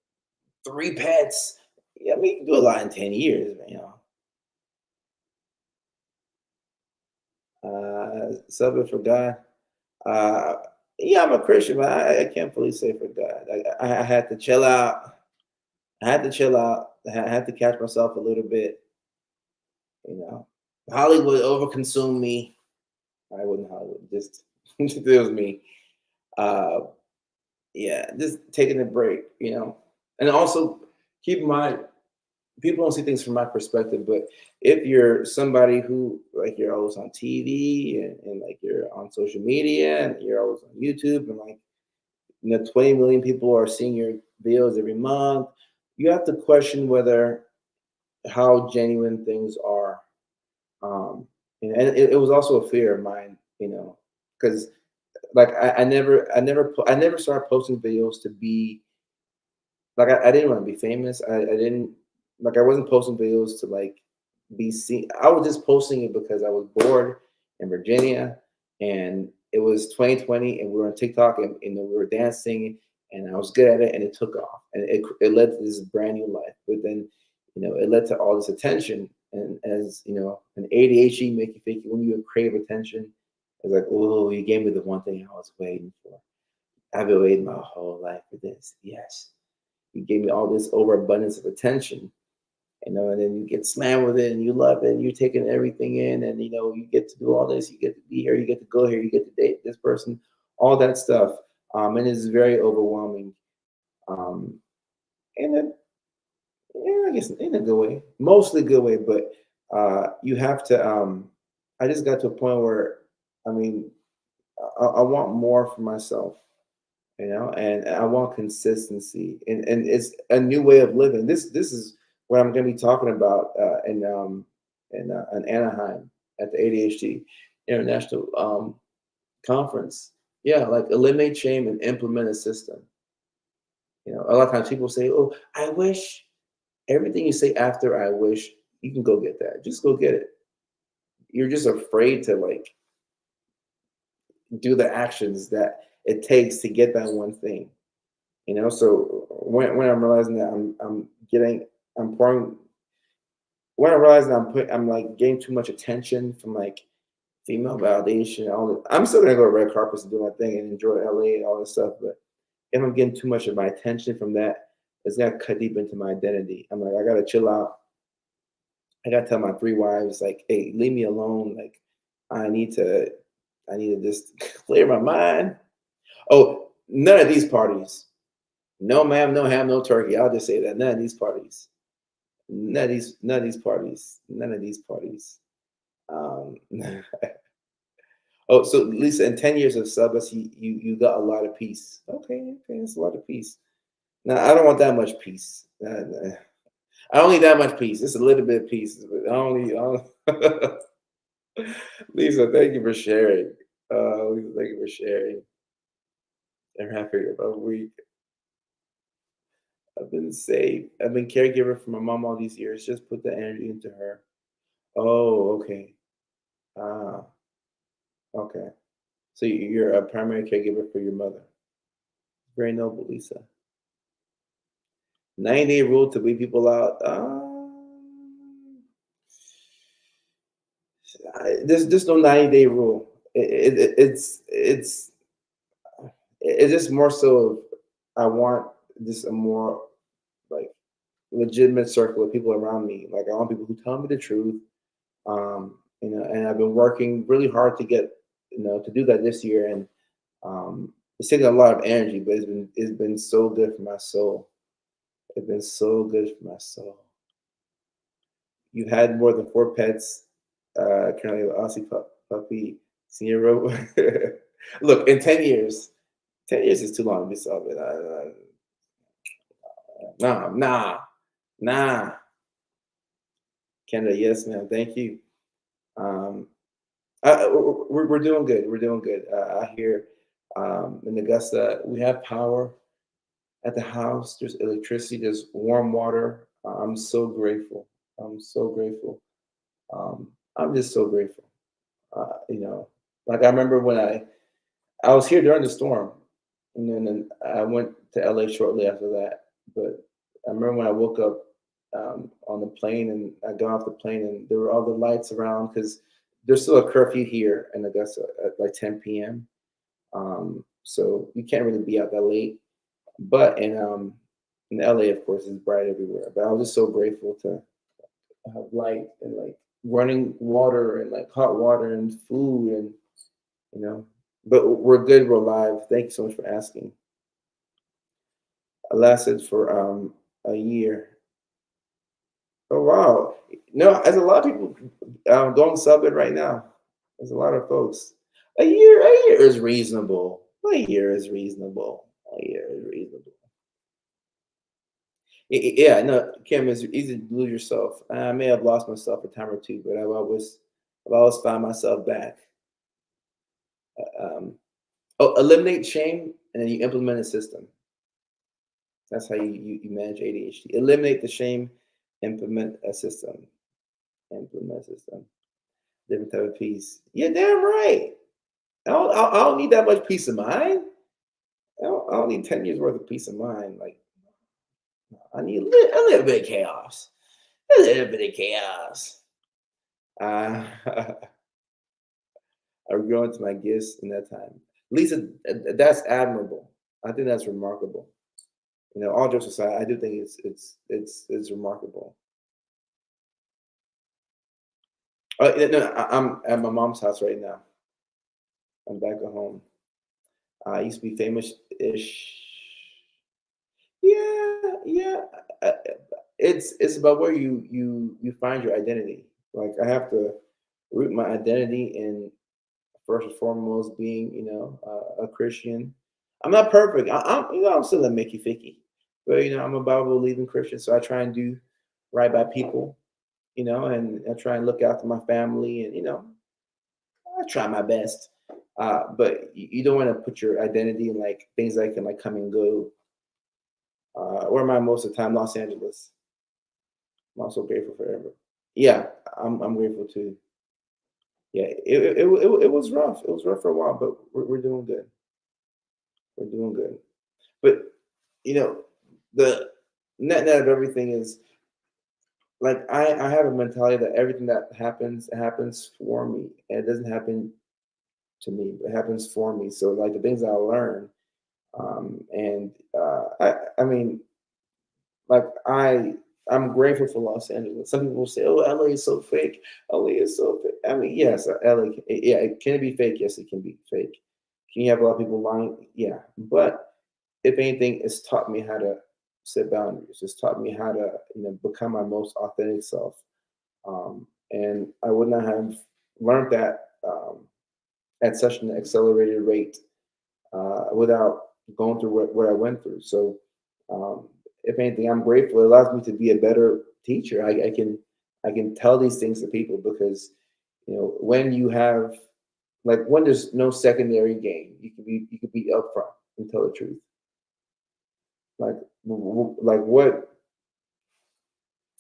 three pets. Yeah, we can do a lot in 10 years. Something for God. Uh, yeah, I'm a Christian, but I can't fully say for God. I had to chill out. I had to chill out. I had to catch myself a little bit. You know, Hollywood overconsumed me. I wasn't Hollywood, just it was me. Uh, yeah, just taking a break. And also keep in mind people don't see things from my perspective, but if you're somebody who like you're always on TV and like you're on social media and you're always on YouTube and like 20 million people are seeing your videos every month, you have to question whether how genuine things are. Um, and it was also a fear of mine, because like I never started posting videos to be like I didn't want to be famous. I didn't like I wasn't posting videos to like be seen. I was just posting it because I was bored in Virginia and it was 2020 and we were on TikTok and we were dancing and I was good at it and it took off and it led to this brand new life. But then, it led to all this attention and as an ADHD make you think when you crave attention, it's like, oh, you gave me the one thing I was waiting for. I've been waiting my whole life for this. Yes. You gave me all this overabundance of attention, and then you get slammed with it and you love it and you're taking everything in and you get to do all this, you get to be here, you get to go here, you get to date this person, all that stuff. And it's very overwhelming. Um, and then yeah, I guess in a good way, mostly good way, but you have to I just got to a point where I mean I want more for myself, and I want consistency, and it's a new way of living. This is what I'm going to be talking about in Anaheim at the ADHD International Conference. Yeah, like eliminate shame and implement a system. A lot of times people say, "Oh, I wish." Everything you say after "I wish," you can go get that. Just go get it. You're just afraid to like do the actions that it takes to get that one thing. So when I'm realizing that I'm pouring when I realize that I'm like getting too much attention from like female validation, I'm still gonna go to red carpets and do my thing and enjoy LA and all this stuff, but if I'm getting too much of my attention from that, it's gonna cut deep into my identity. I'm like, I gotta chill out. I gotta tell my three wives, like, hey, leave me alone. Like, I need to I need to just clear my mind. Oh, none of these parties. No ma'am, no ham, no turkey. I'll just say that. None of these parties. None of these parties. None of these parties. Um, oh, so Lisa, in 10 years of Subus, you got a lot of peace. Okay, that's a lot of peace. Now I don't want that much peace. I don't need that much peace. It's a little bit of peace. But I don't Lisa, thank you for sharing. Lisa, thank you for sharing. I'm happy about a week. I've been safe. I've been caregiver for my mom all these years. Just put the energy into her. Oh, okay. Ah, okay. So you're a primary caregiver for your mother. Very noble, Lisa. 90-day rule to weed people out. There's no 90-day rule. It's just more so of I want just a more like legitimate circle of people around me. Like I want people who tell me the truth. And I've been working really hard to get to do that this year, and it's taken a lot of energy, but it's been so good for my soul. It's been so good for my soul. You had more than four pets. Currently, an Aussie puppy, senior row. Look, in 10 years, 10 years is too long to be celibate. Nah, nah. Canada, yes, ma'am. Thank you. Um, we're doing good. We're doing good. I hear in Augusta, we have power at the house. There's electricity. There's warm water. I'm so grateful. I'm so grateful. I'm just so grateful. Like I remember when I was here during the storm, and then I went to LA shortly after that. But I remember when I woke up on the plane and I got off the plane and there were all the lights around because there's still a curfew here in Augusta at like 10 p.m. So you can't really be out that late. But in LA, of course, it's bright everywhere. But I was just so grateful to have light and like running water and like hot water and food and you know. But we're good. We're alive. Thank you so much for asking. I lasted for a year. Oh wow. No, there's a lot of people going sub it right now. There's a lot of folks. A year is reasonable. A year is reasonable. A year is reasonable. Yeah, no, Kim, it's easy to lose yourself. I may have lost myself a time or two, but I've always found myself back. Um, eliminate shame, and then you implement a system. That's how you manage ADHD. Eliminate the shame, implement a system. Implement a system. Different type of peace. You're damn right. I don't need that much peace of mind. I don't need 10 years worth of peace of mind. Like I need a little bit of chaos. A little bit of chaos. Uh, I grew into my gifts in that time. Lisa, that's admirable. I think that's remarkable. All jokes aside, I do think it's remarkable. No, I'm at my mom's house right now. I'm back at home. I used to be famous-ish. Yeah, yeah. uh, it's about where you find your identity. Like I have to root my identity in first and foremost being a Christian. I'm not perfect. I'm still a Mickey Ficky, but I'm a Bible believing Christian, so I try and do right by people, and I try and look after my family, and I try my best. But you don't want to put your identity in like things that can like come and go. Where am I most of the time? Los Angeles. I'm also grateful forever. Yeah, I'm grateful too. Yeah, it was rough. It was rough for a while, but we're doing good. We're doing good. But you know, the net of everything is like I have a mentality that everything that happens for me, and it doesn't happen to me. It happens for me. So like the things I learn, and I mean, like I'm grateful for Los Angeles. Some people say, "Oh, LA is so fake. LA is so fake." I mean, yes, LA. Yeah, can it be fake? Yes, it can be fake. Can you have a lot of people lying? Yeah, but if anything, it's taught me how to set boundaries. It's taught me how to become my most authentic self. And I would not have learned that at such an accelerated rate without going through what I went through. So, if anything, I'm grateful. It allows me to be a better teacher. I can tell these things to people because when you have like when there's no secondary gain, you can be upfront and tell the truth. Like like what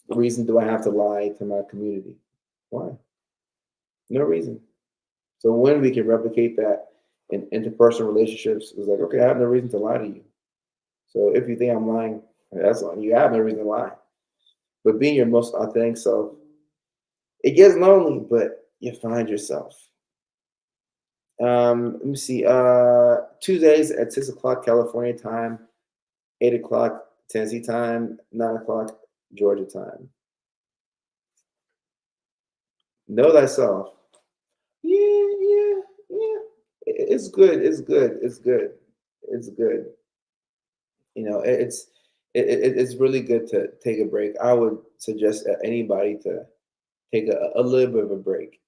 reason do I have to lie to my community? Why? No reason. So when we can replicate that in interpersonal relationships, it's like okay, I have no reason to lie to you. So if you think I'm lying, that's on you. I have no reason to lie. But being your most authentic self, it gets lonely, but you find yourself. Let me see. Tuesdays at 6 o'clock California time, 8 o'clock Tennessee time, 9 o'clock Georgia time. Know thyself. Yeah, yeah, yeah. It's good. It's good. It's good. It's good. It's really good to take a break. I would suggest anybody to take a little bit of a break.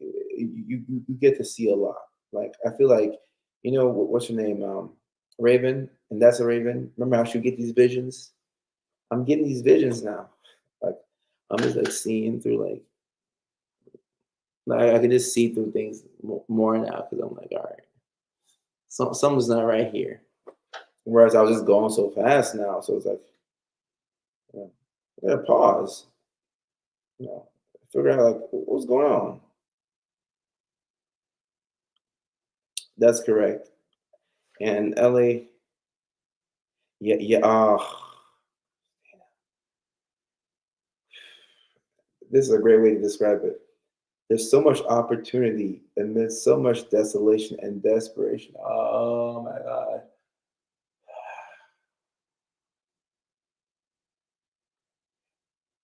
You get to see a lot. Like I feel like what's her name, Raven, and that's a Raven. Remember how she would get these visions? I'm getting these visions now. Like I'm just like seeing through like I can just see through things more now because I'm like, all right, something's not right here. Whereas I was just going so fast now, so it's like, yeah, I gotta pause, you know, figure out like what's going on. That's correct. And LA, yeah, yeah. This is a great way to describe it. There's so much opportunity amidst so much desolation and desperation. Oh my God.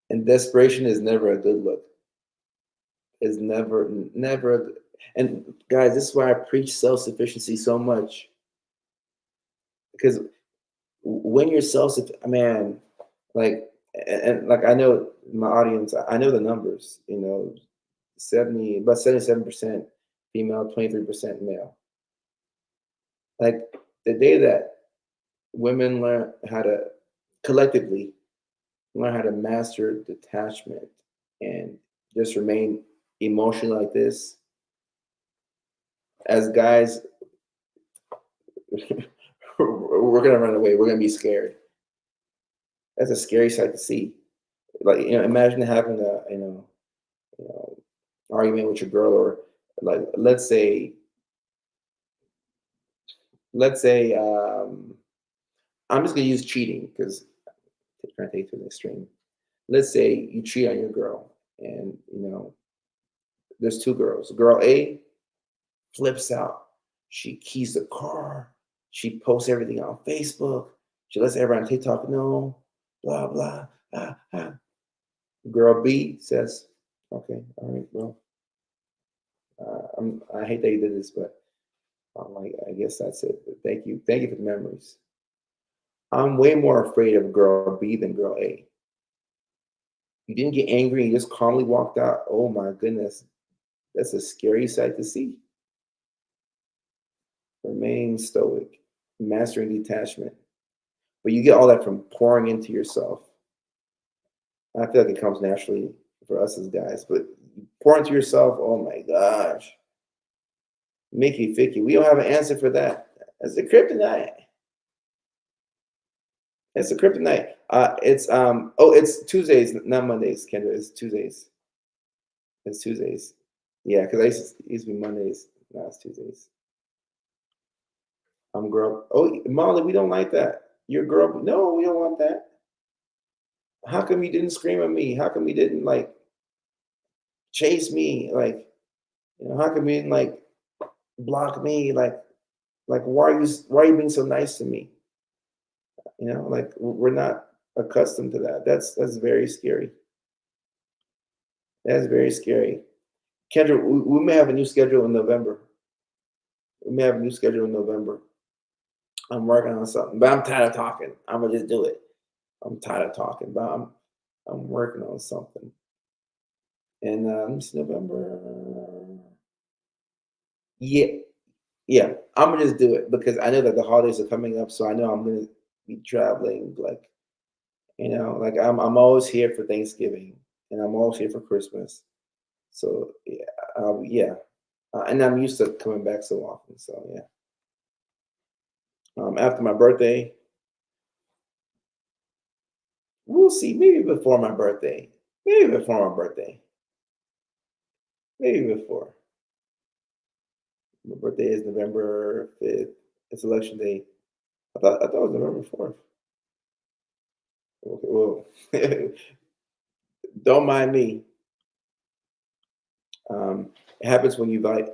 And desperation is never a good look. It's never. And guys, this is why I preach self sufficiency so much because when you're self, man, like and like I know my audience, I know the numbers. 77% female, 23% male. Like the day that women learn how to collectively learn how to master detachment and just remain emotional like this, as guys, we're gonna run away. We're gonna be scared. That's a scary sight to see. Like imagine having a you know argument with your girl, or like let's say I'm just gonna use cheating because trying to take it to the extreme. Let's say you cheat on your girl, and there's two girls. Girl A flips out. She keys the car. She posts everything on Facebook. She lets everyone on TikTok know. Blah blah. Ah, ah. Girl B says, "Okay, all right, well, I hate that you did this, but I guess that's it. But thank you for the memories." I'm way more afraid of girl B than girl A. You didn't get angry. You just calmly walked out. Oh my goodness, that's a scary sight to see. Remain stoic, mastering detachment. But you get all that from pouring into yourself. I feel like it comes naturally for us as guys, but you pour into yourself. Oh my gosh, Mickey Ficky. We don't have an answer for that. That's the kryptonite. It's the kryptonite. It's Tuesdays, not Mondays, Kendra. It's Tuesdays. It's Tuesdays. Yeah, because used to be Mondays. Now it's Tuesdays. I'm girl. Oh, Molly, we don't like that. You're girl. No, we don't want that. How come you didn't scream at me? How come you didn't like chase me? Like, how come you didn't like block me? Like why are you being so nice to me? Like we're not accustomed to that. That's very scary. That's very scary. Kendra, we may have a new schedule in November. We may have a new schedule in November. I'm working on something, but I'm tired of talking. I'm gonna just do it. I'm tired of talking, but I'm working on something. And it's November. Yeah, yeah. I'm gonna just do it because I know that the holidays are coming up, so I know I'm gonna be traveling. Like I'm always here for Thanksgiving, and I'm always here for Christmas. So yeah, and I'm used to coming back so often. So yeah. After my birthday, we'll see. Maybe before my birthday. Maybe before my birthday. Maybe before. My birthday is November 5th. It's election day. I thought it was November 4th. Okay, well, don't mind me. It happens when you buy.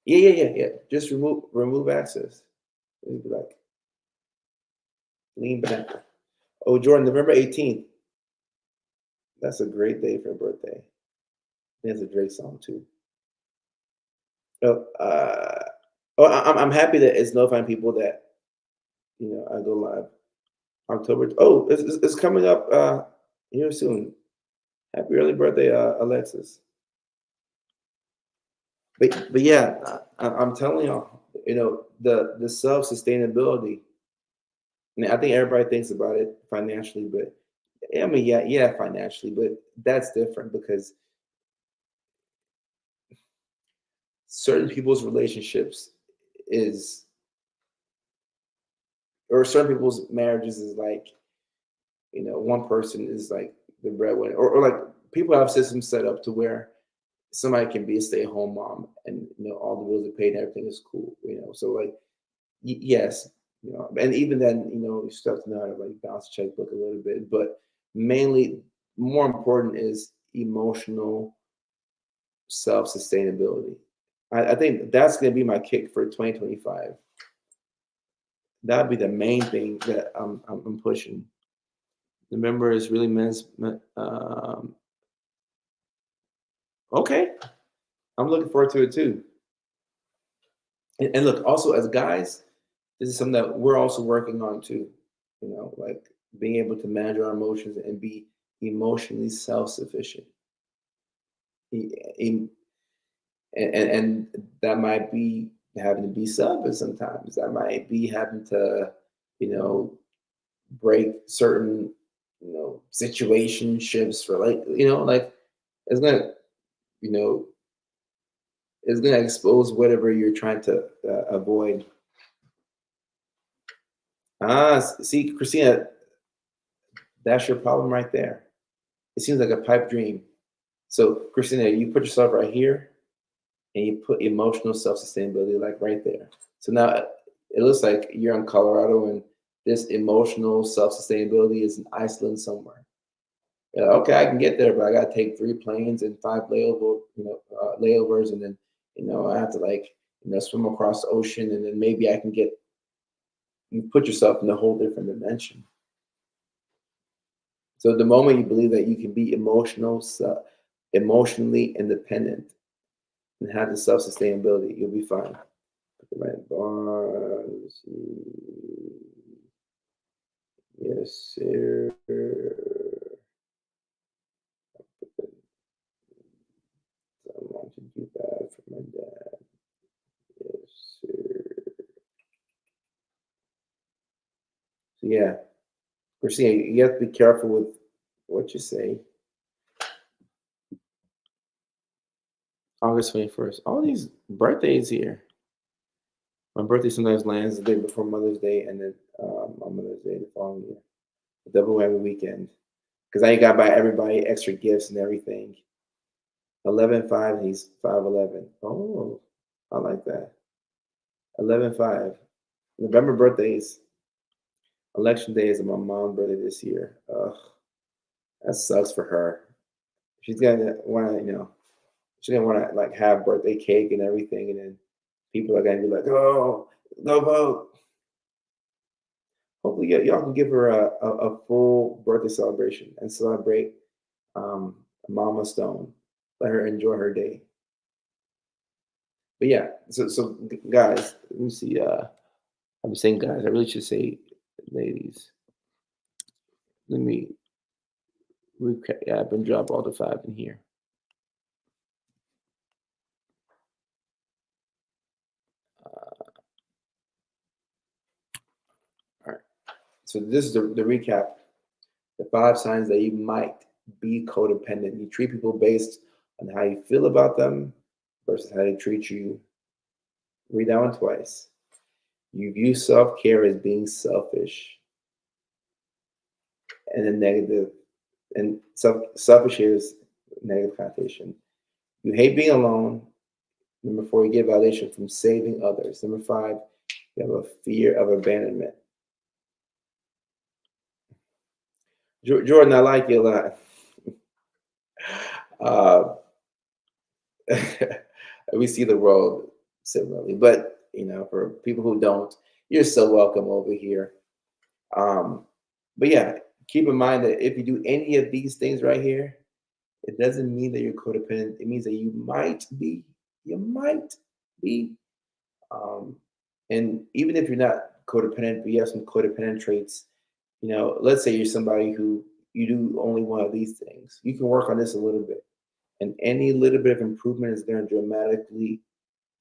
Yeah. Just remove access. It'd be like lean back. Oh, Jordan, November 18th. That's a great day for a birthday. There's a Drake song too. Oh, I'm happy that it's notifying people that I go live October. Oh, it's coming up here soon. Happy early birthday, Alexis. But yeah, I'm telling y'all, the self sustainability. And I think everybody thinks about it financially, but I mean, yeah, financially, but that's different because certain people's relationships is, or certain people's marriages is like, one person is like the breadwinner, or like people have systems set up to where somebody can be a stay-at-home mom, and all the bills are paid and everything is cool. So like yes, and even then, you still have to know how to like balance the checkbook a little bit, but mainly more important is emotional self-sustainability. I think that's going to be my kick for 2025. That'd be the main thing that I'm pushing. Remember, is really men's. Okay, I'm looking forward to it too. And look, also as guys, this is something that we're also working on too. Like being able to manage our emotions and be emotionally self-sufficient. He, and that might be having to be selfish sometimes. That might be having to, you know, break certain, situationships for like, like it's gonna, you know, it's gonna expose whatever you're trying to avoid. See, Christina, that's your problem right there. It seems like a pipe dream. So, Christina, you put yourself right here, and you put emotional self-sustainability like right there. So now it looks like you're in Colorado and this emotional self-sustainability is in Iceland somewhere. You're like, okay, I can get there, but I got to take 3 planes and 5 layovers, and then I have to like swim across the ocean, and then maybe I can get. You put yourself in a whole different dimension. So the moment you believe that you can be emotionally independent and have the self-sustainability, you'll be fine. Right bar. Let's see. Yes, sir. I want to do that for my dad. Yes, sir. So yeah, Christina, you have to be careful with what you say. August 21st. All these birthdays here. My birthday sometimes lands the day before Mother's Day, and then on Mother's Day the following year. Double every weekend. Because I got buy everybody extra gifts and everything. 11-5, he's 5'11". Oh, I like that. 11-5. November birthdays. Election day is my mom's birthday this year. Ugh, that sucks for her. She's gonna want to, she's gonna want to like have birthday cake and everything, and then people are gonna be like, "Oh, no vote." Hopefully, y'all can give her a full birthday celebration and celebrate Mama Stone. Let her enjoy her day. But yeah, so guys, let me see. I'm saying guys. I really should say ladies. Let me recap and drop all the 5 in here. All right. So this is the recap. The 5 signs that you might be codependent. You treat people based on how you feel about them versus how they treat you. Read that one twice. You view self care as being selfish and then negative, and selfish here is negative connotation. You hate being alone. Number 4, you get validation from saving others. Number 5, you have a fear of abandonment. Jordan, I like you a lot. Uh, we see the world similarly, but for people who don't, you're so welcome over here. But yeah, keep in mind that if you do any of these things right here, it doesn't mean that you're codependent. It means that you might be. You might be. Um, and even if you're not codependent, but you have some codependent traits, let's say you're somebody who you do only one of these things. You can work on this a little bit. And any little bit of improvement is going to dramatically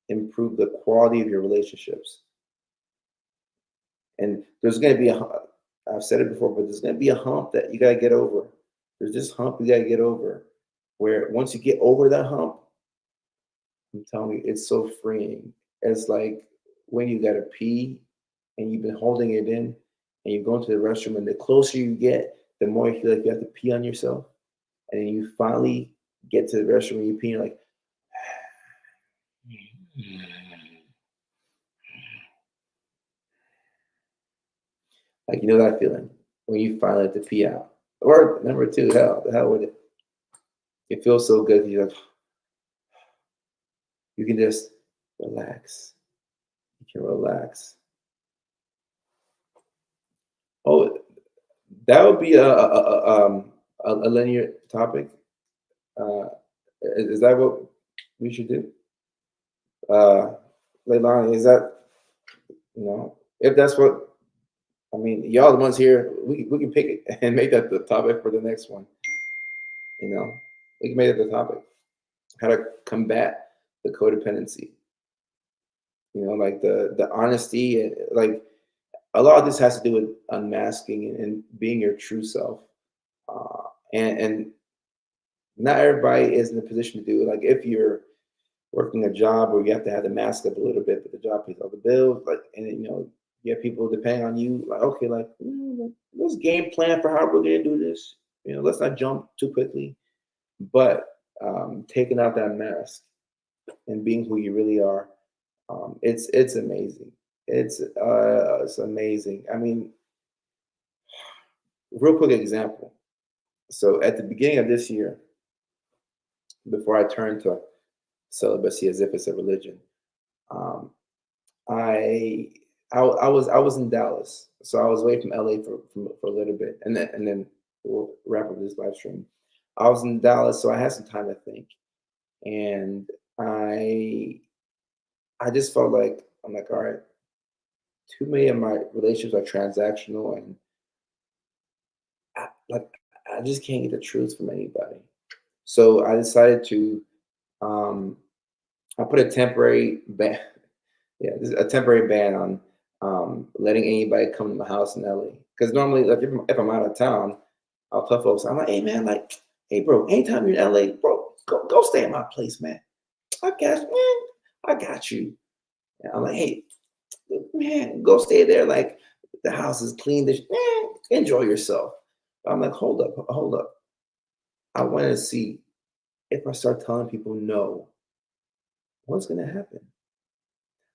improve the quality of your relationships. And there's going to be I've said it before, but there's going to be a hump that you got to get over. There's this hump you got to get over where once you get over that hump, I'm telling you, it's so freeing. It's like when you got to pee and you've been holding it in and you go into the restroom, and the closer you get, the more you feel like you have to pee on yourself. And then you finally get to the restroom and you pee, and you're like, that feeling when you finally let the pee out. Or number 2, the hell with it. It feels so good. You can just relax. You can relax. Oh, that would be a linear topic. Uh, is that what we should do? Leilani, is that if that's what I mean? Y'all the ones here. We can pick it and make that the topic for the next one. You know, we can make it the topic. How to combat the codependency. You know, like the honesty, and like a lot of this has to do with unmasking and being your true self. And not everybody is in a position to do it. Like if you're working a job where you have to have the mask up a little bit, but the job pays all the bills, like, and then, you have people depending on you. Like, okay, like, let's game plan for how we're gonna do this. Let's not jump too quickly, but taking out that mask and being who you really are, it's amazing. It's amazing. I mean, real quick example. So at the beginning of this year, before I turned to celibacy as if it's a religion, um, I, I was in Dallas, so I was away from LA for a little bit, and then we'll wrap up this live stream. I was in Dallas, so I had some time to think, and I I just felt like I'm like, all right, too many of my relationships are transactional, and like I just can't get the truth from anybody. So I decided to um, I put a temporary ban, yeah, this is a temporary ban on letting anybody come to my house in LA. Because normally, like if I'm out of town, I'll tell folks, I'm like, hey man, like, hey bro, anytime you're in LA, bro, go stay at my place, man. I got you, man. I got you. And I'm like, hey, man, go stay there. Like the house is clean. Man, enjoy yourself. I'm like, hold up, hold up. I want to see if I start telling people no, what's gonna happen?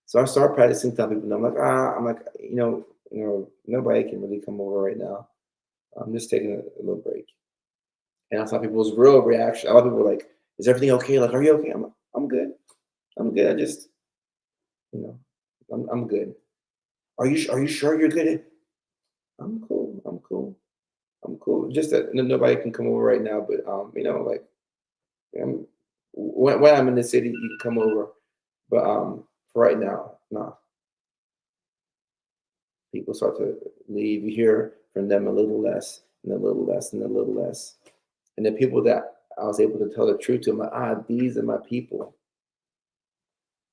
So I started practicing telling people no. I'm like, nobody can really come over right now. I'm just taking a little break. And I saw people's real reaction. A lot of people were like, "Is everything okay? Like, are you okay?" I'm like, "I'm good. I'm good. I just, you know, I'm good. Are you sure you're good?" I'm cool. I'm cool. I'm cool. Just that nobody can come over right now. But like, when I'm in the city, you can come over. But for right now, no. People start to leave. You hear from them a little less, and a little less, and a little less. And the people that I was able to tell the truth to, I'm like, these are my people.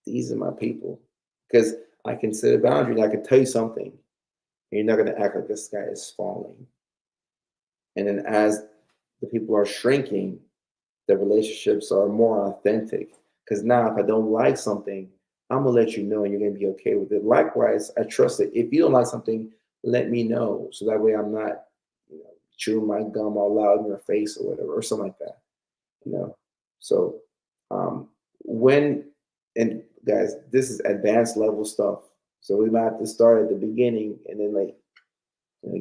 These are my people. Because I can set a boundary and I can tell you something, and you're not going to act like the sky is falling. And then as the people are shrinking, the relationships are more authentic. Because now, if I don't like something, I'm gonna let you know, and you're gonna be okay with it. Likewise, I trust that if you don't like something, let me know, so that way I'm not, chewing my gum all loud in your face or whatever, or something like that. You know. So, um, when and guys, this is advanced level stuff. So we might have to start at the beginning and then like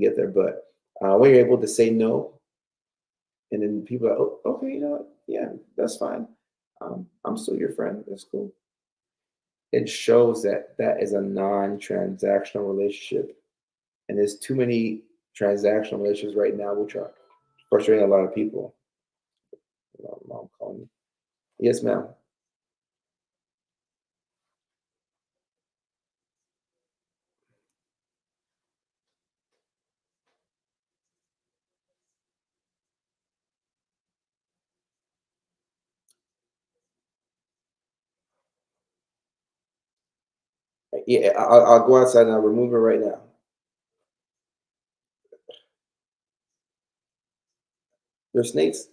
get there. But when you're able to say no, and then people are, oh, okay, you know what? Yeah, that's fine. I'm still your friend. That's cool. It shows that that is a non-transactional relationship, and there's too many transactional relationships right now, which are frustrating a lot of people. Mom calling me. Yes, ma'am. Yeah, I'll go outside and I'll remove it right now. There's snakes.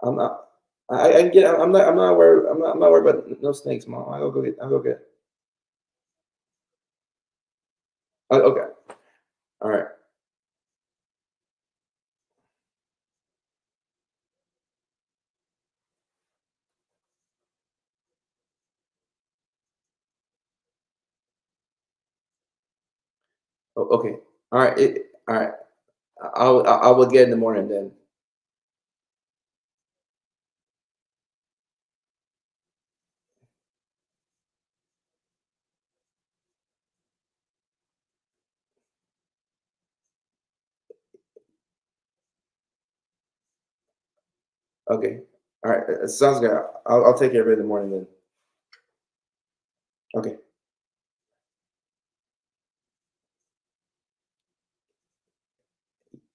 I'm not. I can get. I'm not. I'm not worried. I'm not worried about no snakes, mom. I'll go get. I'll go get. Okay. All right. Okay. All right. All right. I will get in the morning then. Okay. All right. Sounds good. I'll take care of it in the morning then. Okay.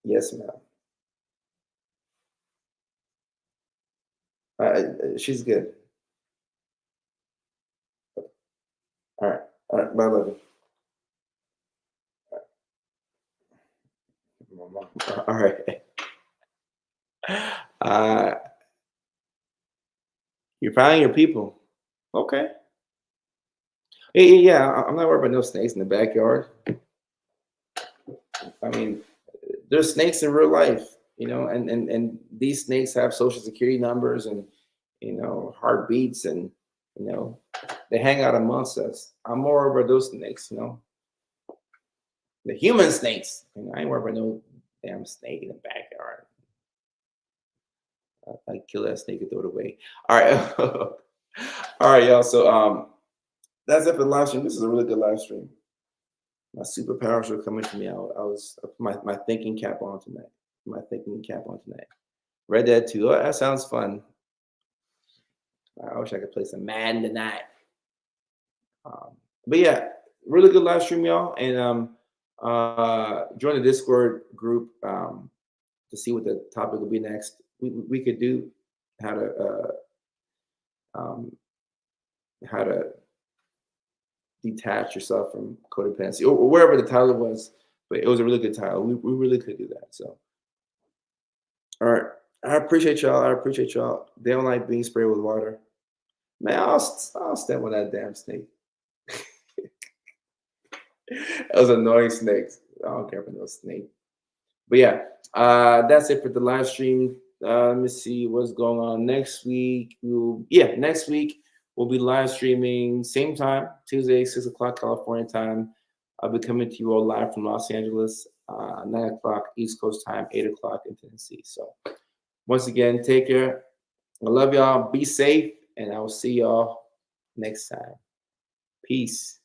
Yes, ma'am. She's good. All right. All right. Bye, love you. All right. Uh, you're finding your people. Okay. Yeah, yeah, yeah. I'm not worried about no snakes in the backyard. I mean, there's snakes in real life, and these snakes have social security numbers and heartbeats, and you know they hang out amongst us. I'm more over those snakes, the human snakes. I ain't worried about no damn snake in the backyard. I kill that snake and throw it away. All right, all right, y'all. So that's it for the live stream. This is a really good live stream. My superpowers are coming to me. I put my thinking cap on tonight. My thinking cap on tonight. Red Dead 2. Oh, that sounds fun. I wish I could play some Madden tonight. But yeah, really good live stream, y'all. And join the Discord group to see what the topic will be next. We could do how to um, how to detach yourself from codependency, or wherever the title was. But it was a really good title. We really could do that. So, all right. I appreciate y'all. I appreciate y'all. They don't like being sprayed with water. Man, I'll step on that damn snake. Those annoying snakes. I don't care for no snake. But yeah, that's it for the live stream. Let me see what's going on next week. Next week we'll be live streaming same time, Tuesday, 6 o'clock California time. I'll be coming to you all live from Los Angeles, 9 o'clock East Coast time, 8 o'clock in Tennessee. So once again, take care. I love y'all. Be safe, and I will see y'all next time. Peace.